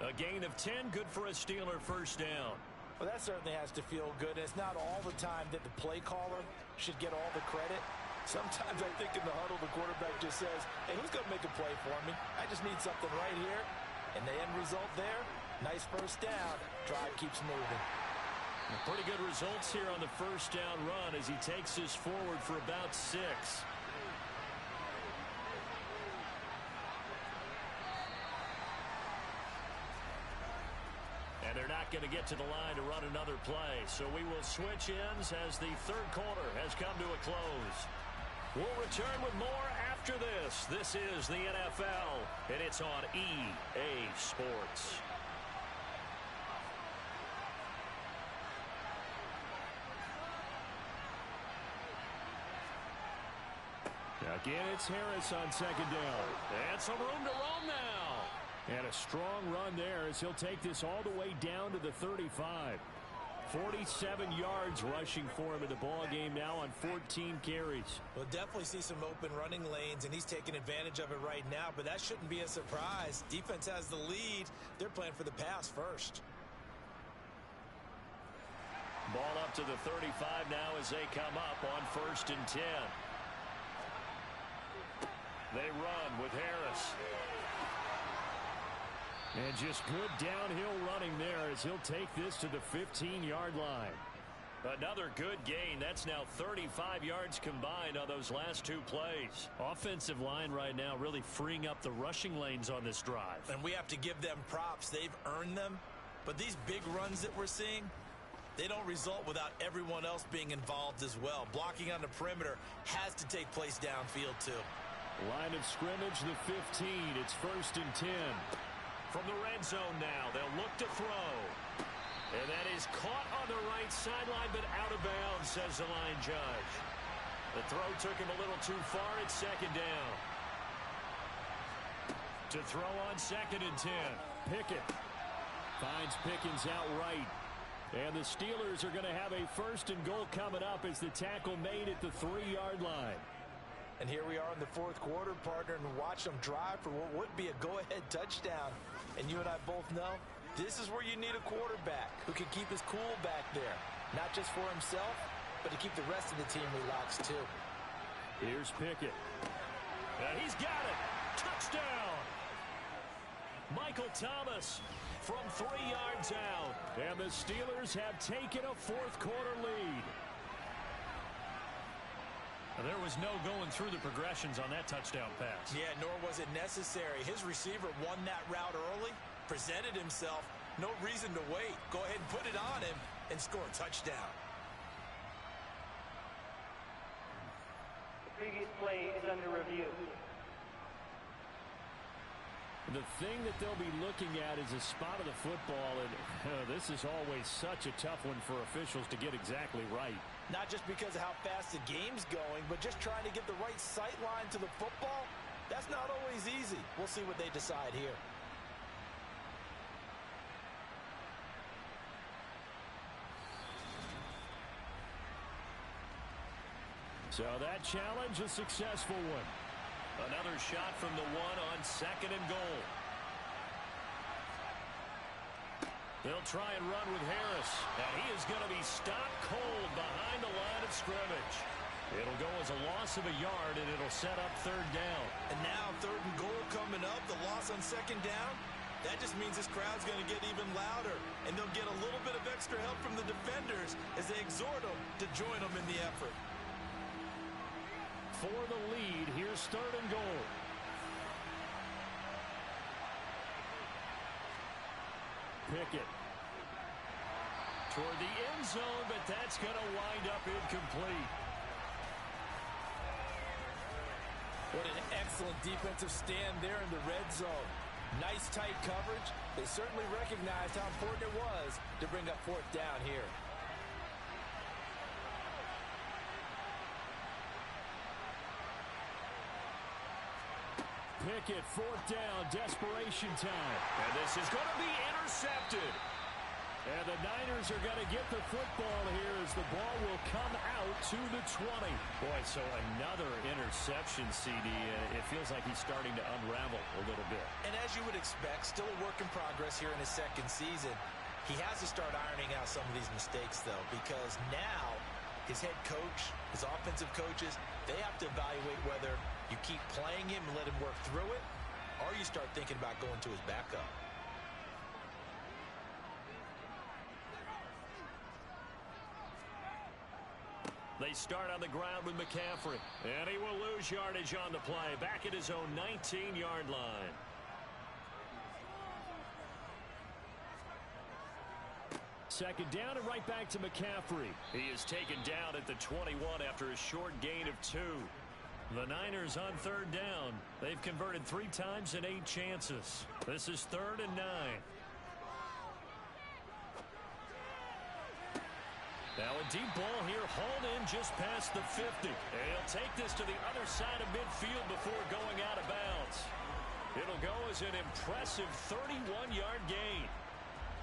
A gain of 10, good for a Steeler 1st down. Well, that certainly has to feel good. And it's not all the time that the play caller should get all the credit. Sometimes I think in the huddle, the quarterback just says, hey, who's going to make a play for me? I just need something right here. And the end result there, nice first down. Drive keeps moving. Pretty good results here on the first down run as he takes this forward for about 6. And they're not going to get to the line to run another play. So we will switch ends as the third quarter has come to a close. We'll return with more after this. This is the NFL, and it's on EA Sports. Again, it's Harris on second down. And some room to roam now. And a strong run there as he'll take this all the way down to the 35. 47 yards rushing for him in the ball game now on 14 carries. We'll definitely see some open running lanes, and he's taking advantage of it right now, but that shouldn't be a surprise. Defense has the lead. They're playing for the pass first. Ball up to the 35 now as they come up on 1st and 10. They run with Harris. And just good downhill running there as he'll take this to the 15-yard line. Another good gain. That's now 35 yards combined on those last 2 plays. Offensive line right now really freeing up the rushing lanes on this drive. And we have to give them props. They've earned them. But these big runs that we're seeing, they don't result without everyone else being involved as well. Blocking on the perimeter has to take place downfield too. Line of scrimmage, the 15. It's 1st and 10. From the red zone now, they'll look to throw. And that is caught on the right sideline, but out of bounds, says the line judge. The throw took him a little too far. It's 2nd down. To throw on 2nd and 10. Pickett finds Pickens outright. And the Steelers are going to have a 1st and goal coming up as the tackle made at the 3-yard line. And here we are in the 4th quarter, partner, and watch them drive for what would be a go-ahead touchdown. And you and I both know this is where you need a quarterback who can keep his cool back there. Not just for himself, but to keep the rest of the team relaxed too. Here's Pickett. And he's got it. Touchdown. Michael Thomas from 3 yards out. And the Steelers have taken a 4th quarter lead. There was no going through the progressions on that touchdown pass. Yeah, nor was it necessary. His receiver won that route early, presented himself. No reason to wait. Go ahead and put it on him and score a touchdown. The previous play is under review. The thing that they'll be looking at is a spot of the football, and this is always such a tough one for officials to get exactly right. Not just because of how fast the game's going, but just trying to get the right sight line to the football. That's not always easy. We'll see what they decide here. So that challenge, a successful one. Another shot from the 1 on 2nd and goal. They'll try and run with Harris. And he is going to be stopped cold behind the line of scrimmage. It'll go as a loss of a yard, and it'll set up 3rd down. And now 3rd and goal coming up. The loss on 2nd down. That just means this crowd's going to get even louder. And they'll get a little bit of extra help from the defenders as they exhort them to join them in the effort. For the lead, here's 3rd and goal. Pickett. Toward the end zone, but that's going to wind up incomplete. What an excellent defensive stand there in the red zone. Nice tight coverage. They certainly recognized how important it was to bring up 4th down here. Pickett, 4th down, desperation time. And this is going to be intercepted. And the Niners are going to get the football here as the ball will come out to the 20. Boy, so another interception, CD. It feels like he's starting to unravel a little bit. And as you would expect, still a work in progress here in his 2nd season. He has to start ironing out some of these mistakes, though, because now his head coach, his offensive coaches, they have to evaluate whether you keep playing him and let him work through it, or you start thinking about going to his backup. They start on the ground with McCaffrey, and he will lose yardage on the play, back at his own 19-yard line. Second down and right back to McCaffrey. He is taken down at the 21 after a short gain of 2. The Niners on third down. They've converted 3 times in 8 chances. This is 3rd and 9. Now a deep ball here, hauled in just past the 50. And he'll take this to the other side of midfield before going out of bounds. It'll go as an impressive 31-yard gain.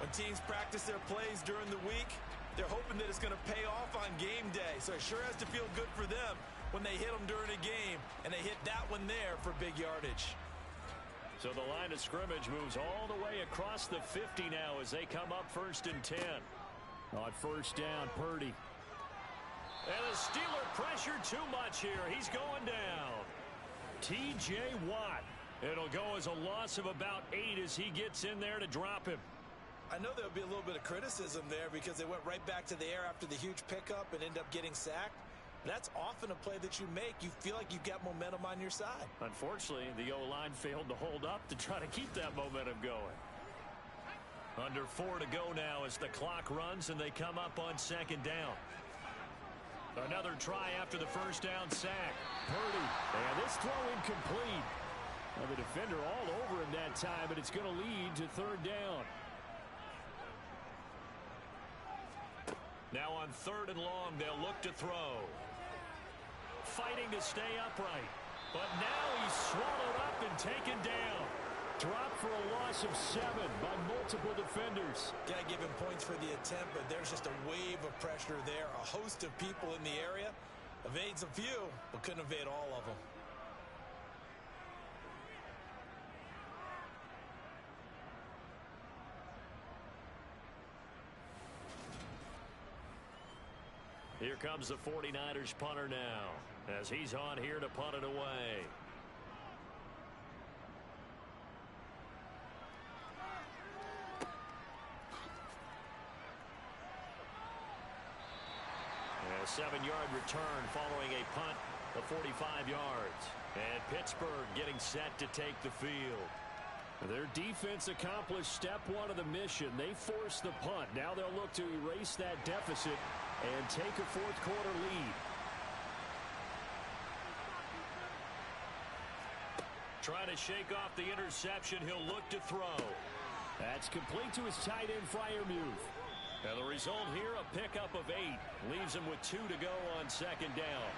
When teams practice their plays during the week, they're hoping that it's going to pay off on game day. So it sure has to feel good for them when they hit them during a game, and they hit that one there for big yardage. So the line of scrimmage moves all the way across the 50 now as they come up 1st and 10. On first down, Purdy. And the Steeler pressure too much here. He's going down. T.J. Watt. It'll go as a loss of about 8 as he gets in there to drop him. I know there'll be a little bit of criticism there because they went right back to the air after the huge pickup and end up getting sacked. That's often a play that you make. You feel like you've got momentum on your side. Unfortunately, the O-line failed to hold up to try to keep that momentum going. Under 4 to go now as the clock runs and they come up on 2nd down. Another try after the first down sack. Purdy, and this throw incomplete. Well, the defender all over him that time, but it's going to lead to 3rd down. Now on 3rd and long, they'll look to throw. Fighting to stay upright. But now he's swallowed up and taken down. Dropped for a loss of 7 by multiple defenders. Got to give him points for the attempt, but there's just a wave of pressure there. A host of people in the area. Evades a few, but couldn't evade all of them. Here comes the 49ers punter now as he's on here to punt it away. A 7-yard return following a punt of 45 yards. And Pittsburgh getting set to take the field. Their defense accomplished step 1 of the mission. They forced the punt. Now they'll look to erase that deficit and take a 4th quarter lead. Trying to shake off the interception. He'll look to throw. That's complete to his tight end, Freiermuth. And the result here, a pickup of 8. Leaves him with 2 to go on 2nd down.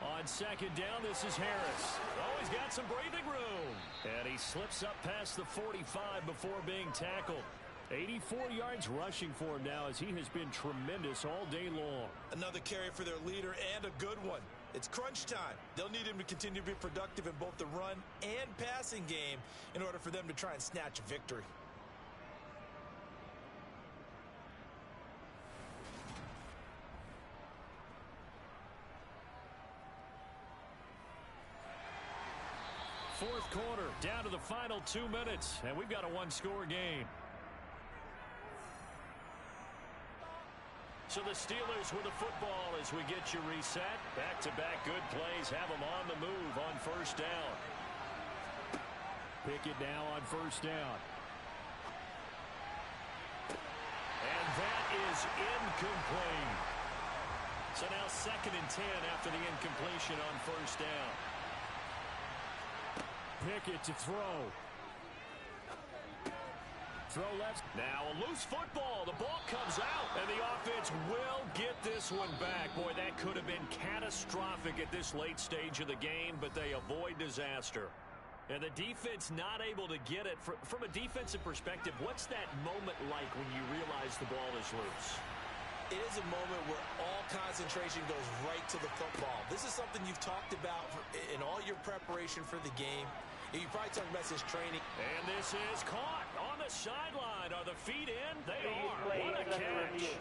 On 2nd down, this is Harris. Oh, he's got some breathing room. And he slips up past the 45 before being tackled. 84 yards rushing for him now as he has been tremendous all day long. Another carry for their leader and a good one. It's crunch time. They'll need him to continue to be productive in both the run and passing game in order for them to try and snatch a victory. Fourth quarter, down to the final 2 minutes, and we've got a 1-score game. So the Steelers with the football as we get you reset. Back-to-back good plays have them on the move on 1st down. Pickett now on 1st down. And that is incomplete. So now 2nd and 10 after the incompletion on 1st down. Pickett to throw. Throw left. Now a loose football. The ball comes out, and the offense will get this one back. Boy, that could have been catastrophic at this late stage of the game, but they avoid disaster. And the defense not able to get it. From a defensive perspective, what's that moment like when you realize the ball is loose? It is a moment where all concentration goes right to the football. This is something you've talked about in all your preparation for the game. You probably talked about his training. And this is caught on the sideline. Are the feet in? They are. What a catch.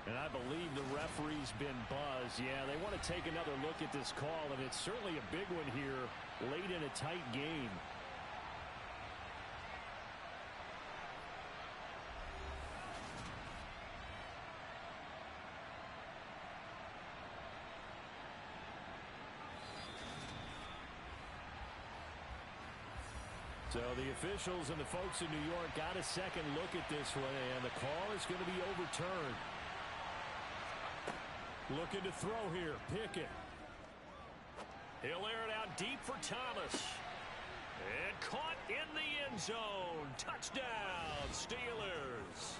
And I believe the referee's been buzzed. Yeah, they want to take another look at this call, and it's certainly a big one here late in a tight game. So the officials and the folks in New York got a second look at this one, and the call is going to be overturned. Looking to throw here, Pickett. He'll air it out deep for Thomas. And caught in the end zone. Touchdown, Steelers.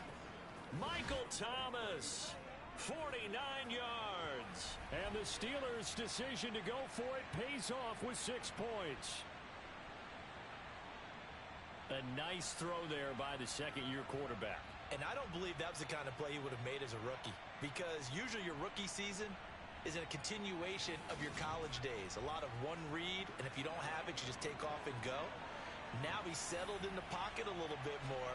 Michael Thomas, 49 yards. And the Steelers' decision to go for it pays off with 6 points. A nice throw there by the second-year quarterback. And I don't believe that was the kind of play he would have made as a rookie, because usually your rookie season is a continuation of your college days. A lot of one read, and if you don't have it, you just take off and go. Now he's settled in the pocket a little bit more,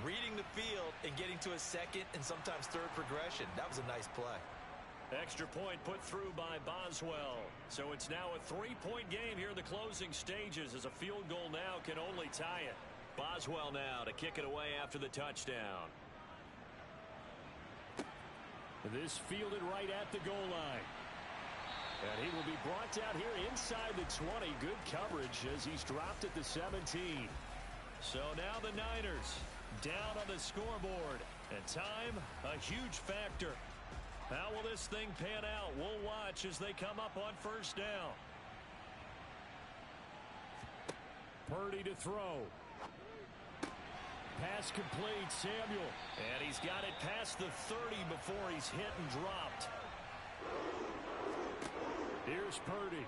reading the field and getting to a second and sometimes third progression. That was a nice play. Extra point put through by Boswell. So it's now a 3-point game here in the closing stages, as a field goal now can only tie it. Boswell now to kick it away after the touchdown. This fielded right at the goal line. And he will be brought down here inside the 20. Good coverage as he's dropped at the 17. So now the Niners down on the scoreboard. And time, a huge factor. How will this thing pan out? We'll watch as they come up on first down. Purdy to throw. Pass complete, Samuel. And he's got it past the 30 before he's hit and dropped. Here's Purdy.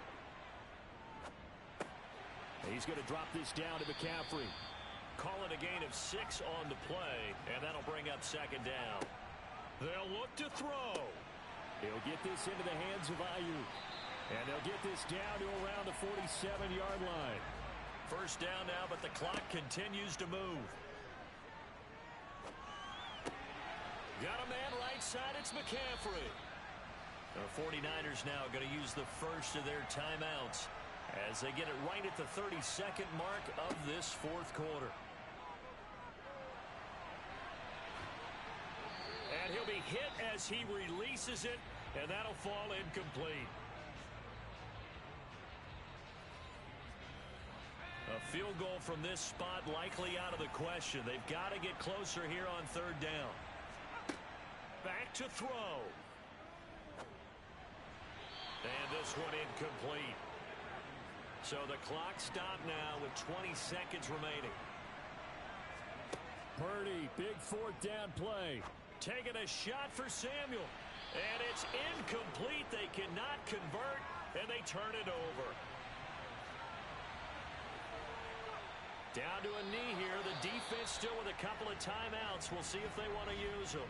He's going to drop this down to McCaffrey. Call it a gain of 6 on the play, and that'll bring up second down. They'll look to throw. He'll get this into the hands of Ayuk. And they'll get this down to around the 47-yard line. First down now, but the clock continues to move. Got a man right side, it's McCaffrey. The 49ers now going to use the first of their timeouts as they get it right at the 32nd mark of this fourth quarter. And he'll be hit as he releases it, and that'll fall incomplete. A field goal from this spot likely out of the question. They've got to get closer here on third down. Back to throw. And this one incomplete. So the clock stopped now with 20 seconds remaining. Purdy, big fourth down play. Taking a shot for Samuel. And it's incomplete. They cannot convert, and they turn it over. Down to a knee here. The defense still with a couple of timeouts. We'll see if they want to use them.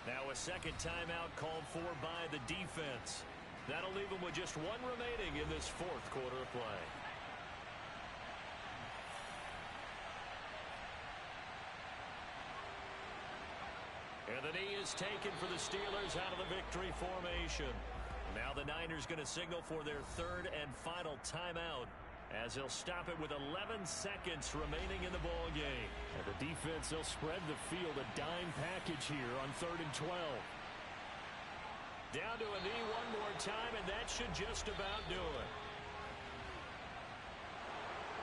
Now a second timeout called for by the defense. That'll leave them with just one remaining in this fourth quarter of play. And the knee is taken for the Steelers out of the victory formation. Now the Niners going to signal for their third and final timeout, as they'll stop it with 11 seconds remaining in the ball game. And the defense, they'll spread the field, a dime package here on 3rd and 12. Down to a knee one more time, and that should just about do it.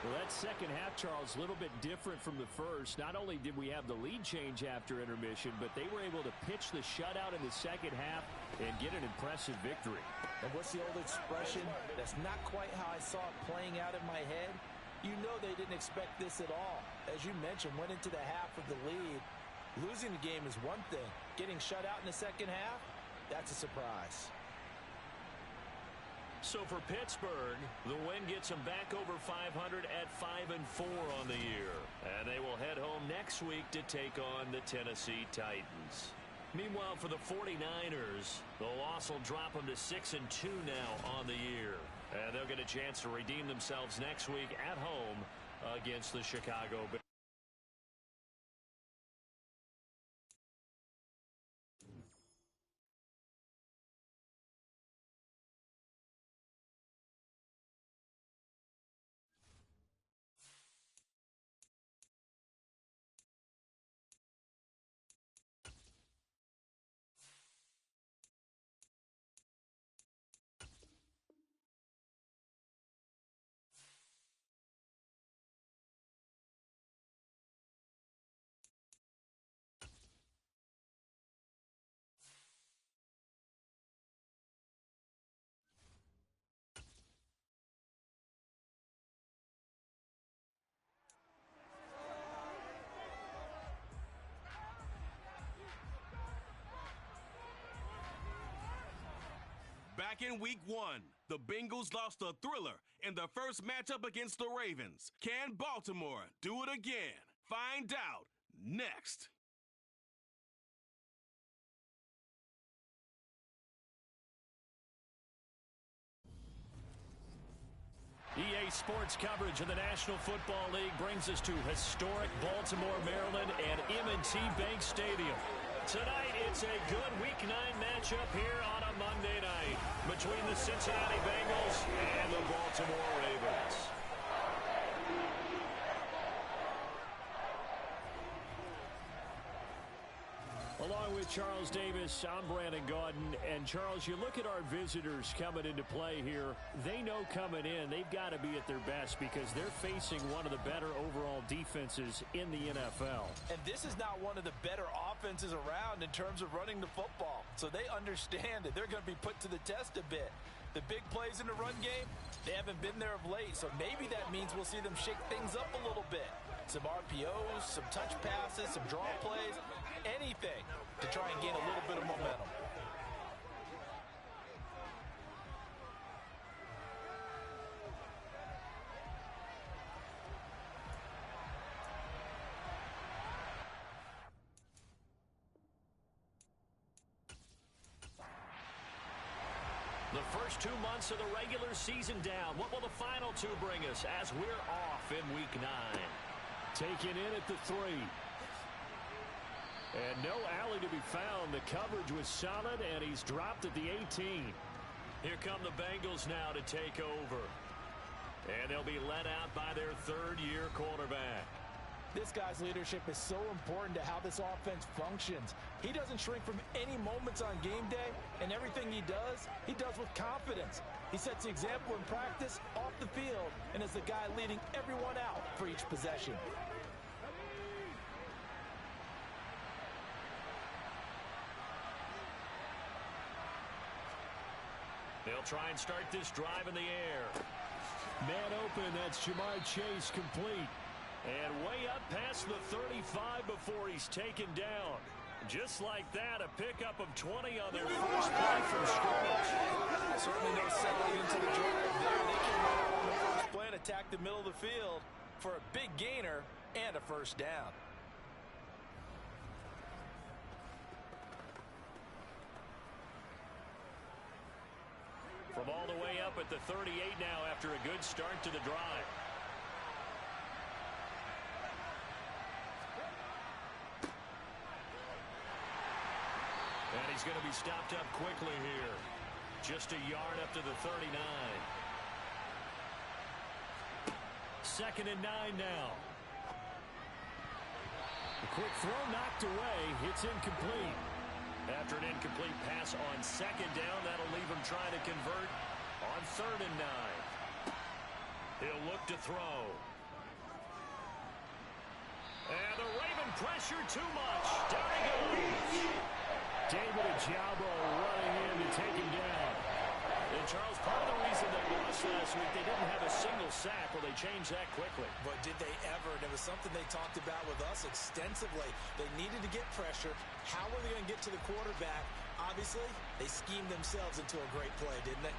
Well, that second half, Charles, a little bit different from the first. Not only did we have the lead change after intermission, but they were able to pitch the shutout in the second half and get an impressive victory. And what's the old expression? That's not quite how I saw it playing out in my head. You know they didn't expect this at all. As you mentioned, went into the half with the lead. Losing the game is one thing. Getting shut out in the second half, that's a surprise. So for Pittsburgh, the win gets them back over 500 at 5-4 on the year. And they will head home next week to take on the Tennessee Titans. Meanwhile, for the 49ers, the loss will drop them to 6-2 now on the year. And they'll get a chance to redeem themselves next week at home against the Chicago Bears. Back in week 1, the Bengals lost a thriller in the first matchup against the Ravens. Can Baltimore do it again? Find out next. EA Sports coverage of the National Football League brings us to historic Baltimore, Maryland, and M&T Bank Stadium. Tonight, it's a good Week 9 matchup here on a Monday night between the Cincinnati Bengals and the Baltimore Ravens. Along with Charles Davis, I'm Brandon Gaudin. And, Charles, you look at our visitors coming into play here. They know coming in they've got to be at their best because they're facing one of the better overall defenses in the NFL. And this is not one of the better offenses around in terms of running the football. So they understand that they're going to be put to the test a bit. The big plays in the run game, they haven't been there of late. So maybe that means we'll see them shake things up a little bit. Some RPOs, some touch passes, some draw plays, anything to try and gain a little bit of momentum. The first 2 months of the regular season down. What will the final 2 bring us as we're off in Week 9? Taken in at the 3. And no alley to be found. The coverage was solid, and he's dropped at the 18. Here come the Bengals now to take over. And they'll be led out by their third-year quarterback. This guy's leadership is so important to how this offense functions. He doesn't shrink from any moments on game day, and everything he does with confidence. He sets the example in practice, off the field, and is the guy leading everyone out for each possession. They'll try and start this drive in the air. Man open, that's Jamar Chase complete. And way up past the 35 before he's taken down. Just like that, a pickup of 20 on their first play from scrimmage. Certainly no settling into the drive there. They can run out on the first play and attack the middle of the field for a big gainer and a first down. From all the way up at the 38 now after a good start to the drive. And he's going to be stopped up quickly here. Just a yard up to the 39. 2nd and 9 now. A quick throw knocked away. It's incomplete. After an incomplete pass on 2nd down, that'll leave him trying to convert on 3rd and 9. He'll look to throw. And the Raven pressure too much. Down he goes. David Ojabo running in to take him down. And Charles, part of the reason they lost last week, they didn't have a single sack. Well, they changed that quickly. But did they ever? And it was something they talked about with us extensively. They needed to get pressure. How were they going to get to the quarterback? Obviously, they schemed themselves into a great play, didn't they?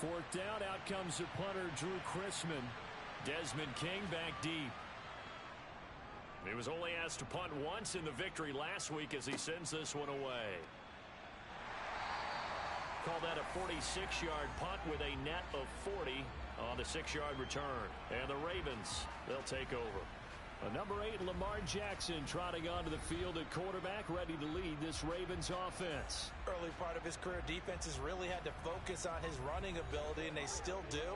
Fourth down, out comes the punter, Drew Chrisman. Desmond King back deep. He was only asked to punt once in the victory last week as he sends this one away. Call that a 46-yard punt with a net of 40 on the 6-yard return. And the Ravens, they'll take over. Number 8, Lamar Jackson, trotting onto the field at quarterback, ready to lead this Ravens offense. Early part of his career, defenses really had to focus on his running ability, and they still do.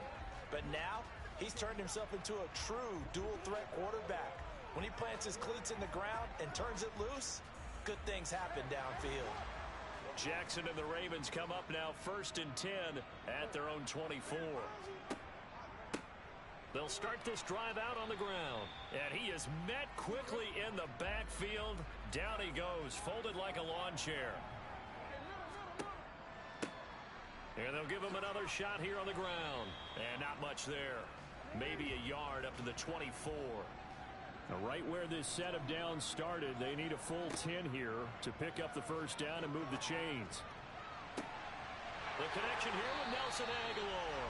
But now, he's turned himself into a true dual-threat quarterback. When he plants his cleats in the ground and turns it loose, good things happen downfield. Jackson and the Ravens come up now 1st and 10 at their own 24. They'll start this drive out on the ground. And he is met quickly in the backfield. Down he goes, folded like a lawn chair. And they'll give him another shot here on the ground. And not much there. Maybe a yard up to the 24. Right where this set of downs started, they need a full 10 here to pick up the first down and move the chains. The connection here with Nelson Aguilar.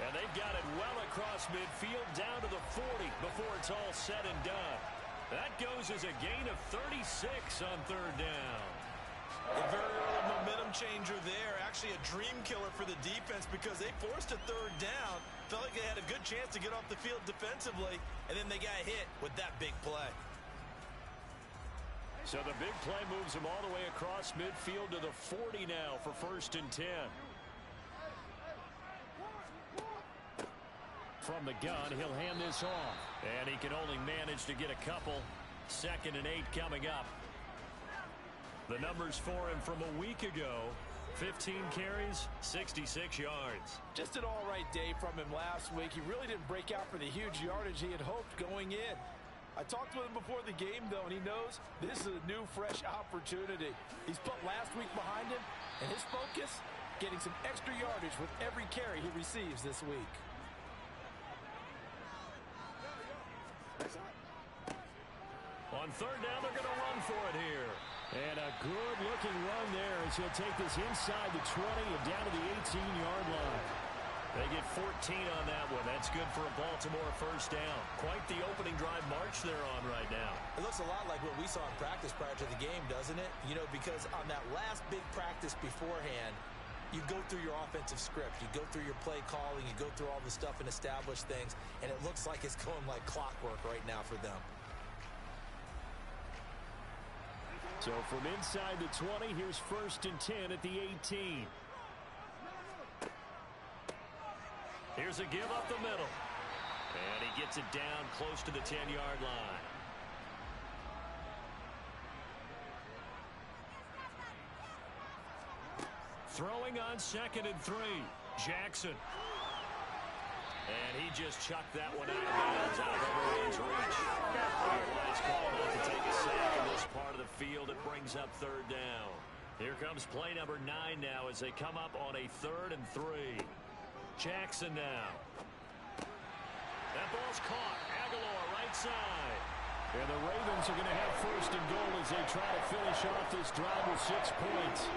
And they've got it well across midfield down to the 40 before it's all said and done. That goes as a gain of 36 on 3rd down. A very early momentum changer there. Actually a dream killer for the defense because they forced a 3rd down. Felt like they had a good chance to get off the field defensively, and then they got hit with that big play. So the big play moves them all the way across midfield to the 40 now for 1st and 10. From the gun, he'll hand this off. And he can only manage to get a couple. 2nd and 8 coming up. The numbers for him from a week ago. 15 carries, 66 yards. Just an all-right day from him last week. He really didn't break out for the huge yardage he had hoped going in. I talked with him before the game, though, and he knows this is a new, fresh opportunity. He's put last week behind him, and his focus, getting some extra yardage with every carry he receives this week. On 3rd down, they're going to run for it here. And a good-looking run there as he'll take this inside the 20 and down to the 18-yard line. They get 14 on that one. That's good for a Baltimore 1st down. Quite the opening drive march they're on right now. It looks a lot like what we saw in practice prior to the game, doesn't it? You know, because on that last big practice beforehand, you go through your offensive script. You go through your play calling. You go through all the stuff and establish things. And it looks like it's going like clockwork right now for them. So from inside the 20, here's 1st and 10 at the 18. Here's a give up the middle. And he gets it down close to the 10-yard line. Throwing on 2nd and 3. Jackson. And he just chucked that one out of bounds, out of everyone's reach. Nice call not to take a sack in this part of the field. It brings up 3rd down. Here comes play number 9 now as they come up on a 3rd and 3. Jackson now. That ball's caught. Aguilar right side. And the Ravens are going to have 1st and goal as they try to finish off this drive with 6 points.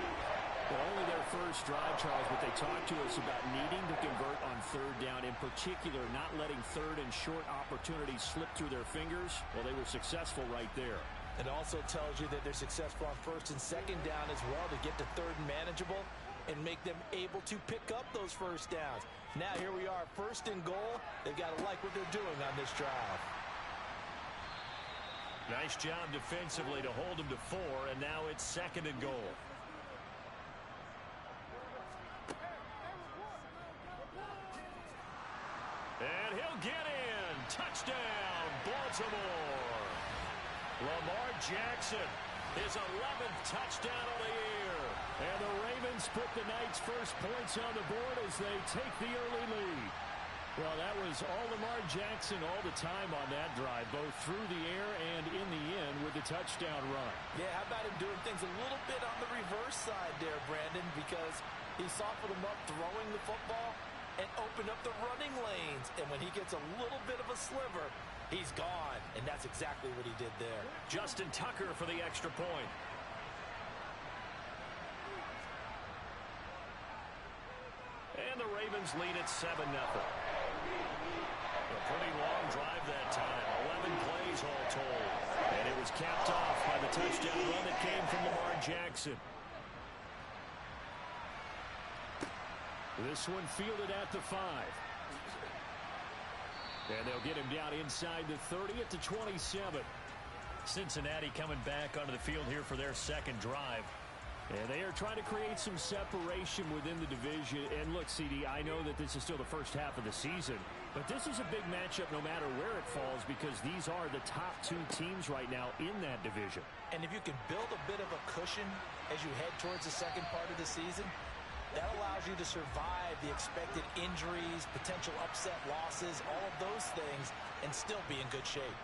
Well, only their first drive, Charles, but they talked to us about needing to convert on 3rd down, in particular not letting 3rd and short opportunities slip through their fingers. Well, they were successful right there. It also tells you that they're successful on 1st and 2nd down as well to get to 3rd and manageable and make them able to pick up those 1st downs. Now here we are, 1st and goal. They've got to like what they're doing on this drive. Nice job defensively to hold them to 4, and now it's 2nd and goal. And he'll get in. Touchdown, Baltimore. Lamar Jackson, his 11th touchdown of the year. And the Ravens put the night's first points on the board as they take the early lead. Well, that was all Lamar Jackson all the time on that drive, both through the air and in the end with the touchdown run. Yeah, how about him doing things a little bit on the reverse side there, Brandon, because he softened him up throwing the football and opened up the running lanes. And when he gets a little bit of a sliver, he's gone. And that's exactly what he did there. Justin Tucker for the extra point. And the Ravens lead at 7-0. A pretty long drive that time. 11 plays plays all told. And it was capped off by the touchdown run that came from Lamar Jackson. This one fielded at the 5. And they'll get him down inside the 30 at the 27. Cincinnati coming back onto the field here for their second drive. And they are trying to create some separation within the division. And look, CD, I know that this is still the first half of the season, but this is a big matchup no matter where it falls because these are the top 2 teams right now in that division. And if you can build a bit of a cushion as you head towards the second part of the season, that allows you to survive the expected injuries, potential upset losses, all of those things, and still be in good shape.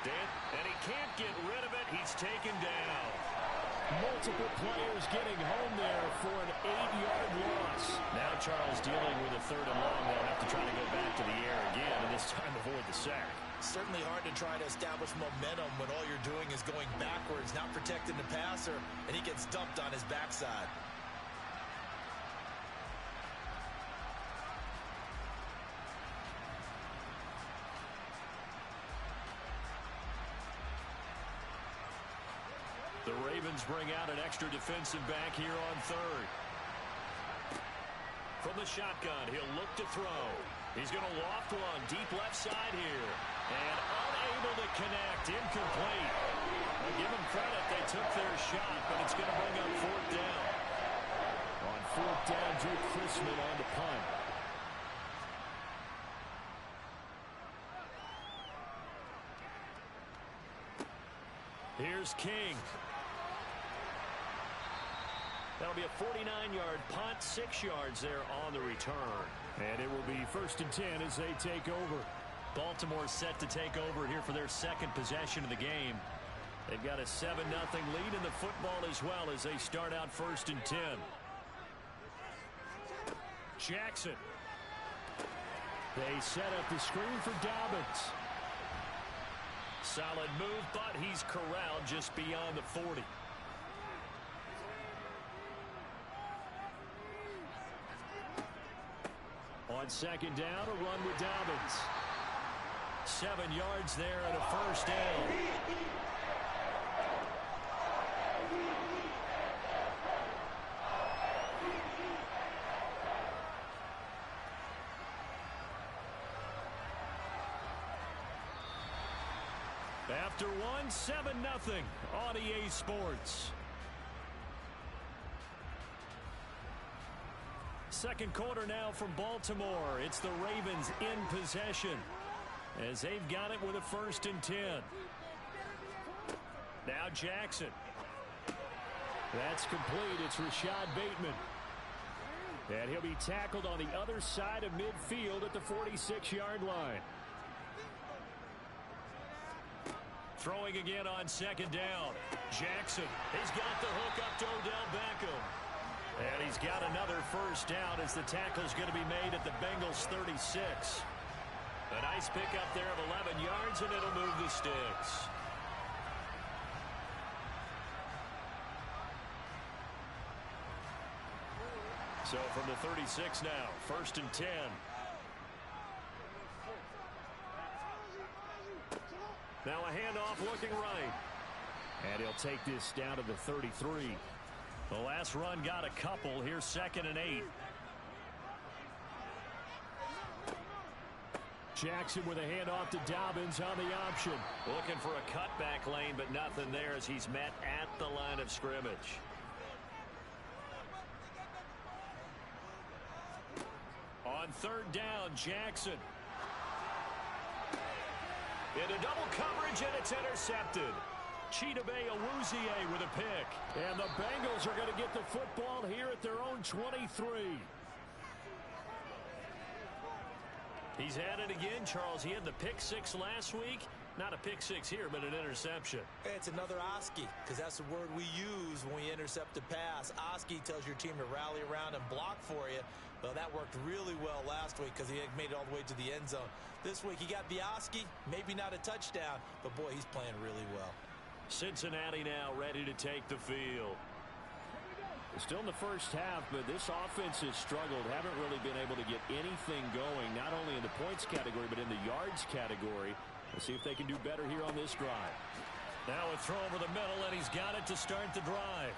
And he can't get rid of it. He's taken down. Multiple players getting home there for an 8-yard loss. Now Charles dealing with a 3rd and long. They'll have to try to go back to the air again, and this time avoid the sack. Certainly hard to try to establish momentum when all you're doing is going backwards, not protecting the passer, and he gets dumped on his backside. The Ravens bring out an extra defensive back here on 3rd. From the shotgun, he'll look to throw. He's going to loft one deep left side here. And unable to connect, incomplete. Well, give them credit, they took their shot, but it's going to bring up 4th down. On 4th down, Drew Chrisman on the punt. Here's King. That'll be a 49-yard punt, 6 yards there on the return. And it will be 1st and 10 as they take over. Baltimore set to take over here for their second possession of the game. They've got a 7-0 lead in the football as well as they start out 1st and 10. Jackson. They set up the screen for Dobbins. Solid move, but he's corralled just beyond the 40. On 2nd down, a run with Dobbins. 7 yards there and a 1st down. After one, 7-0 on EA Sports. Second quarter now from Baltimore. It's the Ravens in possession as they've got it with a 1st and 10. Now Jackson. That's complete. It's Rashad Bateman. And he'll be tackled on the other side of midfield at the 46-yard line. Throwing again on 2nd down. Jackson. He's got the hook up to Odell Beckham. And he's got another 1st down as the tackle's going to be made at the Bengals 36. A nice pickup there of 11 yards, and it'll move the sticks. So from the 36 now, 1st and 10. Now a handoff looking right. And he'll take this down to the 33. The last run got a couple. Here's 2nd and 8. Jackson with a handoff to Dobbins on the option. Looking for a cutback lane, but nothing there as he's met at the line of scrimmage. On 3rd down, Jackson. Into double coverage, and it's intercepted. Chidobe Awuzie with a pick. And the Bengals are going to get the football here at their own 23. He's had it again, Charles. He had the pick 6 last week. Not a pick 6 here, but an interception. It's another Oski, because that's the word we use when we intercept a pass. Oski tells your team to rally around and block for you. Well, that worked really well last week because he made it all the way to the end zone. This week he got the Oski, maybe not a touchdown, but boy, he's playing really well. Cincinnati now ready to take the field. Still in the first half, but this offense has struggled. Haven't really been able to get anything going, not only in the points category, but in the yards category. Let's see if they can do better here on this drive. Now a throw over the middle, and he's got it to start the drive.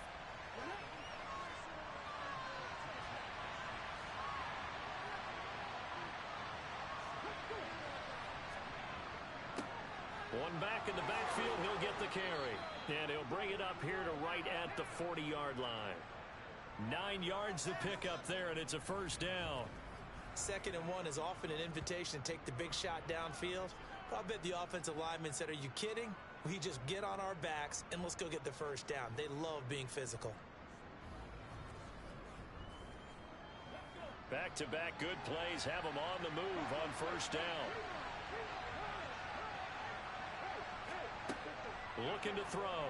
One back in the backfield, he'll get the carry. And he'll bring it up here to right at the 40-yard line. 9 yards to pick up there, and it's a first down. 2nd and 1 is often an invitation to take the big shot downfield. I bet the offensive lineman said, are you kidding? We just get on our backs and let's go get the first down. They love being physical. Back-to-back good plays have them on the move on first down. Looking to throw.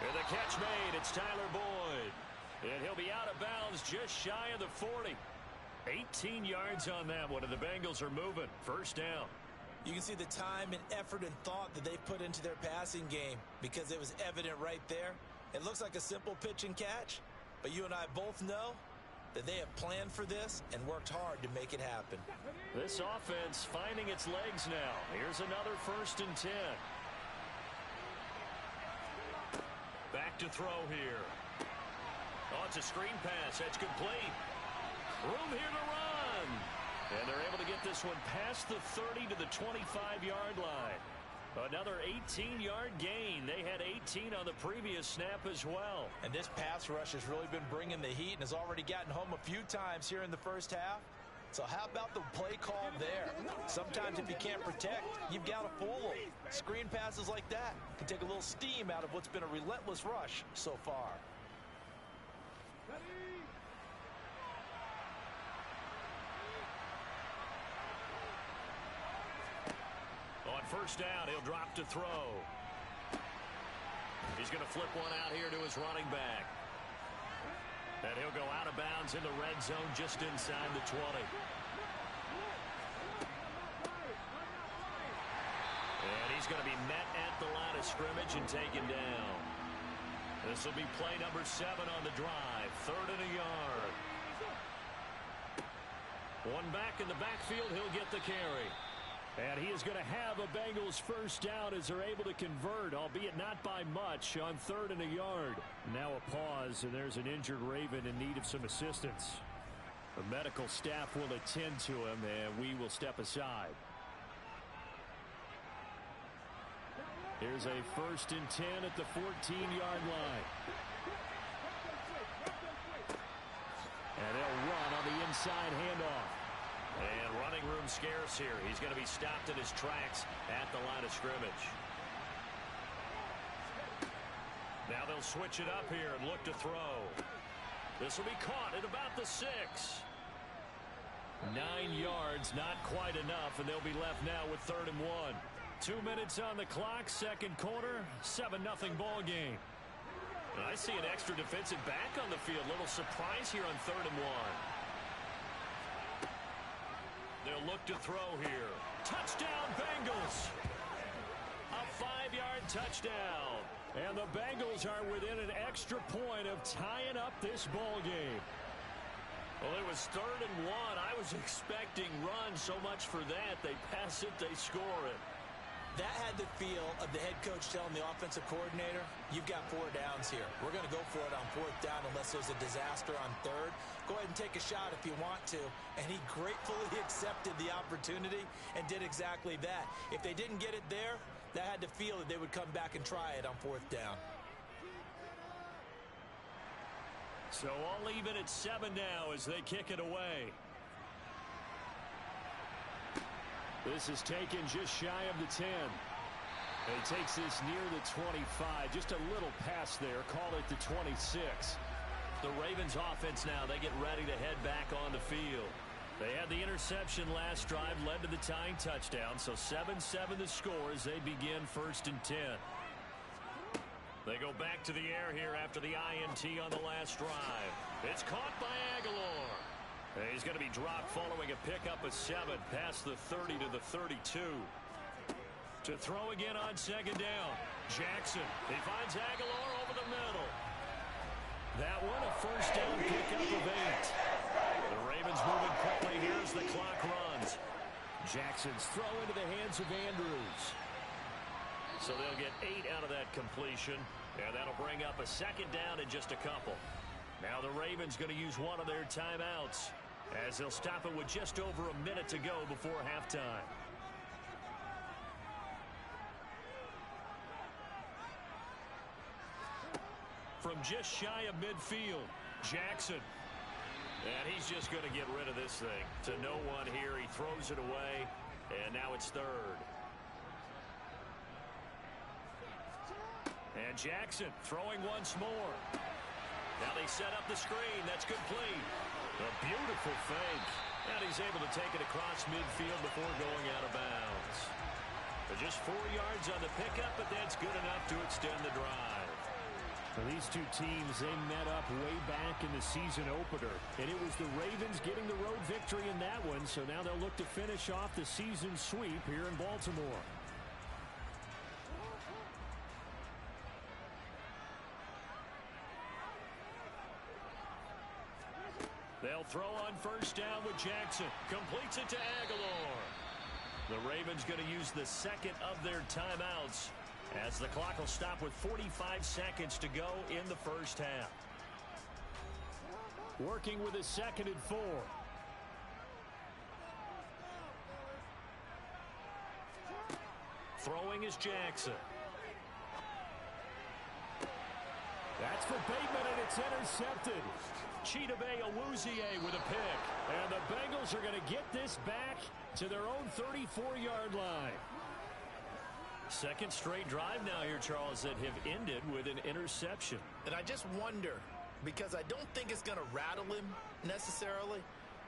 And the catch made. It's Tyler Boyd. And he'll be out of bounds just shy of the 40. 18 yards on that one, and the Bengals are moving. First down. You can see the time and effort and thought that they put into their passing game because it was evident right there. It looks like a simple pitch and catch, but you and I both know that they have planned for this and worked hard to make it happen. This offense finding its legs now. Here's another 1st and 10. Back to throw here. Oh, it's a screen pass. That's complete. Room here to run. And they're able to get this one past the 30 to the 25-yard line. Another 18-yard gain. They had 18 on the previous snap as well. And this pass rush has really been bringing the heat and has already gotten home a few times here in the first half. So how about the play call there? Sometimes if you can't protect, you've got to fool them. Screen passes like that can take a little steam out of what's been a relentless rush so far. On first down, he'll drop to throw. He's going to flip one out here to his running back. And he'll go out of bounds in the red zone just inside the 20. And he's going to be met at the line of scrimmage and taken down. This will be play number 7 on the drive. 3rd and a yard. One back in the backfield. He'll get the carry. And he is going to have a Bengals first down as they're able to convert, albeit not by much, on 3rd and a yard. Now a pause, and there's an injured Raven in need of some assistance. The medical staff will attend to him, and we will step aside. Here's a 1st and 10 at the 14-yard line. And they'll run on the inside handoff. And running room scarce here. He's going to be stopped in his tracks at the line of scrimmage. Now they'll switch it up here and look to throw. This will be caught at about the 6. 9 yards, not quite enough, and they'll be left now with 3rd and 1. 2 minutes on the clock, 2nd quarter, 7-0 ball game. And I see an extra defensive back on the field. Little surprise here on 3rd and 1. They'll look to throw here. Touchdown, Bengals. A 5-yard touchdown. And the Bengals are within an extra point of tying up this ball game. Well, it was 3rd and 1. I was expecting runs. So much for that. They pass it, they score it. That had the feel of the head coach telling the offensive coordinator, you've got 4 downs here. We're going to go for it on 4th down unless there's a disaster on 3rd. Go ahead and take a shot if you want to. And he gratefully accepted the opportunity and did exactly that. If they didn't get it there, that had to feel that they would come back and try it on 4th down. So I'll leave it at 7 now as they kick it away. This is taken just shy of the 10. He takes this near the 25. Just a little pass there. Call it the 26. The Ravens offense now, they get ready to head back on the field. They had the interception last drive, led to the tying touchdown. So 7-7 the score as they begin 1st and 10. They go back to the air here after the INT on the last drive. It's caught by Aguilar. He's going to be dropped following a pickup of 7 past the 30 to the 32. To throw again on 2nd down. Jackson, he finds Aguilar over the middle. That one, a first down pickup of 8. The Ravens moving quickly here as the clock runs. Jackson's throw into the hands of Andrews. So they'll get 8 out of that completion, and that'll bring up a second down in just a couple. Now the Ravens going to use one of their timeouts as they'll stop it with just over a minute to go before halftime. From just shy of midfield, Jackson. And he's just going to get rid of this thing. To no one here, he throws it away, and now it's third. And Jackson throwing once more. Now they set up the screen. That's complete. A beautiful fake. And he's able to take it across midfield before going out of bounds. But just 4 yards on the pickup, but that's good enough to extend the drive. Well, these two teams, they met up way back in the season opener, and it was the Ravens getting the road victory in that one, so now they'll look to finish off the season sweep here in Baltimore. They'll throw on first down with Jackson. Completes it to Aguilar. The Ravens going to use the second of their timeouts as the clock will stop with 45 seconds to go in the first half. Working with a 2nd and 4. Throwing is Jackson. That's for Bateman, and it's intercepted. Chidobe Awuzie with a pick. And the Bengals are going to get this back to their own 34-yard line. Second straight drive now here, Charles, that have ended with an interception. And I just wonder, because I don't think it's going to rattle him necessarily,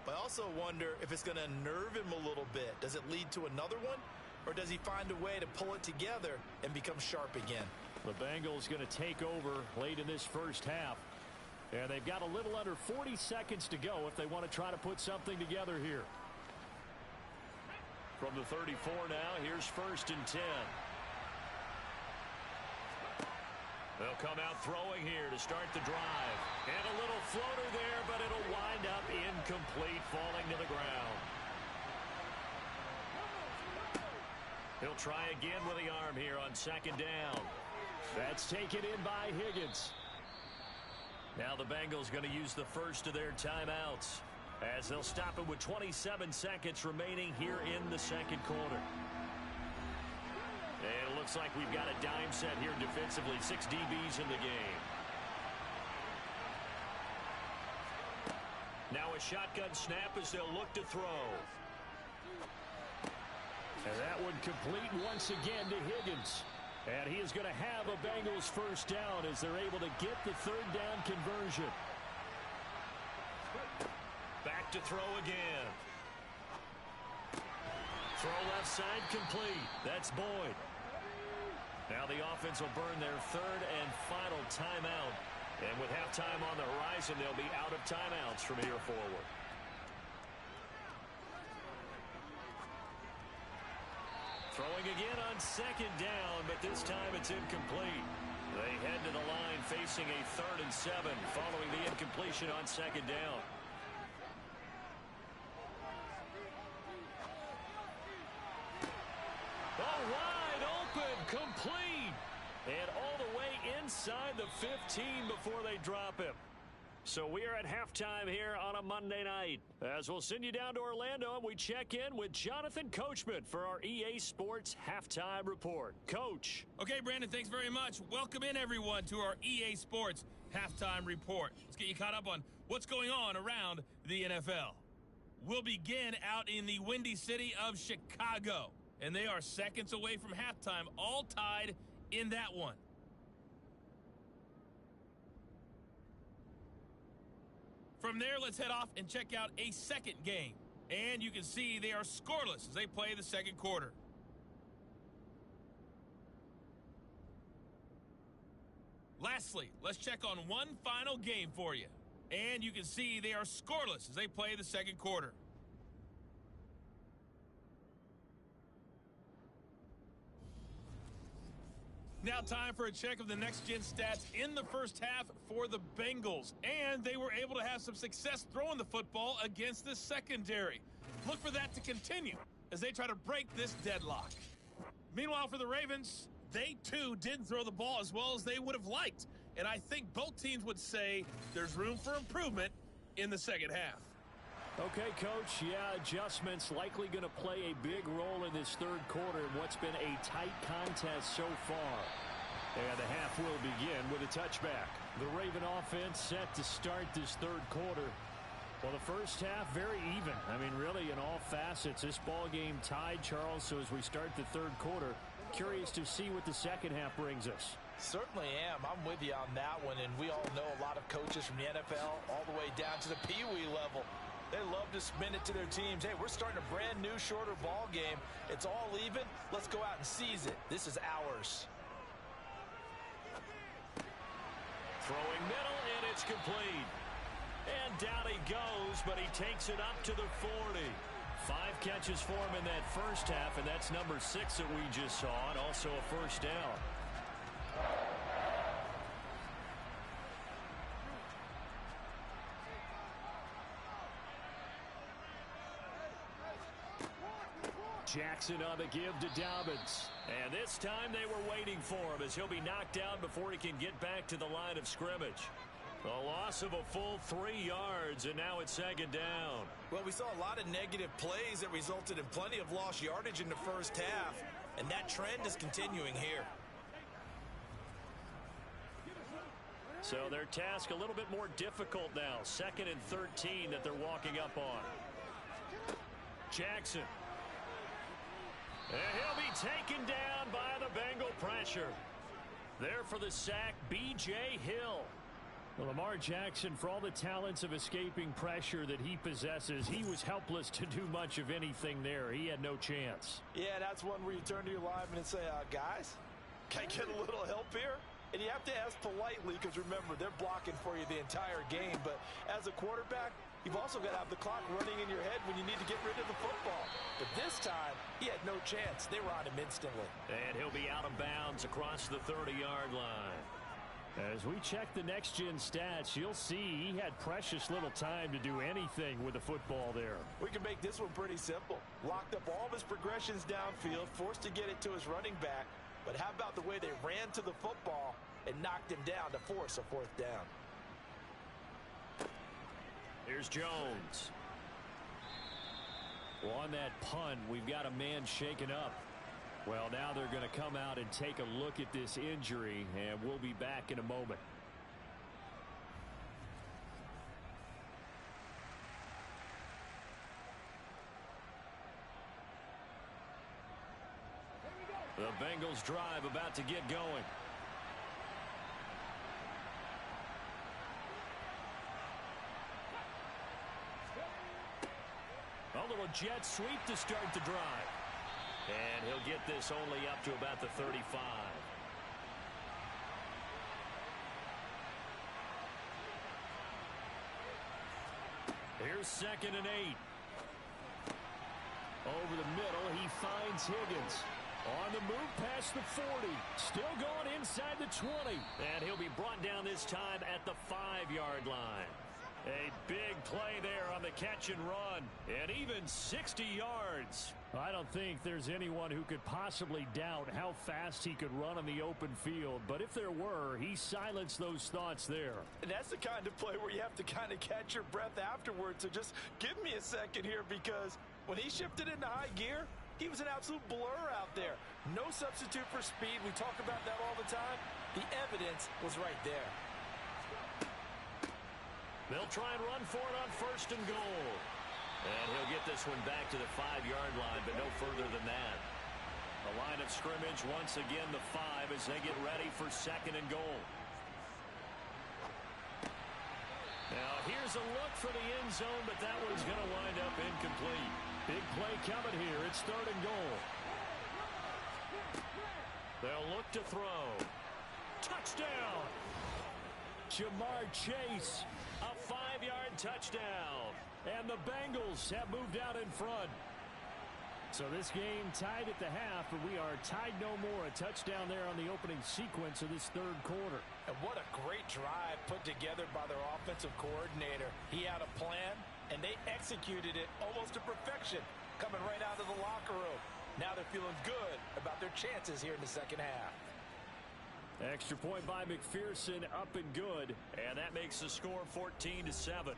but I also wonder if it's going to unnerve him a little bit. Does it lead to another one, or does he find a way to pull it together and become sharp again? The Bengals going to take over late in this first half. And they've got a little under 40 seconds to go if they want to try to put something together here. From the 34 now, here's 1st and 10. They'll come out throwing here to start the drive. And a little floater there, but it'll wind up incomplete, falling to the ground. He'll try again with the arm here on 2nd down. That's taken in by Higgins. Now the Bengals going to use the first of their timeouts as they'll stop it with 27 seconds remaining here in the second quarter. And it looks like we've got a dime set here defensively. 6 DBs in the game. Now a shotgun snap as they'll look to throw. And that one complete once again to Higgins. And he is going to have a Bengals first down as they're able to get the 3rd down conversion. Back to throw again. Throw left side complete. That's Boyd. Now the offense will burn their 3rd and final timeout. And with halftime on the horizon, they'll be out of timeouts from here forward. Throwing again on 2nd down, but this time it's incomplete. They head to the line facing a 3rd and 7 following the incompletion on 2nd down. Oh, wide open, complete. And all the way inside the 15 before they drop him. So we are at halftime here on a Monday night. As we'll send you down to Orlando and we check in with Jonathan Coachman for our EA Sports Halftime Report. Coach. Okay, Brandon, thanks very much. Welcome in, everyone, to our EA Sports Halftime Report. Let's get you caught up on what's going on around the NFL. We'll begin out in the windy city of Chicago, and they are seconds away from halftime, all tied in that one. From there, let's head off and check out a second game. And you can see they are scoreless as they play the second quarter. Lastly, let's check on one final game for you. And you can see they are scoreless as they play the second quarter. Now time for a check of the next-gen stats in the first half for the Bengals. And they were able to have some success throwing the football against the secondary. Look for that to continue as they try to break this deadlock. Meanwhile, for the Ravens, they too didn't throw the ball as well as they would have liked. And I think both teams would say there's room for improvement in the second half. Okay, Coach, yeah, adjustments likely going to play a big role in this third quarter in what's been a tight contest so far. And the half will begin with a touchback. The Raven offense set to start this third quarter. Well, the first half, very even. I mean, really, in all facets, this ball game tied, Charles. So as we start the third quarter, curious to see what the second half brings us. Certainly am. I'm with you on that one. And we all know a lot of coaches from the NFL all the way down to the Pee-wee level. They love to spin it to their teams. Hey, we're starting a brand new, shorter ball game. It's all even. Let's go out and seize it. This is ours. Throwing middle, and it's complete. And down he goes, but he takes it up to the 40. 5 catches for him in that first half, and that's number 6 that we just saw, and also a first down. Jackson on the give to Dobbins. And this time they were waiting for him as he'll be knocked down before he can get back to the line of scrimmage. A loss of a full 3 yards, and now it's second down. Well, we saw a lot of negative plays that resulted in plenty of lost yardage in the first half, and that trend is continuing here. So their task a little bit more difficult now. 2nd and 13 that they're walking up on. Jackson. And he'll be taken down by the Bengal pressure. There for the sack, B.J. Hill. Well, Lamar Jackson, for all the talents of escaping pressure that he possesses, he was helpless to do much of anything there. He had no chance. Yeah, that's one where you turn to your lineman and say, guys, can I get a little help here? And you have to ask politely because, remember, they're blocking for you the entire game. But as a quarterback, you've also got to have the clock running in your head when you need to get rid of the football. But this time, he had no chance. They were on him instantly. And he'll be out of bounds across the 30-yard line. As we check the next-gen stats, you'll see he had precious little time to do anything with the football there. We can make this one pretty simple. Locked up all of his progressions downfield, forced to get it to his running back. But how about the way they ran to the football and knocked him down to force a 4th down? Here's Jones. Well, on that punt, we've got a man shaken up. Well, now they're going to come out and take a look at this injury, and we'll be back in a moment. The Bengals drive about to get going. A little jet sweep to start the drive. And he'll get this only up to about the 35. Here's 2nd and 8. Over the middle, he finds Higgins. On the move past the 40. Still going inside the 20. And he'll be brought down this time at the 5-yard line. A big play there on the catch and run. And even 60 yards. I don't think there's anyone who could possibly doubt how fast he could run on the open field. But if there were, he silenced those thoughts there. And that's the kind of play where you have to kind of catch your breath afterwards. So just give me a second here, because when he shifted into high gear, he was an absolute blur out there. No substitute for speed. We talk about that all the time. The evidence was right there. They'll try and run for it on 1st and goal. And he'll get this one back to the 5-yard line, but no further than that. The line of scrimmage, once again, the 5 as they get ready for 2nd and goal. Now, here's a look for the end zone, but that one's going to wind up incomplete. Big play coming here. It's 3rd and goal. They'll look to throw. Touchdown! Jamar Chase. A 5-yard touchdown. And the Bengals have moved out in front. So this game tied at the half, but we are tied no more. A touchdown there on the opening sequence of this third quarter. And what a great drive put together by their offensive coordinator. He had a plan, and they executed it almost to perfection, coming right out of the locker room. Now they're feeling good about their chances here in the second half. Extra point by McPherson, up and good. And that makes the score 14-7.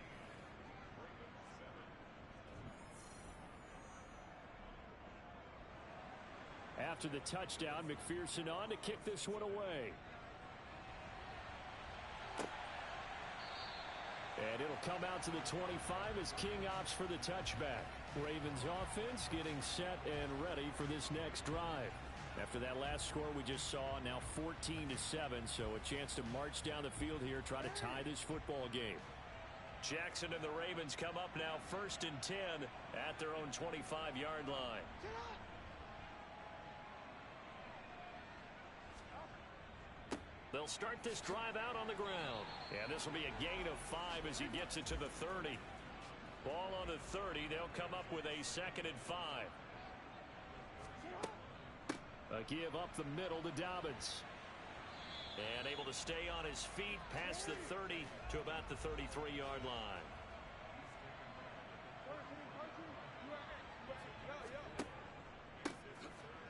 After the touchdown, McPherson on to kick this one away. And it'll come out to the 25 as King opts for the touchback. Ravens offense getting set and ready for this next drive. After that last score we just saw, now 14-7, so a chance to march down the field here, try to tie this football game. Jackson and the Ravens come up now 1st and 10 at their own 25-yard line. They'll start this drive out on the ground. And this will be a gain of 5 as he gets it to the 30. Ball on the 30. They'll come up with a 2nd and 5. A give up the middle to Dobbins. And able to stay on his feet past the 30 to about the 33-yard line.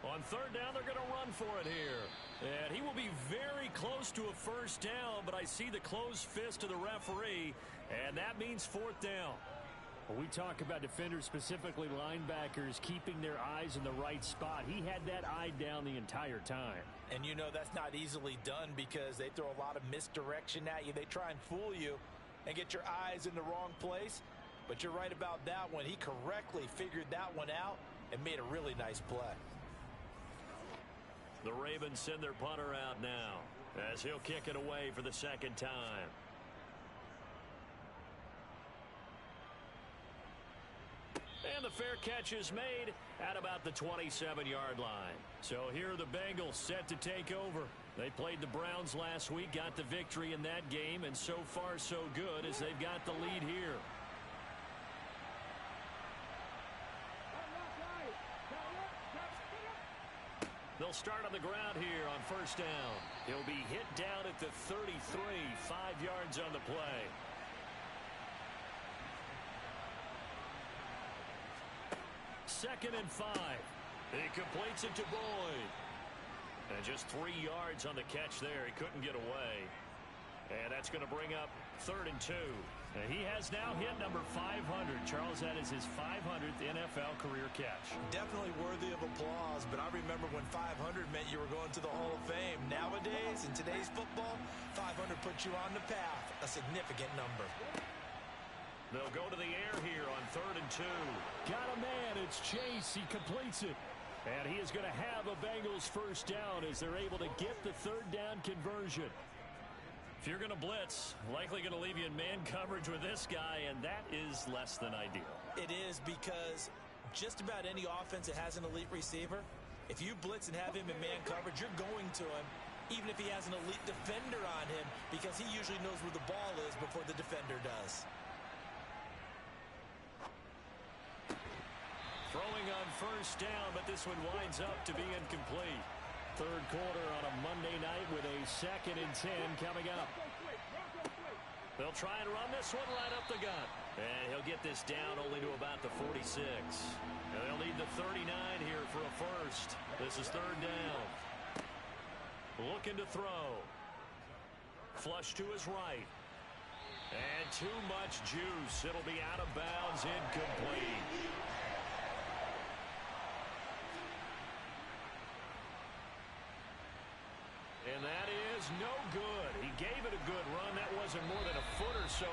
On 3rd down, they're going to run for it here. And he will be very close to a 1st down, but I see the closed fist of the referee, and that means 4th down. When we talk about defenders, specifically linebackers, keeping their eyes in the right spot, he had that eye down the entire time. And you know that's not easily done because they throw a lot of misdirection at you. They try and fool you and get your eyes in the wrong place. But you're right about that one. He correctly figured that one out and made a really nice play. The Ravens send their punter out now as he'll kick it away for the 2nd time. And the fair catch is made at about the 27-yard line. So here are the Bengals set to take over. They played the Browns last week, got the victory in that game, and so far so good as they've got the lead here. They'll start on the ground here on 1st down. He'll be hit down at the 33, 5 yards on the play. Second and 5. He completes it to Boyd. And just 3 yards on the catch there. He couldn't get away. And that's going to bring up 3rd and 2. And he has now hit number 500. Charles, that is his 500th NFL career catch. Definitely worthy of applause, but I remember when 500 meant you were going to the Hall of Fame. Nowadays, in today's football, 500 puts you on the path, a significant number. They'll go to the air here on 3rd and 2. Got a man, it's Chase, he completes it. And he is going to have a Bengals 1st down as they're able to get the 3rd down conversion. If you're going to blitz, likely going to leave you in man coverage with this guy, and that is less than ideal. It is because just about any offense that has an elite receiver, if you blitz and have him in man coverage, you're going to him, even if he has an elite defender on him, because he usually knows where the ball is before the defender does. Throwing on 1st down, but this one winds up to be incomplete. 3rd quarter on a Monday night with a 2nd and 10 coming up. They'll try and run this one right up the gut. And he'll get this down only to about the 46. And they'll need the 39 here for a 1st. This is 3rd down. Looking to throw. Flush to his right. And too much juice. It'll be out of bounds, incomplete. And that is no good. He gave it a good run. That wasn't more than a foot or so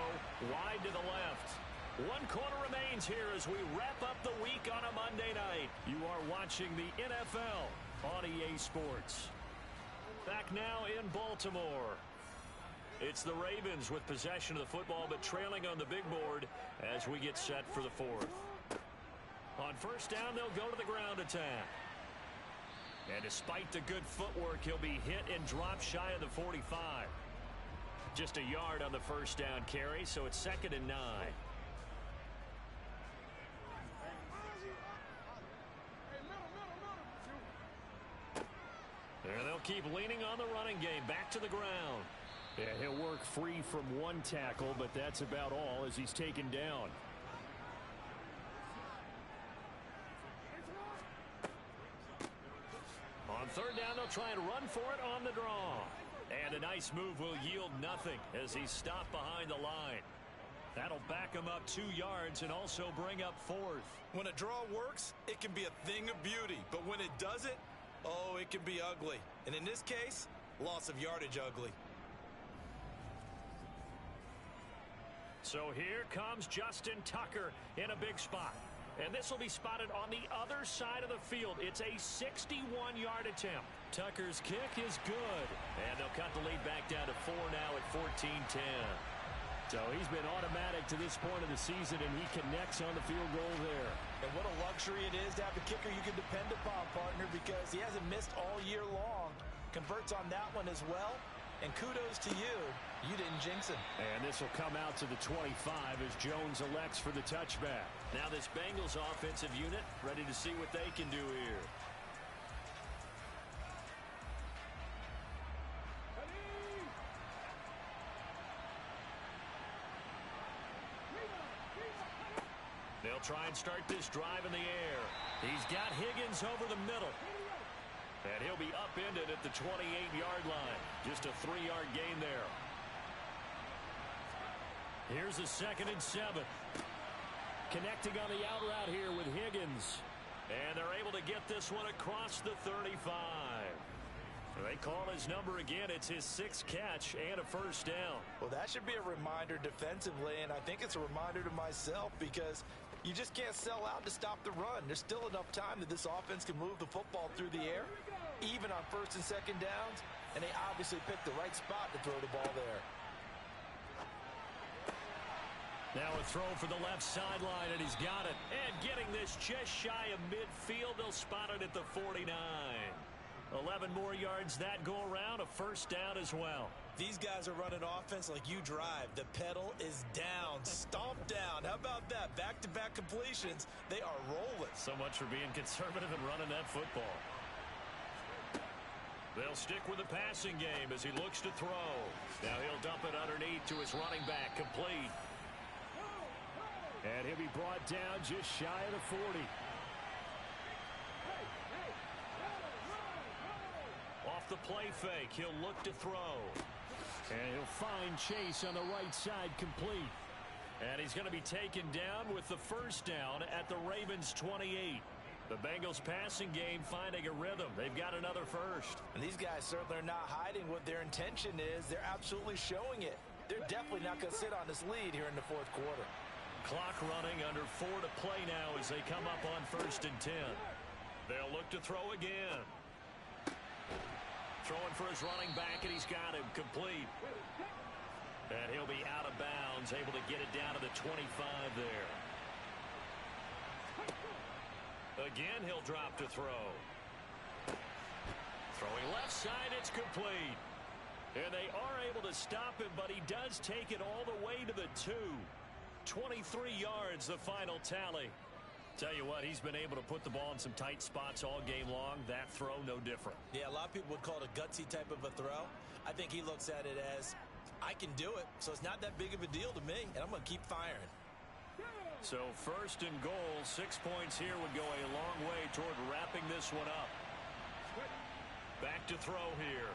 wide to the left. 1 quarter remains here as we wrap up the week on a Monday night. You are watching the NFL on EA Sports. Back now in Baltimore. It's the Ravens with possession of the football, but trailing on the big board as we get set for the 4th. On 1st down, they'll go to the ground attack. And despite the good footwork, he'll be hit and drop shy of the 45. Just a yard on the 1st down carry, so it's 2nd and 9. And they'll keep leaning on the running game. Back to the ground. Yeah, he'll work free from one tackle, but that's about all as he's taken down. On third down, they'll try and run for it on the draw. And a nice move will yield nothing as he's stopped behind the line. That'll back him up 2 yards and also bring up fourth. When a draw works, it can be a thing of beauty. But when it doesn't, oh, it can be ugly. And in this case, loss of yardage ugly. So here comes Justin Tucker in a big spot. And this will be spotted on the other side of the field. It's a 61-yard attempt. Tucker's kick is good. And they'll cut the lead back down to 4 now at 14-10. So he's been automatic to this point of the season, and he connects on the field goal there. And what a luxury it is to have a kicker you can depend upon, partner, because he hasn't missed all year long. Converts on that one as well. And kudos to you. You didn't jinx him. And this will come out to the 25 as Jones elects for the touchback. Now this Bengals offensive unit ready to see what they can do here. They'll try and start this drive in the air. He's got Higgins over the middle. And he'll be upended at the 28-yard line. Just a 3-yard gain there. Here's a 2nd and 7. Connecting on the out route here with Higgins. And they're able to get this one across the 35. They call his number again. It's his 6th catch and a first down. Well, that should be a reminder defensively, and I think it's a reminder to myself because you just can't sell out to stop the run. There's still enough time that this offense can move the football through the air, even on 1st and 2nd downs, and they obviously picked the right spot to throw the ball there. Now a throw for the left sideline, and he's got it. And getting this just shy of midfield, they'll spot it at the 49. 11 more yards that go around, a first down as well. These guys are running offense like you drive. The pedal is down, stomp down. How about that? Back-to-back completions. They are rolling. So much for being conservative and running that football. They'll stick with the passing game as he looks to throw. Now he'll dump it underneath to his running back, complete. And he'll be brought down just shy of the 40. Off the play fake, he'll look to throw. And he'll find Chase on the right side, complete. And he's going to be taken down with the first down at the Ravens' 28. The Bengals passing game finding a rhythm. They've got another first. And these guys certainly are not hiding what their intention is. They're absolutely showing it. They're definitely not going to sit on this lead here in the 4th quarter. Clock running, under 4 to play now as they come up on 1st and 10. They'll look to throw again. Throwing for his running back, and he's got him complete. And he'll be out of bounds, able to get it down to the 25 there. Again, he'll drop to throw. Throwing left side, it's complete. And they are able to stop him, but he does take it all the way to the 2. 23 yards, the final tally. Tell you what, he's been able to put the ball in some tight spots all game long. That throw, no different. Yeah, a lot of people would call it a gutsy type of a throw. I think he looks at it as, I can do it, so it's not that big of a deal to me, and I'm going to keep firing. So 1st and goal, 6 points here would go a long way toward wrapping this one up. Back to throw here.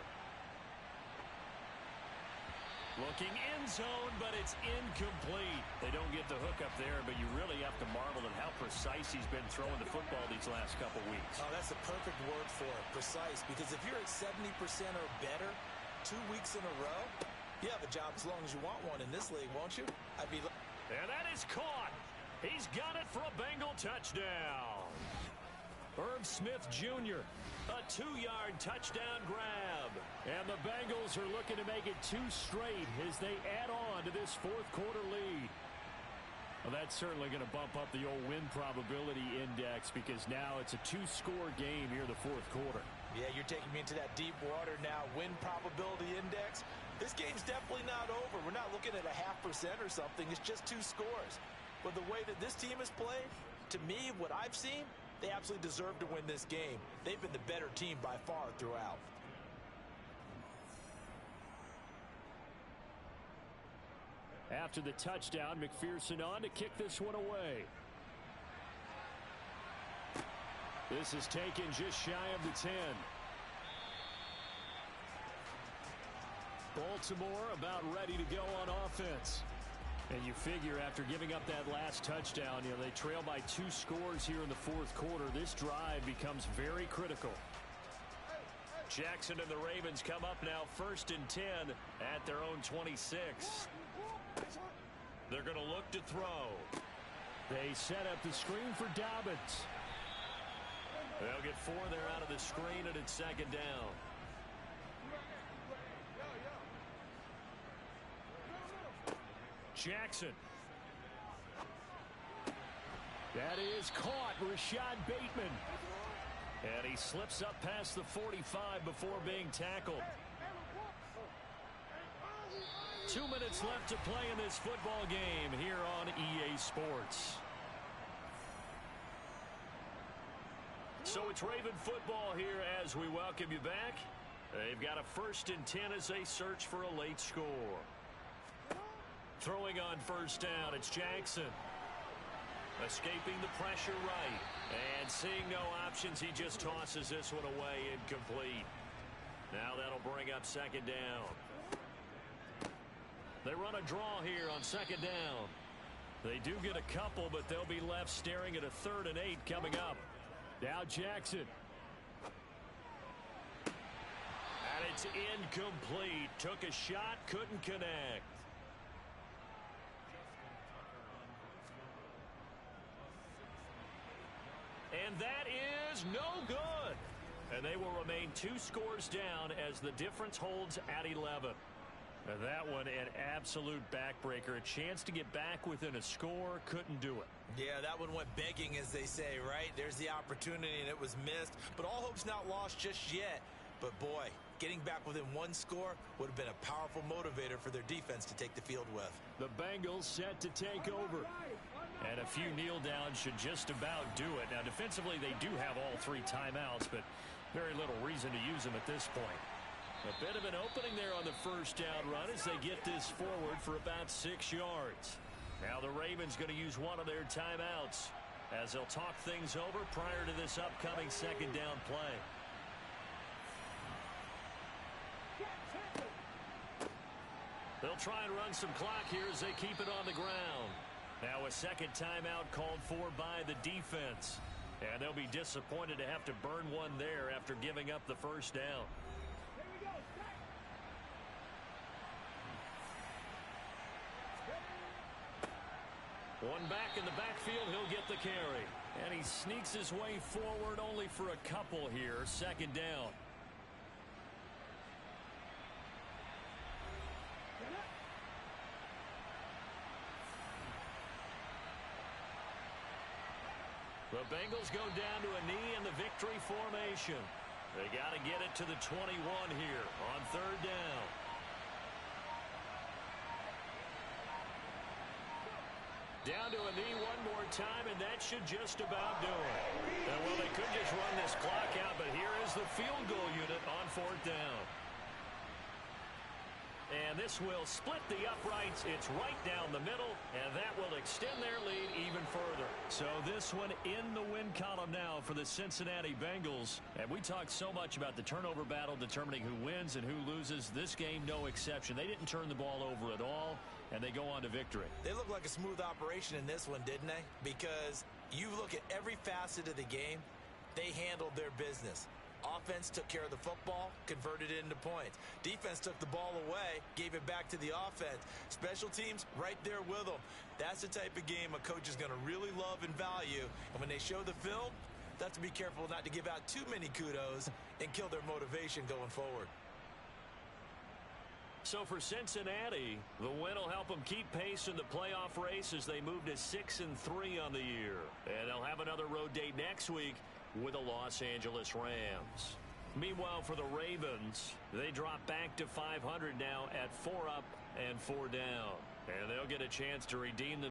Looking end zone, but it's incomplete. They don't get the hook up there, but you really have to marvel at how precise he's been throwing the football these last couple weeks. Oh, that's a perfect word for it, precise, because if you're at 70% or better 2 weeks in a row, you have a job as long as you want one in this league, won't you? And that is caught. He's got it for a Bengal touchdown. Herb Smith Jr., a 2-yard touchdown grab. And the Bengals are looking to make it 2 straight as they add on to this 4th quarter lead. Well, that's certainly going to bump up the old win probability index because now it's a 2-score game here in the 4th quarter. Yeah, you're taking me into that deep water now. Win probability index. This game's definitely not over. We're not looking at a 0.5% or something. It's just 2 scores. But the way that this team has played, to me, what I've seen, they absolutely deserve to win this game. They've been the better team by far throughout. After the touchdown, McPherson on to kick this one away. This is taken just shy of the 10. Baltimore about ready to go on offense. And you figure after giving up that last touchdown, they trail by 2 scores here in the fourth quarter. This drive becomes very critical. Jackson and the Ravens come up now 1st and 10 at their own 26. They're going to look to throw. They set up the screen for Dobbins. They'll get 4 there out of the screen, and it's 2nd down. Jackson. That is caught. Rashad Bateman. And he slips up past the 45 before being tackled. 2 minutes left to play in this football game here on EA Sports. So it's Raven football here as we welcome you back. They've got a 1st and 10 as they search for a late score. Throwing on 1st down, it's Jackson. Escaping the pressure right. And seeing no options, he just tosses this one away incomplete. Now that'll bring up 2nd down. They run a draw here on 2nd down. They do get a couple, but they'll be left staring at a 3rd and 8 coming up. Now Jackson. And it's incomplete. Took a shot, couldn't connect. And that is no good. And they will remain 2 scores down as the difference holds at 11. And that one an absolute backbreaker. A chance to get back within a score. Couldn't do it. Yeah, that one went begging, as they say, right? There's the opportunity, and it was missed. But all hope's not lost just yet. But, boy, getting back within 1 score would have been a powerful motivator for their defense to take the field with. The Bengals set to take over. And a few kneel downs should just about do it. Now, defensively, they do have all 3 timeouts, but very little reason to use them at this point. A bit of an opening there on the 1st down run as they get this forward for about 6 yards. Now the Ravens going to use one of their timeouts as they'll talk things over prior to this upcoming 2nd down play. They'll try and run some clock here as they keep it on the ground. Now a 2nd timeout called for by the defense. And they'll be disappointed to have to burn one there after giving up the 1st down. One back in the backfield, he'll get the carry. And he sneaks his way forward only for a couple here. 2nd down. The Bengals go down to a knee in the victory formation. They got to get it to the 21 here on 3rd down. Down to a knee one more time, and that should just about do it. And, well, they could just run this clock out, but here is the field goal unit on 4th down. And this will split the uprights. It's right down the middle, and that will extend their lead even further. So this one in the win column now for the Cincinnati Bengals. And we talked so much about the turnover battle determining who wins and who loses. This game, no exception. They didn't turn the ball over at all, and they go on to victory. They look like a smooth operation in this one, didn't they? Because you look at every facet of the game, they handled their business. Offense took care of the football, converted it into points. Defense took the ball away, gave it back to the offense. Special teams right there with them. That's the type of game a coach is going to really love and value. And when they show the film, they have to be careful not to give out too many kudos and kill their motivation going forward. So for Cincinnati, the win will help them keep pace in the playoff race as they move to 6-3 on the year. And they'll have another road date next week with the Los Angeles Rams. Meanwhile, for the Ravens, they drop back to 500 now at 4 up and 4 down. And they'll get a chance to redeem the